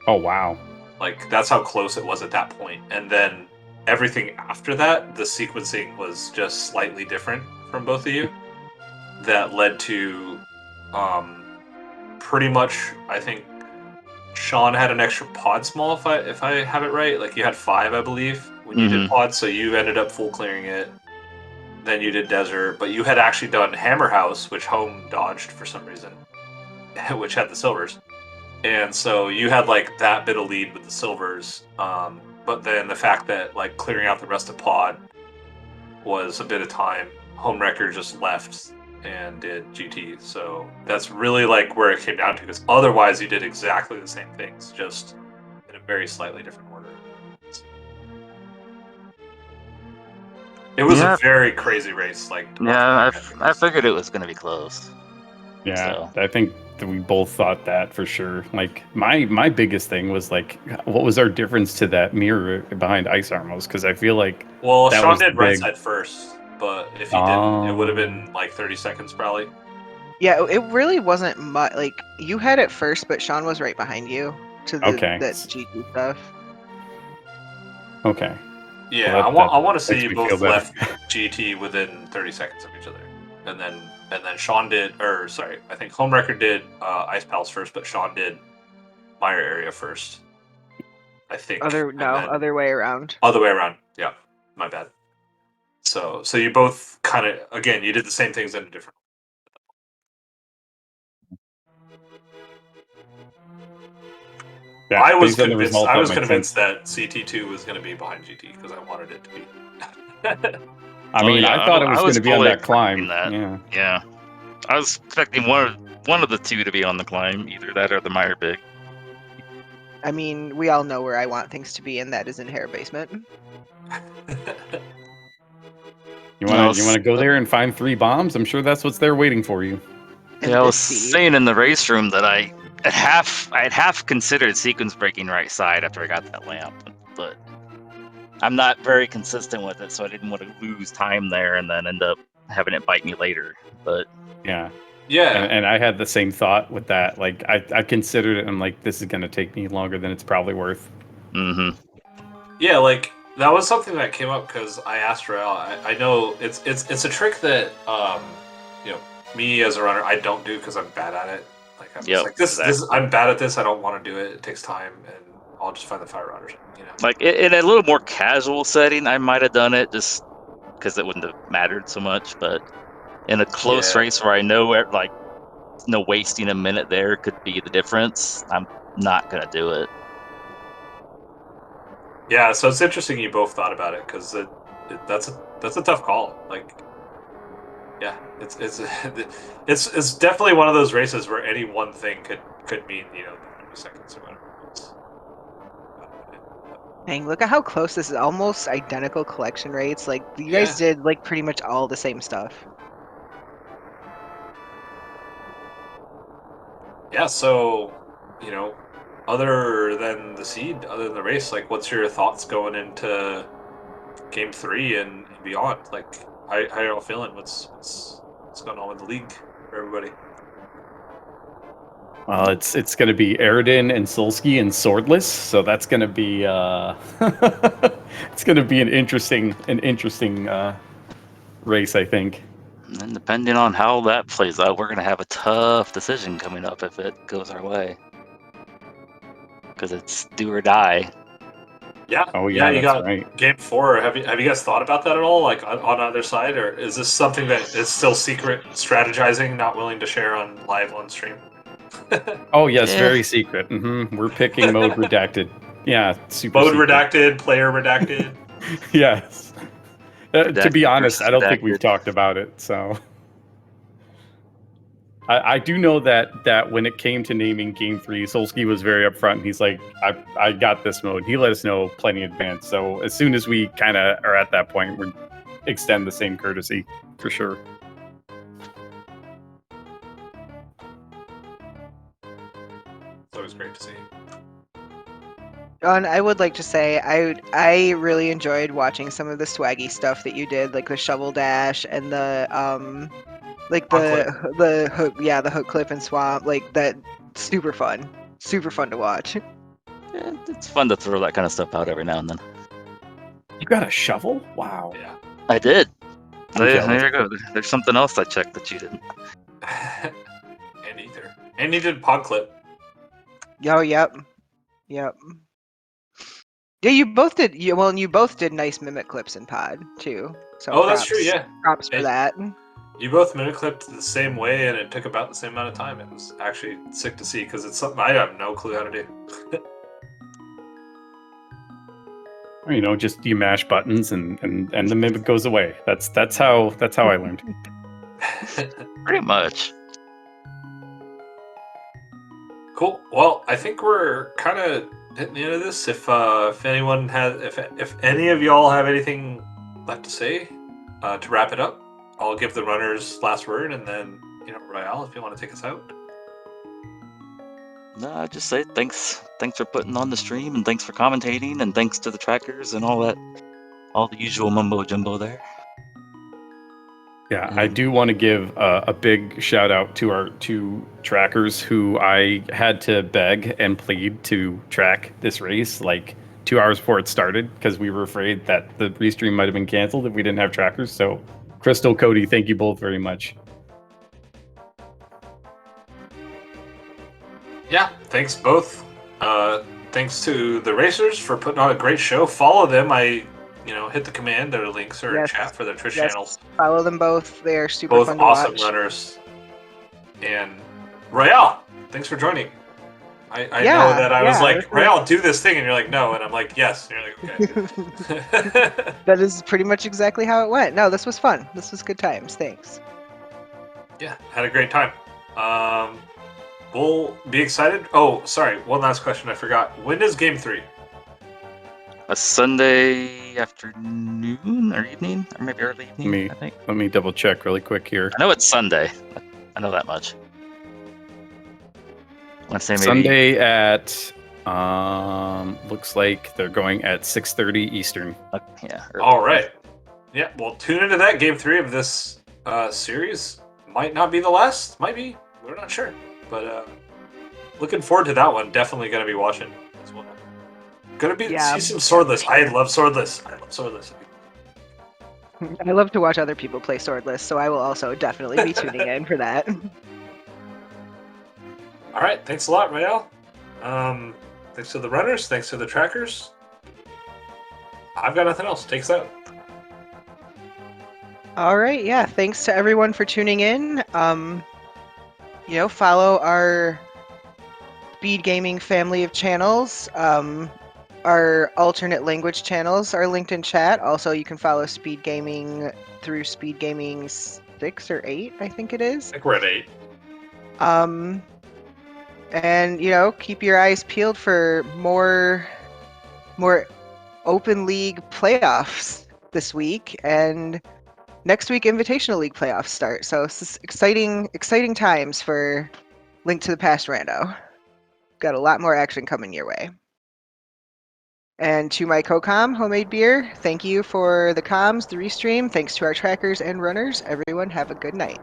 Oh wow. Like that's how close it was at that point. And then everything after that, the sequencing was just slightly different from both of you. That led to pretty much, I think Sean had an extra pod small, if I have it right. Like you had 5, I believe, when you did pod, so you ended up full clearing it. Then you did desert, but you had actually done Hammer House, which Home dodged for some reason, which had the silvers. And so you had like that bit of lead with the silvers. But then the fact that like clearing out the rest of pod was a bit of time. Homewrecker just left and did GT. So that's really like where it came down to, because otherwise you did exactly the same things, just in a very slightly different order. It was a very crazy race. Like I figured it was going to be close. Yeah, so. I think that we both thought that for sure. Like my biggest thing was like, what was our difference to that mirror behind Ice Armos? Because I feel like Sean did right side first, but if he didn't, it would have been like 30 seconds probably. Yeah, it really wasn't much. Like you had it first, but Sean was right behind you to the that GT stuff. Okay. Yeah, well, I want to see you both left GT within 30 seconds of each other, and then Sean did, or sorry, I think Homewrecker did Ice Pals first, but Sean did Mire area first. I think. Other way around. Other way around. Yeah, my bad. So you both kind of, again, you did the same things in a different. Yeah, I was convinced that CT2 was going to be behind GT because I wanted it to be. I mean, I thought it was going to be on that climb. Yeah. I was expecting one of the two to be on the climb, either that or the Mire Big. I mean, we all know where I want things to be, and that is in Hair Basement. You want to go there and find 3 bombs? I'm sure that's what's there waiting for you. Yeah, I was saying in the race room that I had half considered sequence breaking right side after I got that lamp, but I'm not very consistent with it, so I didn't want to lose time there and then end up having it bite me later. But yeah, and I had the same thought with that. Like I considered it, and I'm like, this is going to take me longer than it's probably worth. Yeah, like that was something that came up because I asked Rael. I know it's a trick that me as a runner I don't do because I'm bad at it. Like I'm just like this. I'm bad at this. I don't want to do it. It takes time, and I'll just find the fire rod or something. Like in a little more casual setting, I might have done it just because it wouldn't have mattered so much. But in a close race where I know like no wasting a minute there could be the difference, I'm not gonna do it. Yeah, so it's interesting you both thought about it because that's a tough call. Like, yeah, it's definitely one of those races where any one thing could mean 20 seconds or whatever. Dang, look at how close this is. Almost identical collection rates. Like you guys did like pretty much all the same stuff. Yeah, so other than the seed, other than the race, like what's your thoughts going into game 3 and beyond? Like how are y'all feeling? What's going on with the league for everybody? Well, it's going to be Aridin and Solsky and Swordless, so that's going to be it's going to be an interesting race, I think. And depending on how that plays out, we're going to have a tough decision coming up if it goes our way, because it's do or die. Yeah. Oh yeah, you got right. Game 4. Have you guys thought about that at all? Like on either side, or is this something that is still secret strategizing, not willing to share on live on stream? Oh yes, very secret. We're picking mode redacted. Yeah, super mode secret. redacted, player redacted. Yes. To be honest, I don't think we've talked about it. So I do know that when it came to naming Game 3, Solsky was very upfront. He's like, I got this mode. He let us know plenty in advance. So as soon as we kind of are at that point, we'll extend the same courtesy for sure. It's always great to see. And I would like to say I really enjoyed watching some of the swaggy stuff that you did, like the shovel dash and the the hook clip and swamp, like that. Super fun to watch. Yeah, it's fun to throw that kind of stuff out every now and then. You got a shovel? Wow. Yeah. I did. I'm There jealous. you go. There's something else I checked that you didn't. And Ether. And he did pod clip. Oh, yep. Yeah, you both did. Well, and you both did nice mimic clips in pod too. So Oh, that's true, yeah. Props for And that. you both mimic clipped the same way, and it took about the same amount of time. It was actually sick to see because it's something I have no clue how to do. Or, you know, just you mash buttons and the mimic goes away. That's how I learned. Pretty much. Cool. Well, I think we're kind of hitting the end of this. If anyone has, if any of y'all have anything left to say to wrap it up, I'll give the runners last word, and then Royale, if you want to take us out. No, I just say thanks for putting on the stream, and thanks for commentating, and thanks to the trackers and all the usual mumbo jumbo there. Yeah, I do want to give a big shout out to our two trackers who I had to beg and plead to track this race like 2 hours before it started because we were afraid that the restream might have been canceled if we didn't have trackers. So, Crystal, Cody, thank you both very much. Yeah, thanks both. Thanks to the racers for putting on a great show. Follow them. Hit the command. Their links are in chat for their Twitch channels. Follow them both. They are super Both fun to awesome watch. runners. And Royale, thanks for joining. I know that I was like, Royale, do this thing, and you're like, no, and I'm like, yes, and you're like, okay. That is pretty much exactly how it went. No, this was fun. This was good times. Thanks. Yeah, had a great time. We'll be excited. Oh, sorry, one last question I forgot. When is Game 3? A Sunday afternoon or evening, or maybe early evening, I think. Let me double check really quick here. I know it's Sunday. I know that much. Let's say maybe Sunday at looks like they're going at 6:30 Eastern. Yeah. All right. Yeah, well, tune into that. Game 3 of this series might not be the last. Might be. We're not sure. But looking forward to that one. Definitely going to be watching as well. Gonna be see some Swordless. I love Swordless. I love to watch other people play Swordless, so I will also definitely be tuning in for that. All right, thanks a lot, Royale. Thanks to the runners. Thanks to the trackers. I've got nothing else. Take us out. All right, yeah. Thanks to everyone for tuning in. Follow our SpeedGaming family of channels. Our alternate language channels are linked in chat. Also, you can follow SpeedGaming through SpeedGaming 6 or 8, I think it is. I think we're at 8. And keep your eyes peeled for more Open League playoffs this week, and next week Invitational League playoffs start. So it's exciting times for Link to the Past Rando. Got a lot more action coming your way. And to my co-com, Homemade Beer, thank you for the comms, the restream. Thanks to our trackers and runners. Everyone have a good night.